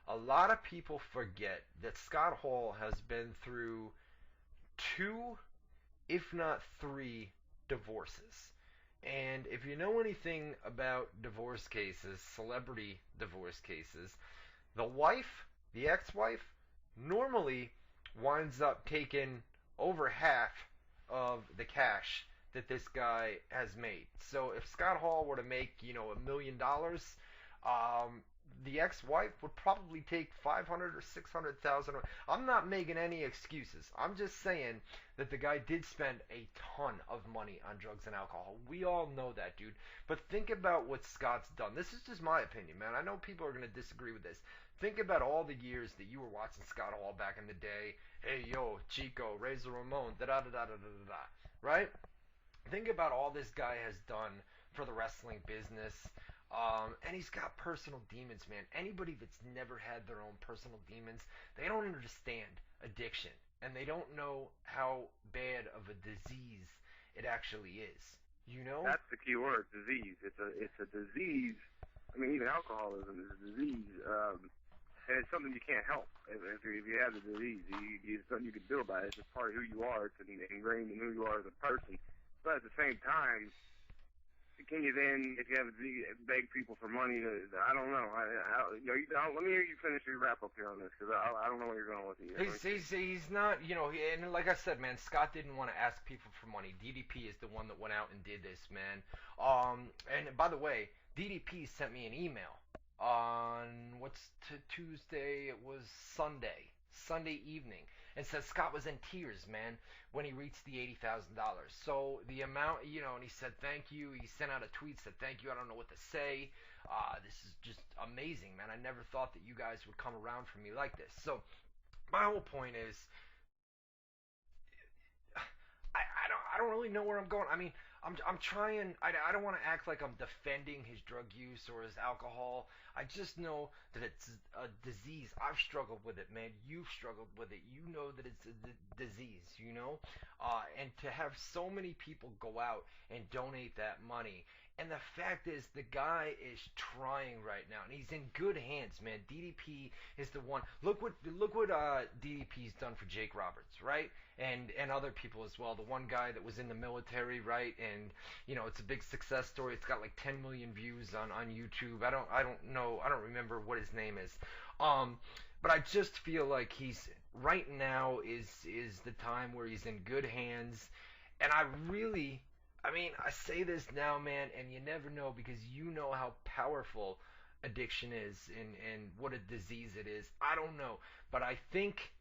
S1: A lot of people forget that Scott Hall has been through 2, if not 3, divorces. And if you know anything about divorce cases, celebrity divorce cases, the wife, the ex-wife, normally winds up taking over half of the cash that this guy has made. So if Scott Hall were to make, $1 million, the ex-wife would probably take $500,000 or $600,000. I'm not making any excuses. I'm just saying that the guy did spend a ton of money on drugs and alcohol. We all know that, dude. But think about what Scott's done. This is just my opinion, man. I know people are going to disagree with this. Think about all the years that you were watching Scott Hall back in the day. Hey, yo, Chico, Razor Ramon, da-da-da-da-da-da-da, right? Think about all this guy has done for the wrestling business. And he's got personal demons, man. Anybody that's never had their own personal demons, they don't understand addiction, and they don't know how bad of a disease it actually is. You know?
S2: That's the key word, disease. It's a disease. I mean, even alcoholism is a disease, and it's something you can't help. If you have the disease, it's something you can do about it. It's just part of who you are. It's ingrained in who you are as a person. But at the same time, can you then, if you have a disease, beg people for money? I don't know. Let me hear you finish your wrap up here on this, because I don't know where you're going with it.
S1: He's not, and like I said, man, Scott didn't want to ask people for money. DDP is the one that went out and did this, man. And by the way, DDP sent me an email on Tuesday. It was Sunday evening, and said Scott was in tears, man, when he reached the $80,000. So the amount, and he said thank you. He sent out a tweet, said thank you. I don't know what to say. This is just amazing, man. I never thought that you guys would come around for me like this. So my whole point is, I don't really know where I'm going. I mean, I'm trying. I don't want to act like I'm defending his drug use or his alcohol. I just know that it's a disease. I've struggled with it, man. You've struggled with it. You know that it's a disease, and to have so many people go out and donate that money. And the fact is, the guy is trying right now, and he's in good hands, man. DDP is the one. Look what DDP's done for Jake Roberts, right? And other people as well. The one guy that was in the military, right? And it's a big success story. It's got like 10 million views on YouTube. I don't know. I don't remember what his name is. But I just feel like he's right now is the time where he's in good hands, and I say this now, man, and you never know, because you know how powerful addiction is and what a disease it is. I don't know, but I think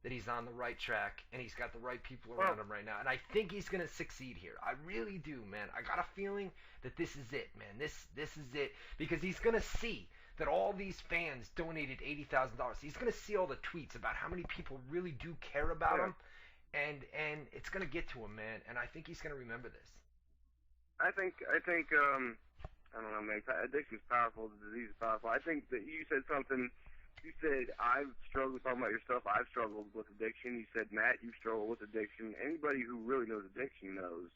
S1: that he's on the right track, and he's got the right people around him right now, and I think he's going to succeed here. I really do, man. I got a feeling that this is it, man. This is it, because he's going to see that all these fans donated $80,000. He's going to see all the tweets about how many people really do care about him, and it's going to get to him, man, and I think he's going to remember this.
S2: I think I don't know, man. Addiction is powerful. The disease is powerful. I think that you said something. You said, I've struggled with talking about your stuff. I've struggled with addiction. You said, Matt, you've struggled with addiction. Anybody who really knows addiction knows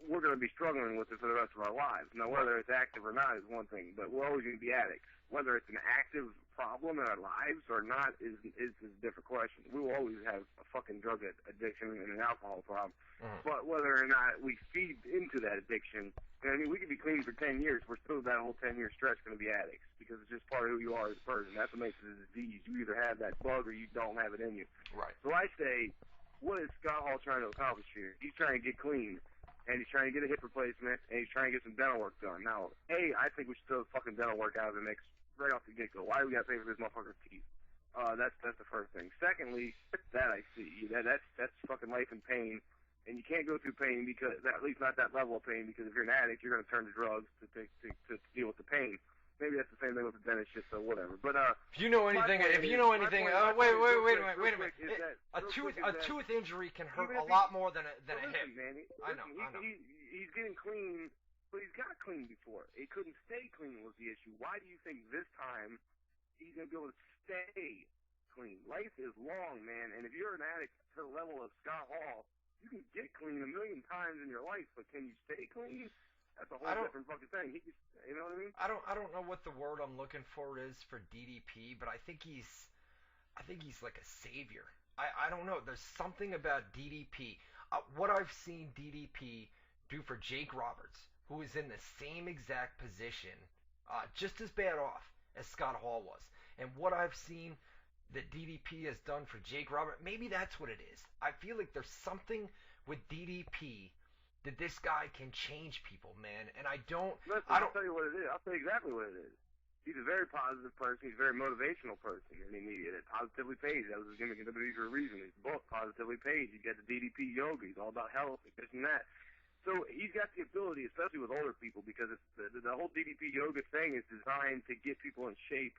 S2: we're going to be struggling with it for the rest of our lives. Now, whether it's active or not is one thing, but we're always going to be addicts. Whether it's an active problem in our lives or not is a different question. We will always have a fucking drug addiction and an alcohol problem. But whether or not we feed into that addiction, we could be clean for 10 years. We're still that whole 10-year stretch going to be addicts, because it's just part of who you are as a person. That's what makes it a disease. You either have that bug or you don't have it in you.
S1: Right.
S2: So I say, what is Scott Hall trying to accomplish here? He's trying to get clean, and he's trying to get a hip replacement, and he's trying to get some dental work done. Now, I think we should throw the fucking dental work out of the mix right off the get-go. Why do we got to pay for this motherfucker's teeth? That's the first thing. Secondly, that I see. That's fucking life and pain. And you can't go through pain, because at least not that level of pain, because if you're an addict, you're going to turn to drugs to deal with the pain. Maybe that's the same thing with the dentist shit, so whatever. But
S1: if you know anything, wait a minute. A tooth injury can hurt a lot more than a hip.
S2: Man,
S1: I know.
S2: He's getting clean, but he's got clean before. He couldn't stay clean was the issue. Why do you think this time he's going to be able to stay clean? Life is long, man, and if you're an addict to the level of Scott Hall, you can get clean a million times in your life, but can you stay clean? That's a whole different fucking thing. You know what I mean?
S1: I don't know what the word I'm looking for is for DDP, but I think he's like a savior. I don't know. There's something about DDP. What I've seen DDP do for Jake Roberts, who is in the same exact position, just as bad off as Scott Hall was, and what I've seen that DDP has done for Jake Roberts, maybe that's what it is. I feel like there's something with DDP that this guy can change people, man. And I'll
S2: tell you what it is. I'll tell you exactly what it is. He's a very positive person. He's a very motivational person. I mean, he positively pays. That was his gimmick in WWE for a reason. His book, Positively Pays. You get the DDP yoga. He's all about health and this and that. So he's got the ability, especially with older people, because it's the whole DDP yoga thing is designed to get people in shape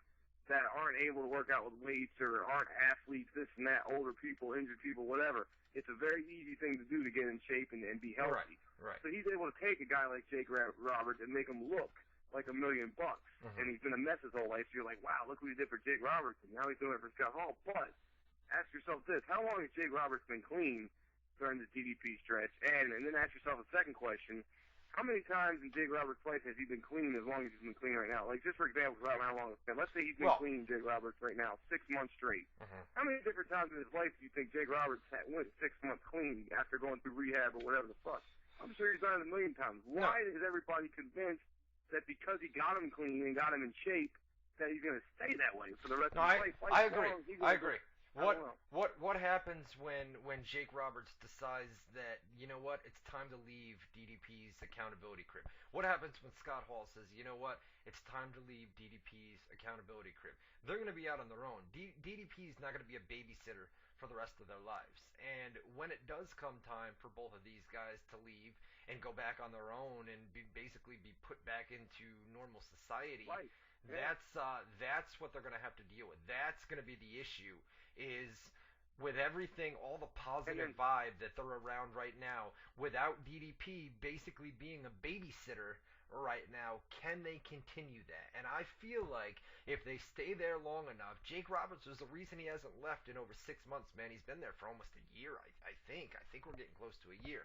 S2: that aren't able to work out with weights or aren't athletes, this and that, older people, injured people, whatever. It's a very easy thing to do to get in shape and be healthy.
S1: Right.
S2: So he's able to take a guy like Jake Roberts and make him look like $1 million, and he's been a mess his whole life. So you're like, wow, look what he did for Jake Roberts, and now he's doing it for Scott Hall. But ask yourself this: how long has Jake Roberts been clean during the DDP stretch? And then ask yourself a second question: how many times in Jake Roberts' life has he been clean as long as he's been clean right now? Like, just for example, how long it's been. Let's say he's been clean, Jake Roberts, right now, 6 months straight. How many different times in his life do you think Jake Roberts went 6 months clean after going through rehab or whatever the fuck? I'm sure he's done it 1,000,000 times. Why is everybody convinced that because he got him clean and got him in shape, that he's going to stay that way for the rest of his life?
S1: I agree. What happens when Jake Roberts decides that, you know what, it's time to leave DDP's accountability crib? What happens when Scott Hall says, you know what, it's time to leave DDP's accountability crib? They're going to be out on their own. DDP's not going to be a babysitter for the rest of their lives. And when it does come time for both of these guys to leave and go back on their own and basically be put back into normal society, that's what they're going to have to deal with. That's going to be the issue, is with everything, all the positive vibe that they're around right now, without DDP basically being a babysitter right now, can they continue that? And I feel like if they stay there long enough, Jake Roberts is the reason he hasn't left in over 6 months, man. He's been there for almost a year, I think. I think we're getting close to a year.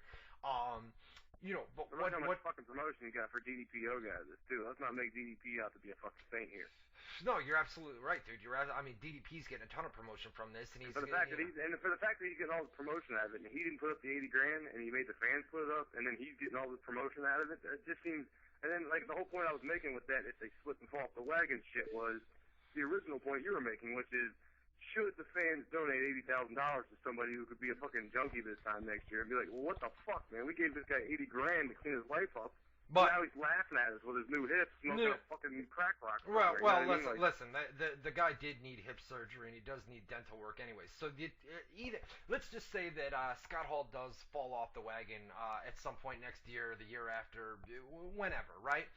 S1: You know, but
S2: what fucking promotion you got for DDPO guys too? Let's not make DDP out to be a fucking saint here.
S1: No, you're absolutely right, dude. I mean, DDP's getting a ton of promotion from this, and
S2: for the fact that he's getting all the promotion out of it, and he didn't put up the $80,000, and he made the fans put it up, and then he's getting all the promotion out of it. It just seems. And then, like, the whole point I was making with that, if they slip and fall off the wagon shit, was the original point you were making, which is, should the fans donate $80,000 to somebody who could be a fucking junkie this time next year and be like, well, what the fuck, man? We gave this guy $80,000 to clean his life up. But now he's laughing at us with his new hips, smoking a fucking crack rock.
S1: Listen. The guy did need hip surgery, and he does need dental work anyway. So let's just say that Scott Hall does fall off the wagon at some point next year, the year after, whenever, right?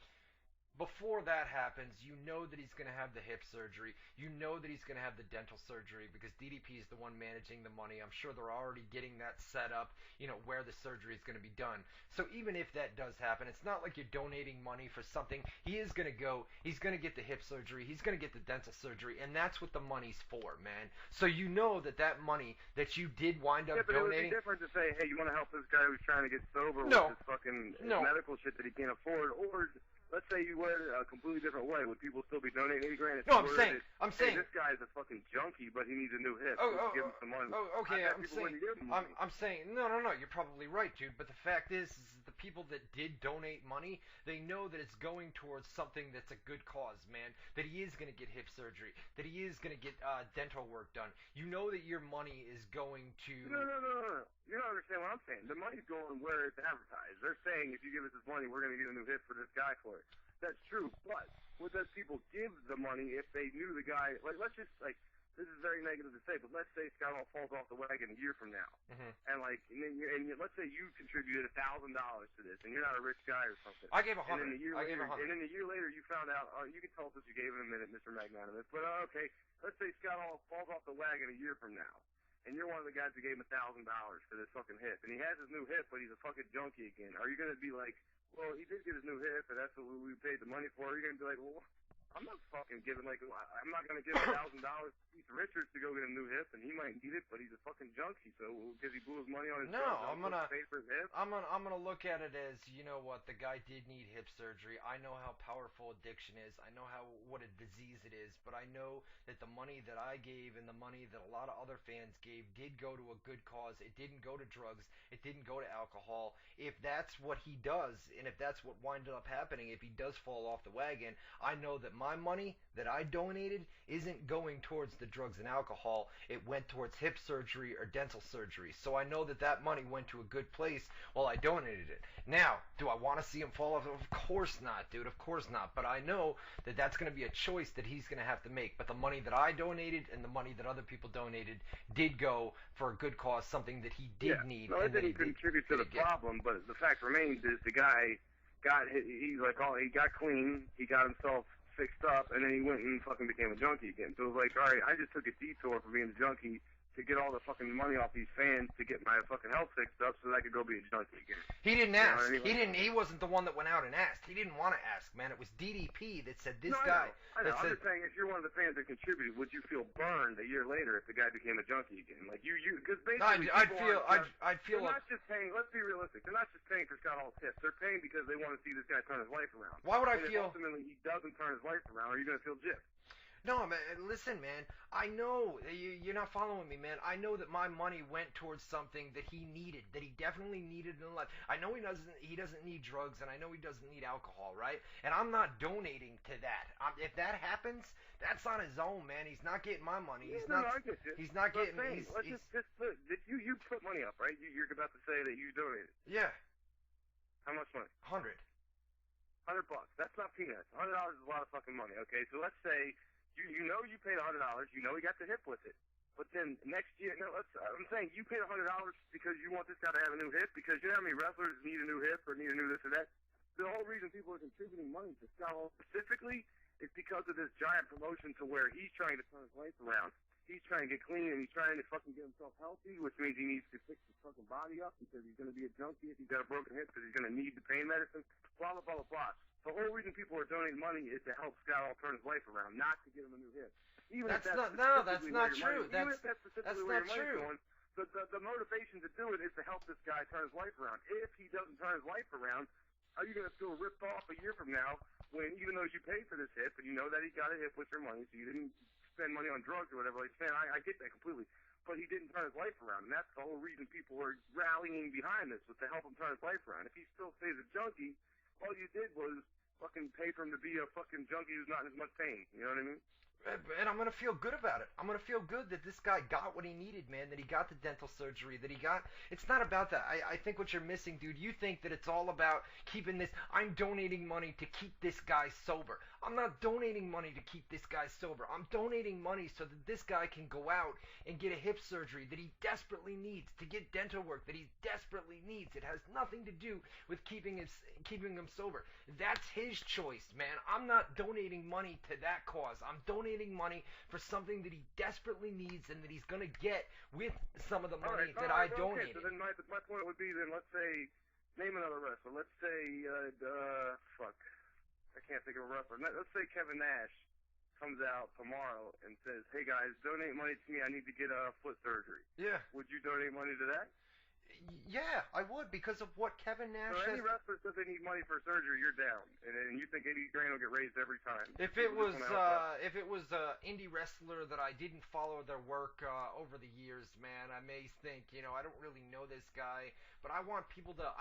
S1: Before that happens, you know that he's going to have the hip surgery. You know that he's going to have the dental surgery because DDP is the one managing the money. I'm sure they're already getting that set up, you know, where the surgery is going to be done. So even if that does happen, it's not like you're donating money for something. He is going to go. He's going to get the hip surgery. He's going to get the dental surgery, and that's what the money's for, man. So you know that money that you did wind up donating.
S2: It would be different to say, hey, you want to help this guy who's trying to get sober with his fucking medical shit that he can't afford, or let's say you went a completely different way. Would people still be donating $80,000?
S1: No, I'm saying
S2: this guy's a fucking junkie, but he needs a new hip. Give him some money.
S1: Okay. I'm saying no. You're probably right, dude. But the fact is the people that did donate money, they know that it's going towards something that's a good cause, man. That he is going to get hip surgery. That he is going to get dental work done. You know that your money is going to.
S2: No. You don't understand what I'm saying. The money's going where it's advertised. They're saying if you give us this money, we're going to get a new hip for this guy for it. That's true, but would those people give the money if they knew the guy? Like, let's just this is very negative to say, but let's say Scott Hall falls off the wagon a year from now, and let's say you contributed $1,000 to this, and you're not a rich guy or something.
S1: I gave $100.
S2: And then a year later, you found out. You can tell us what you gave in a minute, Mr. Magnanimous. But okay, let's say Scott Hall falls off the wagon a year from now. And you're one of the guys who gave him $1,000 for this fucking hip, and he has his new hip, but he's a fucking junkie again. Are you gonna be like, well, he did get his new hip, and that's what we paid the money for? Are you gonna be like, well, I'm not fucking giving I'm not gonna give $1,000 to Keith Richards to go get a new hip, and he might need it, but he's a fucking junkie, so because he blew his money on his
S1: I'm gonna
S2: pay for his hip.
S1: I'm gonna look at it as, you know what, the guy did need hip surgery. I know how powerful addiction is. I know what a disease it is, but I know that the money that I gave and the money that a lot of other fans gave did go to a good cause. It didn't go to drugs. It didn't go to alcohol. If that's what he does, and if that's what winded up happening, if he does fall off the wagon, I know that my money that I donated isn't going towards the drugs and alcohol. It went towards hip surgery or dental surgery. So I know that money went to a good place while I donated it. Now, do I want to see him fall off? Of course not, dude. Of course not. But I know that that's going to be a choice that he's going to have to make. But the money that I donated and the money that other people donated did go for a good cause, something that he did need.
S2: No, it didn't contribute to the problem, but the fact remains is the guy he got clean, he got himself fixed up, and then he went and fucking became a junkie again. So it was like, all right, I just took a detour from being a junkie to get all the fucking money off these fans to get my fucking health fixed up so that I could go be a junkie again.
S1: He didn't ask.
S2: You know what I mean?
S1: He wasn't the one that went out and asked. He didn't want to ask, man. It was DDP that said this
S2: No,
S1: guy.
S2: I know. I'm
S1: Said,
S2: just saying, if you're one of the fans that contributed, would you feel burned a year later if the guy became a junkie again? Like because basically,
S1: I'd feel.
S2: They're not just paying. Let's be realistic. They're not just paying for Scott Hall's tips. They're paying because they want to see this guy turn his life around.
S1: Why would I
S2: and
S1: feel?
S2: If ultimately he doesn't turn his life around, are you gonna feel gypped?
S1: No, man, listen, man. I know you're not following me, man. I know that my money went towards something that he needed, that he definitely needed in life. I know he doesn't need drugs, and I know he doesn't need alcohol, right? And I'm not donating to that. If that happens, that's on his own, man. He's not getting my money. He's not.
S2: I get you.
S1: He's not getting.
S2: Let's just put. You put money up, right? You're about to say that you donated.
S1: Yeah.
S2: How much money?
S1: $100.
S2: $100. That's not peanuts. $100 is a lot of fucking money. Okay, so let's say. You know you paid $100. You know he got the hip with it. But then next year, I'm saying you paid $100 because you want this guy to have a new hip, because you know how many wrestlers need a new hip or need a new this or that. The whole reason people are contributing money to Scott Hall specifically is because of this giant promotion to where he's trying to turn his life around. He's trying to get clean and he's trying to fucking get himself healthy, which means he needs to fix his fucking body up because he's going to be a junkie if he's got a broken hip because he's going to need the pain medicine. Blah blah blah blah blah. The whole reason people are donating money is to help Scott Hall turn his life around, not to get him a new hip.
S1: That's not true. That's not true.
S2: The motivation to do it is to help this guy turn his life around. If he doesn't turn his life around, are you going to feel ripped off a year from now when, even though you paid for this hip and you know that he got a hip with your money, so you didn't spend money on drugs or whatever? Like, man, I get that completely. But he didn't turn his life around, and that's the whole reason people are rallying behind this, was to help him turn his life around. If he still stays a junkie, all you did was fucking pay for him to be a fucking junkie who's not in as much pain. You know what I mean?
S1: And I'm going to feel good about it. I'm going to feel good that this guy got what he needed, man, that he got the dental surgery, that he got... It's not about that. I think what you're missing, dude, you think that it's all about keeping this... I'm donating money to keep this guy sober. I'm not donating money to keep this guy sober. I'm donating money so that this guy can go out and get a hip surgery that he desperately needs, to get dental work that he desperately needs. It has nothing to do with keeping him sober. That's his choice, man. I'm not donating money to that cause. I'm donating money for something that he desperately needs and that he's going to get with some of the money that I donated.
S2: Okay, so then my point would be, then let's say, name another wrestler. Let's say, I can't think of a wrestler. Let's say Kevin Nash comes out tomorrow and says, hey guys, donate money to me, I need to get a foot surgery.
S1: Yeah.
S2: Would you donate money to that?
S1: Yeah, I would, because of what Kevin Nash
S2: So any wrestler says they need money for surgery, you're down, and you think $80 grand will get raised every time.
S1: If it was indie wrestler that I didn't follow their work over the years, man, I may think, I don't really know this guy, but I want people to,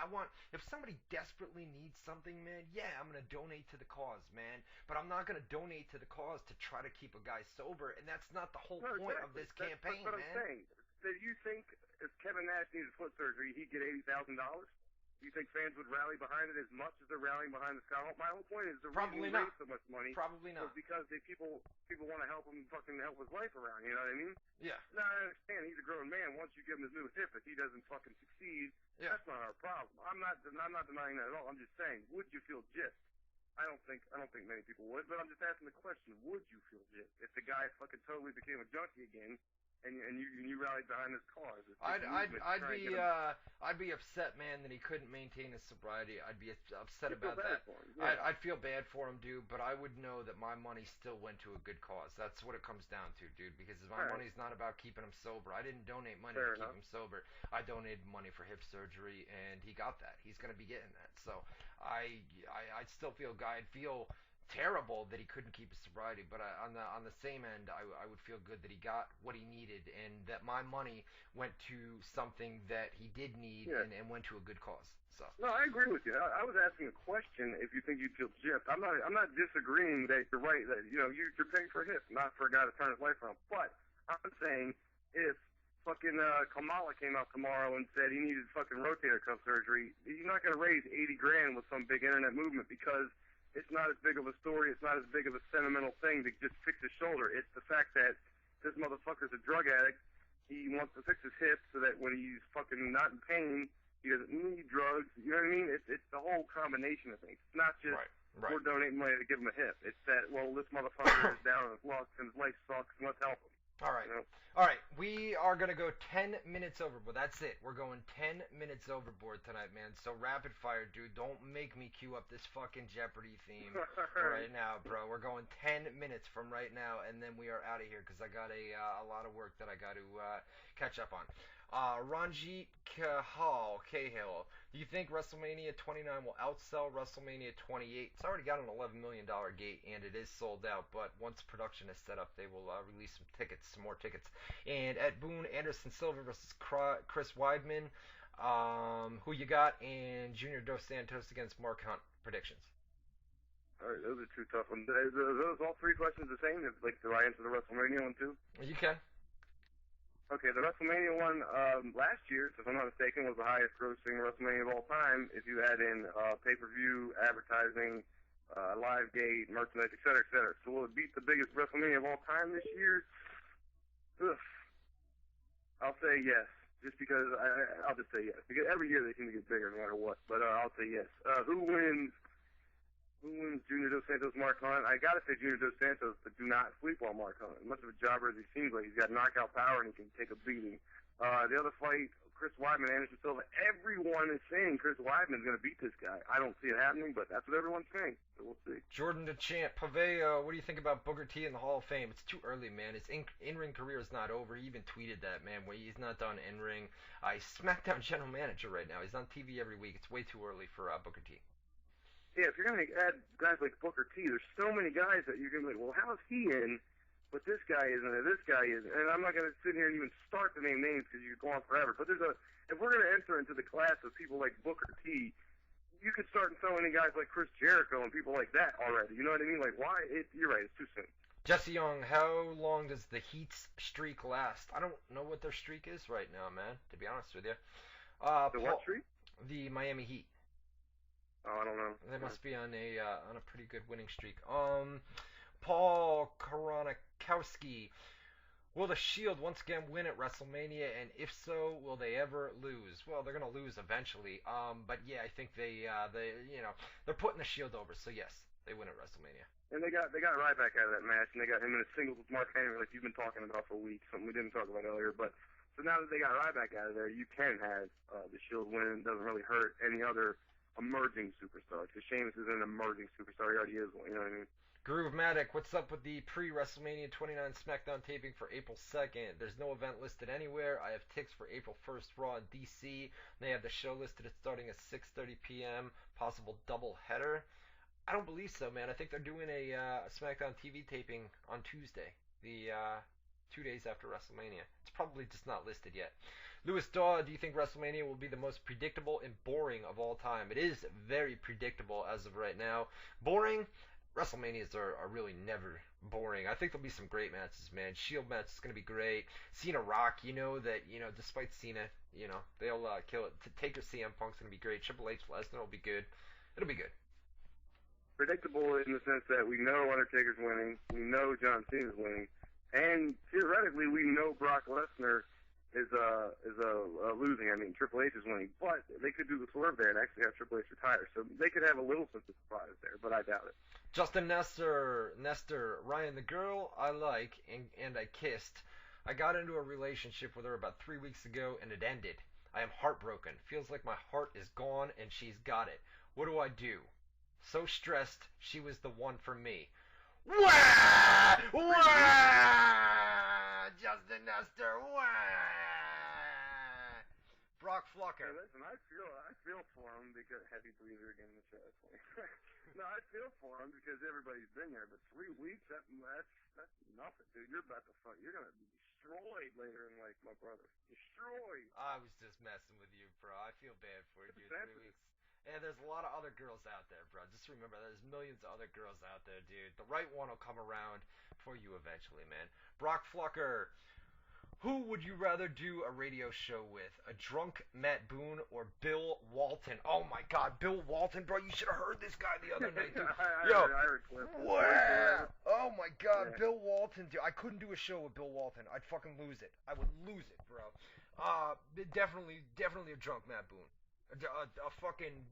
S1: if somebody desperately needs something, man, yeah, I'm gonna donate to the cause, man, but I'm not gonna donate to the cause to try to keep a guy sober, and that's not the whole point of this campaign,
S2: man.
S1: I'm
S2: saying. Do you think if Kevin Nash needed foot surgery, he'd get $80,000? Do you think fans would rally behind it as much as they're rallying behind the Scott Hall? My whole point is the reason he raised so much money was because people want to help him fucking help his life around. You know what I mean?
S1: Yeah.
S2: Now I understand he's a grown man. Once you give him his new hip, if he doesn't fucking succeed, that's not our problem. I'm not denying that at all. I'm just saying, would you feel gypped? I don't think many people would, but I'm just asking the question: would you feel gypped if the guy fucking totally became a junkie again? And you rallied behind his cause.
S1: I'd be upset, man, that he couldn't maintain his sobriety. I'd be upset about that. I'd feel bad for him, dude. But I would know that my money still went to a good cause. That's what it comes down to, dude. Because my money's not about keeping him sober. I didn't donate money to keep him sober. I donated money for hip surgery, and he got that. He's gonna be getting that. So I'd still feel I'd feel terrible that he couldn't keep his sobriety, but on the same end, I would feel good that he got what he needed and that my money went to something that he did need and went to a good cause. So
S2: no, I agree with you. I was asking a question if you think you'd feel gypped. I'm not disagreeing that you're right, that you're paying for a hip, not for a guy to turn his life around. But I'm saying if fucking Kamala came out tomorrow and said he needed fucking rotator cuff surgery, you're not going to raise $80 grand with some big internet movement because it's not as big of a story. It's not as big of a sentimental thing to just fix his shoulder. It's the fact that this motherfucker's a drug addict. He wants to fix his hip so that when he's fucking not in pain, he doesn't need drugs. You know what I mean? It's the whole combination of things. It's not just we're donating money to give him a hip. It's that, well, this motherfucker is down on his luck and his life sucks and let's help him.
S1: All right.
S2: Yep.
S1: All right. We are going to go 10 minutes overboard. That's it. We're going 10 minutes overboard tonight, man. So rapid fire, dude. Don't make me cue up this fucking Jeopardy theme right now, bro. We're going 10 minutes from right now, and then we are out of here because I got a lot of work that I got to catch up on. Ranjit Cahill, do you think WrestleMania 29 will outsell WrestleMania 28? It's already got an $11 million gate, and it is sold out, but once production is set up, they will release some more tickets. And at Boone, Anderson Silva versus Chris Weidman, who you got? And Junior Dos Santos against Mark Hunt. Predictions.
S2: All right, those are two tough ones. Are those all three questions the same? Like, do I answer the WrestleMania one too?
S1: You can.
S2: Okay, the WrestleMania one last year, if I'm not mistaken, was the highest grossing WrestleMania of all time. If you add in pay-per-view, advertising, live gate, merchandise, etc., etc. So will it beat the biggest WrestleMania of all time this year? Ugh. I'll say yes, just because I'll just say yes. Because every year they seem to get bigger no matter what. But I'll say yes. Who wins? Who wins Junior Dos Santos, Mark Hunt? I gotta say Junior Dos Santos, but do not sleep on Mark Hunt. Much of a jobber as he seems like, he's got knockout power and he can take a beating. The other fight, Chris Weidman, Anderson Silva, everyone is saying Chris Weidman is going to beat this guy. I don't see it happening, but that's what everyone's saying, so we'll see.
S1: Jordan DeChamp, Paveo, what do you think about Booker T in the Hall of Fame? It's too early, man. His in-ring career is not over. He even tweeted that, man, where he's not done in-ring. He's SmackDown general manager right now. He's on TV every week. It's way too early for Booker T.
S2: Yeah, if you're going to add guys like Booker T, there's so many guys that you're going to be like, well, how is he in, but this guy isn't, or this guy isn't? And I'm not going to sit here and even start to name names because you could go on forever. But if we're going to enter into the class of people like Booker T, you could start throwing in guys like Chris Jericho and people like that already. You know what I mean? Like, why? You're right, it's too soon.
S1: Jesse Young, how long does the Heat's streak last? I don't know what their streak is right now, man, to be honest with you.
S2: What streak?
S1: The Miami Heat.
S2: Oh, I don't know.
S1: They must be on a pretty good winning streak. Paul Koronikowski, will the Shield once again win at WrestleMania, and if so, will they ever lose? Well, they're gonna lose eventually. But yeah, I think they're putting the Shield over. So yes, they win at WrestleMania.
S2: And they got Ryback out of that match, and they got him in a singles with Mark Henry, like you've been talking about for weeks. Something we didn't talk about earlier, but. So now that they got Ryback out of there, you can have the Shield win. It doesn't really hurt any other emerging superstar. Because Sheamus is an emerging superstar. He already is one. You know what I mean?
S1: Groove Matic, what's up with the pre-WrestleMania 29 SmackDown taping for April 2nd? There's no event listed anywhere. I have ticks for April 1st Raw in DC. They have the show listed at starting at 6:30 p.m. Possible double header. I don't believe so, man. I think they're doing a SmackDown TV taping on Tuesday. The 2 days after WrestleMania. It's probably just not listed yet. Lewis Daw, do you think WrestleMania will be the most predictable and boring of all time? It is very predictable as of right now. Boring? WrestleManias are really never boring. I think there'll be some great matches, man. Shield match is going to be great. Cena Rock, despite Cena, they'll kill it. Taker CM Punk's going to be great. Triple H Lesnar will be good. It'll be good.
S2: Predictable in the sense that we know Undertaker's winning. We know John Cena's winning. And theoretically, we know Brock Lesnar is losing. I mean, Triple H is winning, but they could do the swerve there and actually have Triple H retire. So they could have a little sense of surprise there, but I doubt it.
S1: Justin Nestor, Ryan, the girl I like and I kissed. I got into a relationship with her about 3 weeks ago and it ended. I am heartbroken. Feels like my heart is gone and she's got it. What do I do? So stressed. She was the one for me. Wah! Wah! Justin Nestor, wah! Brock Flucker.
S2: Hey, listen, I feel for him because heavy breather again in the chat. No, I feel for him because everybody's been there, but 3 weeks that's nothing, dude. You're about to fuck. You're gonna be destroyed later in life, my brother. Destroyed.
S1: I was just messing with you, bro. I feel bad for you, dude. 3 weeks. And there's a lot of other girls out there, bro. Just remember, there's millions of other girls out there, dude. The right one will come around for you eventually, man. Brock Flucker, who would you rather do a radio show with? A drunk Matt Boone or Bill Walton? Oh, my God. Bill Walton, bro. You should have heard this guy the other night, dude.
S2: I heard clips.
S1: Wow. Oh, my God. Yeah. Bill Walton, dude. I couldn't do a show with Bill Walton. I'd fucking lose it. I would lose it, bro. Definitely a drunk Matt Boone. A fucking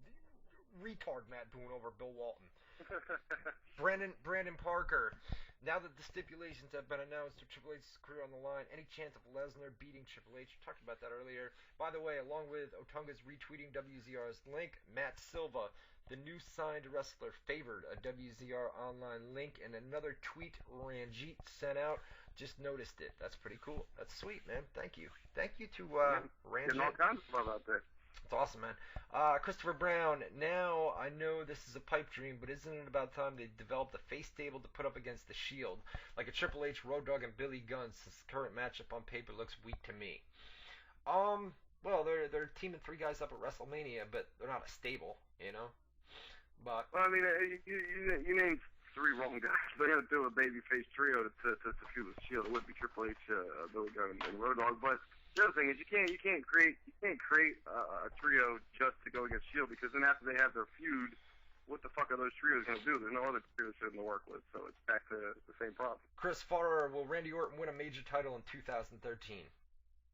S1: retard Matt Boone over Bill Walton. Brandon Parker. Now that the stipulations have been announced for Triple H's career on the line, any chance of Lesnar beating Triple H? We talked about that earlier. By the way, along with Otunga's retweeting WZR's link, Matt Silva, the new signed wrestler, favored a WZR online link, and another tweet Ranjit sent out. Just noticed it. That's pretty cool. That's sweet, man. Thank you. Thank you to Ranjit.
S2: Getting all kinds of love out there.
S1: It's awesome, man. Christopher Brown, now I know this is a pipe dream, but isn't it about time they developed a face stable to put up against the Shield? Like a Triple H, Road Dogg, and Billy Gunn, since the current matchup on paper looks weak to me. Well, they're teaming 3 guys up at WrestleMania, but they're not a stable, you know? But
S2: well, I mean, you named 3 wrong guys. They're going to do a babyface trio to fuel the Shield. It would be Triple H, Billy Gunn, and Road Dogg, but the other thing is you can't create a trio just to go against Shield, because then after they have their feud, what the fuck are those trios going to do? There's no other trios for them to work with, so it's back to the same problem.
S1: Chris Farrer, will Randy Orton win a major title in 2013?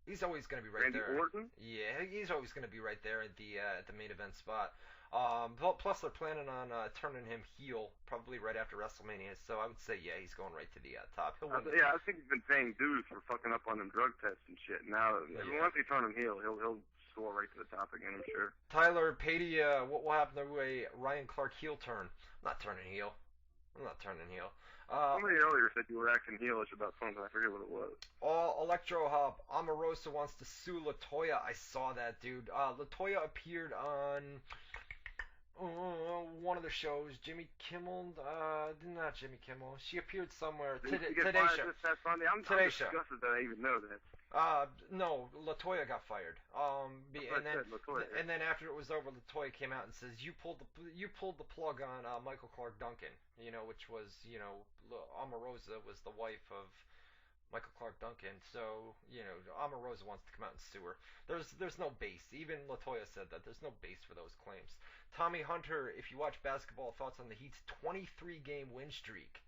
S1: He's always going to be right there.
S2: Randy Orton?
S1: Yeah, he's always going to be right there at the main event spot. Plus they're planning on turning him heel probably right after WrestleMania, so I would say yeah, he's going right to the top. He'll win.
S2: I think he's been paying dues for fucking up on them drug tests and shit. Now, once they turn him heel, he'll soar right to the top again, I'm sure.
S1: Tyler Padia, what will happen to a Ryan Clark heel turn? I'm not turning heel.
S2: Somebody earlier said you were acting heelish about something. I forget what it was.
S1: Electro Hop, Omarosa wants to sue LaToya. I saw that, dude. LaToya appeared on one of the shows. Jimmy Kimmel, not Jimmy Kimmel. She appeared somewhere. Today Show.
S2: I'm disgusted that I even know that.
S1: No, LaToya got fired. And then after it was over, LaToya came out and says, "You pulled the plug on Michael Clark Duncan." You know, which was Omarosa was the wife of Michael Clark Duncan. So Omarosa wants to come out and sue her. There's no base. Even LaToya said that there's no base for those claims. Tommy Hunter, if you watch basketball, thoughts on the Heat's 23-game win streak?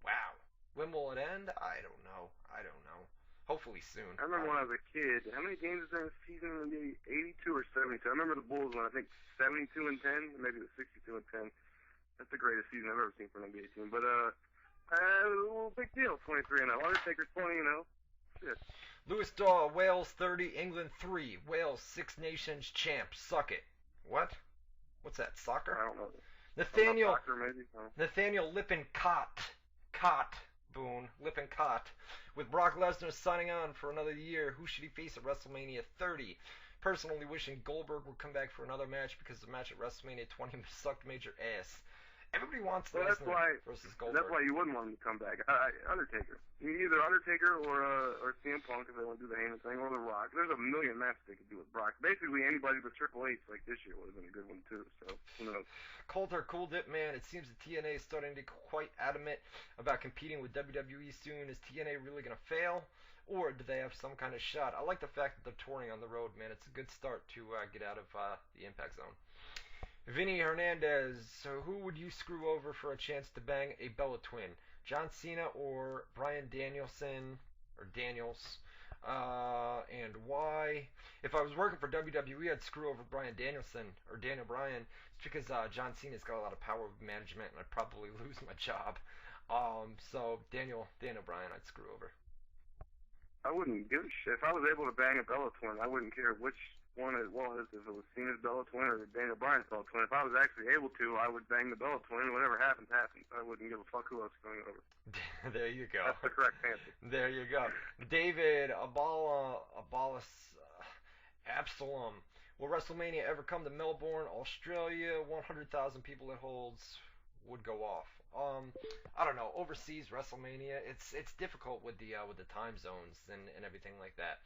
S1: Wow. When will it end? I don't know. Hopefully soon.
S2: I remember when I was a kid. How many games was there in the season? Maybe 82 or 72. I remember the Bulls won, I think, 72 and 10, maybe it was 62 and 10. That's the greatest season I've ever seen for an NBA team. But big deal, 23 and 0. Undertaker's 20 and 0. Shit.
S1: Lewis Daw, Wales 30, England 3. Wales 6 Nations champ. Suck it. What? What's that? Soccer?
S2: I don't know.
S1: Nathaniel.
S2: Soccer, maybe.
S1: Nathaniel Lippincott. Boone. Lippincott. With Brock Lesnar signing on for another year, who should he face at WrestleMania 30? Personally wishing Goldberg would come back for another match because the match at WrestleMania 20 sucked major ass. Everybody wants Lesnar versus Goldberg.
S2: That's why you wouldn't want him to come back. Undertaker. Either Undertaker or CM Punk if they want to do the Heyman thing, or The Rock. There's a million matches they could do with Brock. Basically, anybody but Triple H, like this year, would have been a good one too. So who knows?
S1: Coulter, Cool Dip Man. It seems that TNA is starting to be quite adamant about competing with WWE soon. Is TNA really going to fail? Or do they have some kind of shot? I like the fact that they're touring on the road, man. It's a good start to get out of the Impact Zone. Vinny Hernandez, so who would you screw over for a chance to bang a Bella Twin? John Cena or Bryan Danielson, or Daniels? And why? If I was working for WWE, I'd screw over Bryan Danielson, or Daniel Bryan. It's because John Cena's got a lot of power with management, and I'd probably lose my job. So Daniel Bryan, I'd screw over.
S2: I wouldn't give a shit. If I was able to bang a Bella Twin, I wouldn't care which one it was, if it was Cena's Bella Twin or Daniel Bryan's Bella Twin. If I was actually able to, I would bang the Bella Twin. Whatever happens, happens. I wouldn't give a fuck who else is going over.
S1: There you go.
S2: That's the correct answer.
S1: There you go. David Abbalis Absalom. Will WrestleMania ever come to Melbourne, Australia? 100,000 people it holds would go off. I don't know. Overseas WrestleMania, it's difficult with the time zones and everything like that.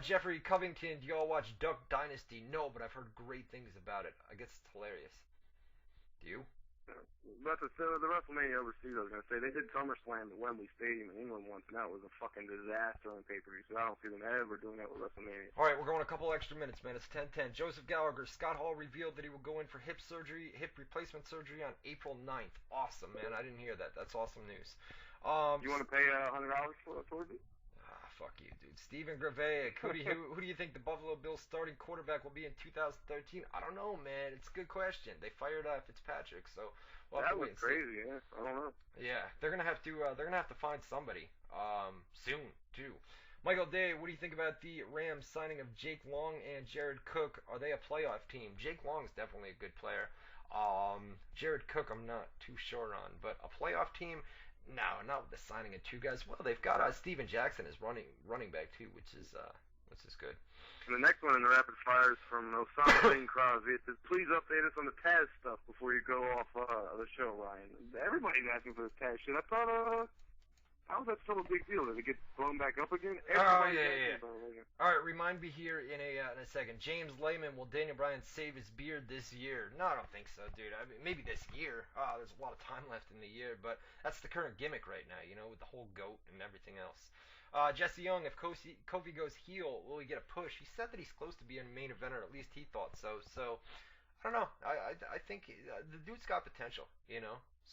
S1: Jeffrey Covington, do y'all watch Duck Dynasty? No, but I've heard great things about it. I guess it's hilarious. Do you?
S2: But the WrestleMania overseas, I was going to say, they did SummerSlam at Wembley Stadium in England once, and that was a fucking disaster on pay-per-view, so I don't see them ever doing that with WrestleMania.
S1: All right, we're going a couple extra minutes, man. It's 10:10. Joseph Gallagher, Scott Hall revealed that he will go in for hip replacement surgery on April 9th. Awesome, man. I didn't hear that. That's awesome news.
S2: You want to pay $100 towards it?
S1: fuck you, dude. Steven Graveic, who do you think the Buffalo Bills starting quarterback will be in 2013? I don't know, man. It's a good question. They fired Fitzpatrick, so we'll have
S2: That
S1: to
S2: was
S1: wait and
S2: crazy,
S1: see.
S2: yeah. I don't know.
S1: Yeah, they're gonna have to find somebody soon too. Michael Day, what do you think about the Rams signing of Jake Long and Jared Cook? Are they a playoff team? Jake Long is definitely a good player. Jared Cook, I'm not too sure on, but a playoff team. No, not with the signing of two guys. Well, they've got Steven Jackson as running back too, which is good.
S2: And the next one in the rapid fire is from Osama Bin Crosby. It says, please update us on the Taz stuff before you go off the show, Ryan. Everybody's asking for this Taz shit. I thought, how was that still a big deal? Did it get blown back up again?
S1: Yeah. All right, remind me here in a second. James Lehman, will Daniel Bryan save his beard this year? No, I don't think so, dude. I mean, maybe this year. There's a lot of time left in the year, but that's the current gimmick right now, with the whole goat and everything else. Jesse Young, if Kofi goes heel, will he get a push? He said that he's close to being a main eventer, or at least he thought so. So, I don't know. I think the dude's got potential,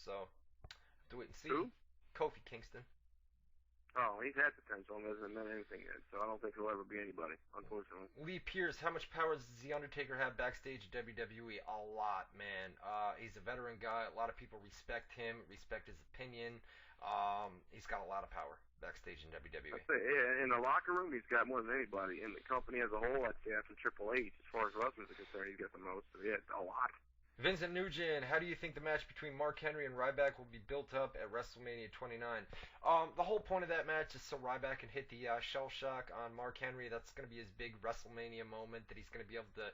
S1: So, have to wait and see.
S2: Who?
S1: Kofi Kingston.
S2: Oh, he's had potential and hasn't done anything yet, so I don't think he'll ever be anybody, unfortunately.
S1: Lee Pierce, how much power does The Undertaker have backstage at WWE? A lot, man. He's a veteran guy. A lot of people respect him, respect his opinion. He's got a lot of power backstage in WWE.
S2: I'd say, in the locker room, he's got more than anybody. In the company as a whole, I'd say after Triple H, as far as wrestlers are concerned, he's got the most. So, yeah, a lot.
S1: Vincent Nugent, how do you think the match between Mark Henry and Ryback will be built up at WrestleMania 29? The whole point of that match is so Ryback can hit the shell shock on Mark Henry. That's going to be his big WrestleMania moment, that he's going to be able to,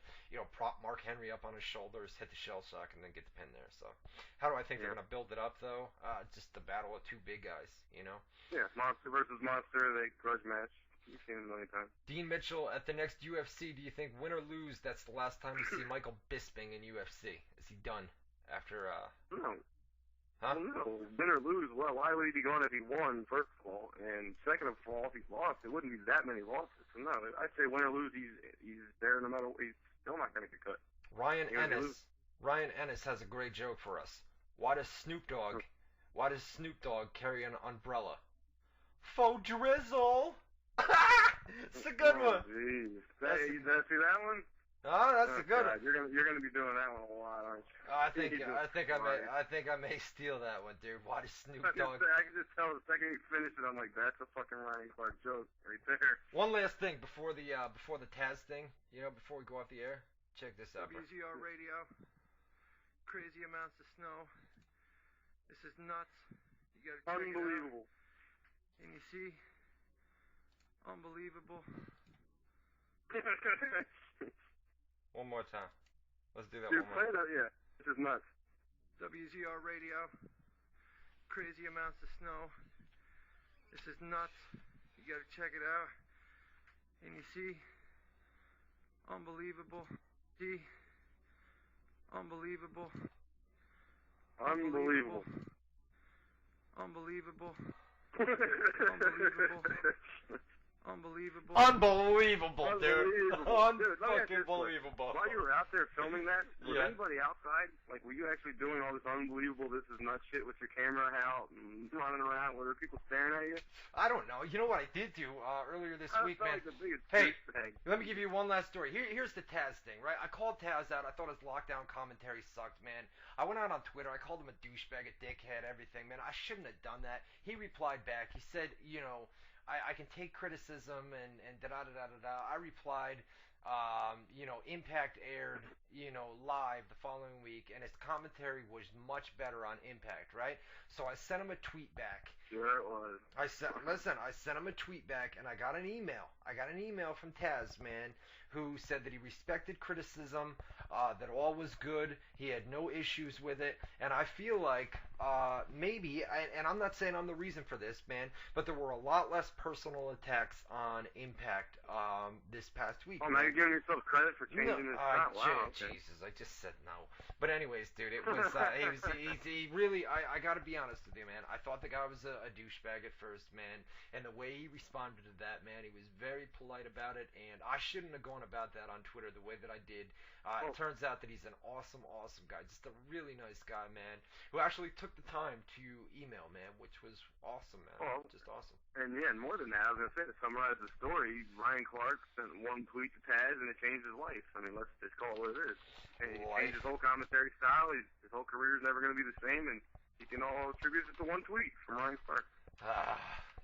S1: prop Mark Henry up on his shoulders, hit the shell shock, and then get the pin there. So, how do I think they're going to build it up, though? Just the battle of two big guys,
S2: Yeah, monster versus monster, they grudge match. You've seen it a million times.
S1: Dean Mitchell, at the next UFC, do you think win or lose, that's the last time we see Michael Bisping in UFC? Is he done after,
S2: No.
S1: Huh?
S2: Well, no. Win or lose, well, why would he be going if he won, first of all? And second of all, if he lost, it wouldn't be that many losses. So, no, I'd say win or lose, he's there no matter what. He's still not going to get cut.
S1: Ryan Ennis has a great joke for us. Why does Snoop Dogg carry an umbrella? Faux drizzle! It's a good one.
S2: Jeez. See that one?
S1: Oh, that's a good one.
S2: You're gonna be doing that one a lot, aren't you?
S1: I think I may steal that one, dude. Why does Snoop Dogg?
S2: I can just tell the second you finish it, I'm like, that's a fucking Ryan Clark joke right there.
S1: One last thing before the Taz thing, before we go off the air. Check this out.
S4: WZR radio. Crazy amounts of snow. This is nuts. You gotta check
S2: Unbelievable.
S4: it out. And you see. Unbelievable.
S1: One more time. Let's do that
S2: Dude,
S1: one more time.
S2: Yeah. This is nuts.
S4: WZR radio. Crazy amounts of snow. This is nuts. You gotta check it out. And you see. Unbelievable. See. Unbelievable.
S2: Unbelievable.
S4: Unbelievable. Unbelievable.
S1: Unbelievable, dude.
S2: Dude,
S1: Unbelievable.
S2: While you were out there filming that, was
S1: Yeah.
S2: anybody outside? Like, were you actually doing all this unbelievable, this is nuts shit with your camera out and running around? Were there people staring at you?
S1: I don't know. You know what I did do earlier this week, man?
S2: Like the biggest
S1: Hey,
S2: douchebag.
S1: let me give you one last story. Here's the Taz thing, right? I called Taz out. I thought his lockdown commentary sucked, man. I went out on Twitter. I called him a douchebag, a dickhead, everything, man. I shouldn't have done that. He replied back. He said, I can take criticism and da-da-da-da-da. I replied, Impact aired, live the following week, and his commentary was much better on Impact, right? So I sent him a tweet back.
S2: Sure it was.
S1: I sent him a tweet back, and I got an email. I got an email from Taz, man, who said that he respected criticism, that all was good, he had no issues with it, and I feel like maybe, and I'm not saying I'm the reason for this, man, but there were a lot less personal attacks on Impact this past week.
S2: Oh, now you're giving yourself credit for changing this shot. Wow. Okay.
S1: Jesus, I just said no. But anyways, dude, it was he really. I got to be honest with you, man. I thought the guy was a douchebag at first, man, and the way he responded to that, man, he was very polite about it, and I shouldn't have gone about that on Twitter the way that I did. It turns out that he's an awesome guy, just a really nice guy, man, who actually took took the time to email, man, which was awesome, man.
S2: Oh.
S1: Just awesome.
S2: And yeah, and more than that, I was gonna say, to summarize the story, Ryan Clark sent one tweet to Taz and it changed his life. I mean, let's just call it what it is. And he changed his whole commentary style. His whole career is never gonna be the same, and he can all attribute it to one tweet from Ryan Clark.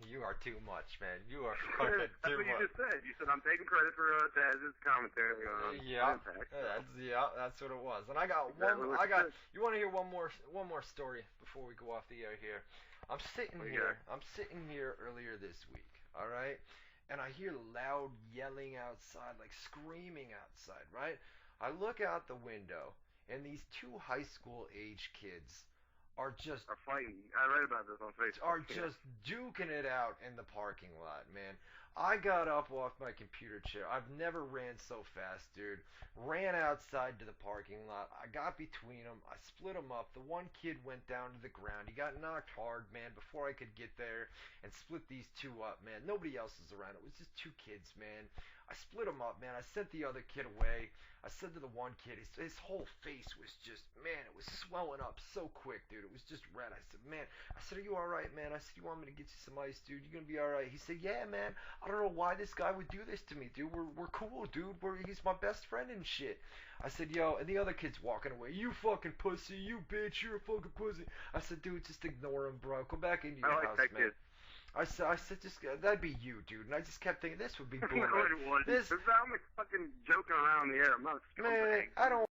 S1: You are too much, man. You are fucking
S2: That's
S1: too
S2: what
S1: much.
S2: you just said. You said I'm taking credit for Taz's commentary on Impact.
S1: That's what it was. And I got
S2: Exactly
S1: one.
S2: what you said.
S1: You want to hear one more story before we go off the air here? I'm sitting here earlier this week. All right, and I hear loud yelling outside, like screaming outside. Right. I look out the window, and these two high school age kids are
S2: fighting. I read about this on Facebook.
S1: Are just duking it out in the parking lot, man. I got up off my computer chair. I've never ran so fast, dude. Ran outside to the parking lot. I got between them. I split them up. The one kid went down to the ground. He got knocked hard, man, before I could get there and split these two up, man. Nobody else was around. It was just two kids, man. I split them up, man. I sent the other kid away. I said to the one kid, his whole face was just, man, it was swelling up so quick, dude. It was just red. I said, man, are you alright, man? I said, you want me to get you some ice, dude? You gonna be alright? He said, yeah, man. I don't know why this guy would do this to me, dude. We're cool, dude. He's my best friend and shit. I said, yo, and the other kid's walking away. You fucking pussy, you bitch, you're a fucking pussy. I said, dude, just ignore him, bro. Go back into your house, man. I said, just that'd be you, dude. And I just kept thinking, this would be boring.
S2: No, it wasn't. I'm like fucking joking around in the air. I'm not
S1: man, I don't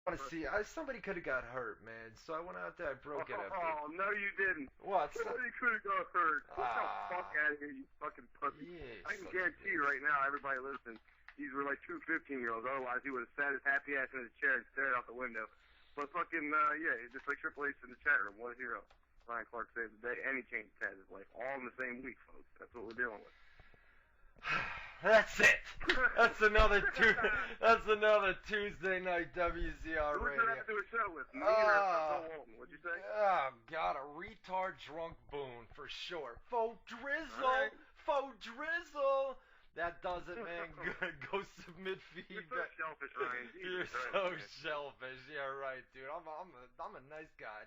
S1: want to see. Somebody could have got hurt, man. So I went out there, I broke it up.
S2: Oh, no, you didn't.
S1: What?
S2: Somebody could have got hurt. Get the fuck out of here, you fucking pussy.
S1: Yeah,
S2: I can guarantee you right now, everybody listening, these were like two 15-year-olds. Otherwise, he would have sat his happy ass in his chair and stared out the window. But fucking, yeah, just like Triple H in the chat room. What a hero. Ryan Clark saved the day, and he changed Taz's life. All in the same week, folks. That's what we're dealing with.
S1: That's it. That's another Tuesday night WZR
S2: Who's
S1: radio.
S2: gonna have to do a show with? Me or Phil Walton? What'd you say?
S1: God, a retard drunk Boone for sure. Faux drizzle.
S2: Right.
S1: Faux drizzle. That does it, man. Go submit feedback.
S2: You're so selfish, Ryan.
S1: You're so selfish. Yeah, right, dude. I'm a nice guy.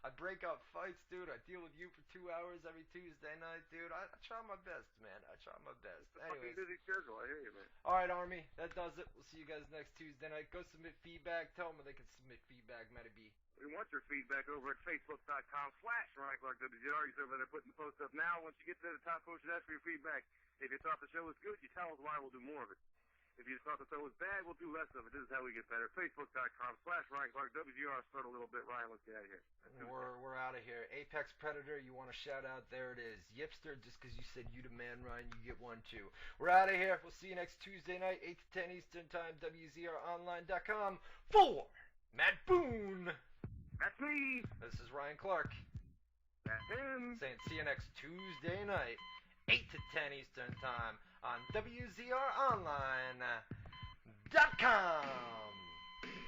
S1: I break up fights, dude. I deal with you for 2 hours every Tuesday night, dude. I try my best, man. I try my best.
S2: Fucking busy schedule. I hear you, man.
S1: All right, Army. That does it. We'll see you guys next Tuesday night. Go submit feedback. Tell them they can submit feedback. Might it be.
S2: We want your feedback over at Facebook.com/Ryan Clark WZR. He's over there putting the post up now. Once you get to the top post, you ask for your feedback. If you thought the show was good, you tell us why. We'll do more of it. If you thought the show was bad, we'll do less of it. This is how we get better. Facebook.com/Ryan Clark WZR. Start a little bit. Ryan, let's get out of here.
S1: We're out of here. Apex Predator, you want a shout out? There it is. Yipster, just because you said you the man, Ryan, you get one too. We're out of here. We'll see you next Tuesday night, 8 to 10 Eastern Time, WZROnline.com. For Matt Boone.
S2: That's me.
S1: This is Ryan Clark.
S2: That's him.
S1: Saying see you next Tuesday night, 8 to 10 Eastern Time on WZROnline.com.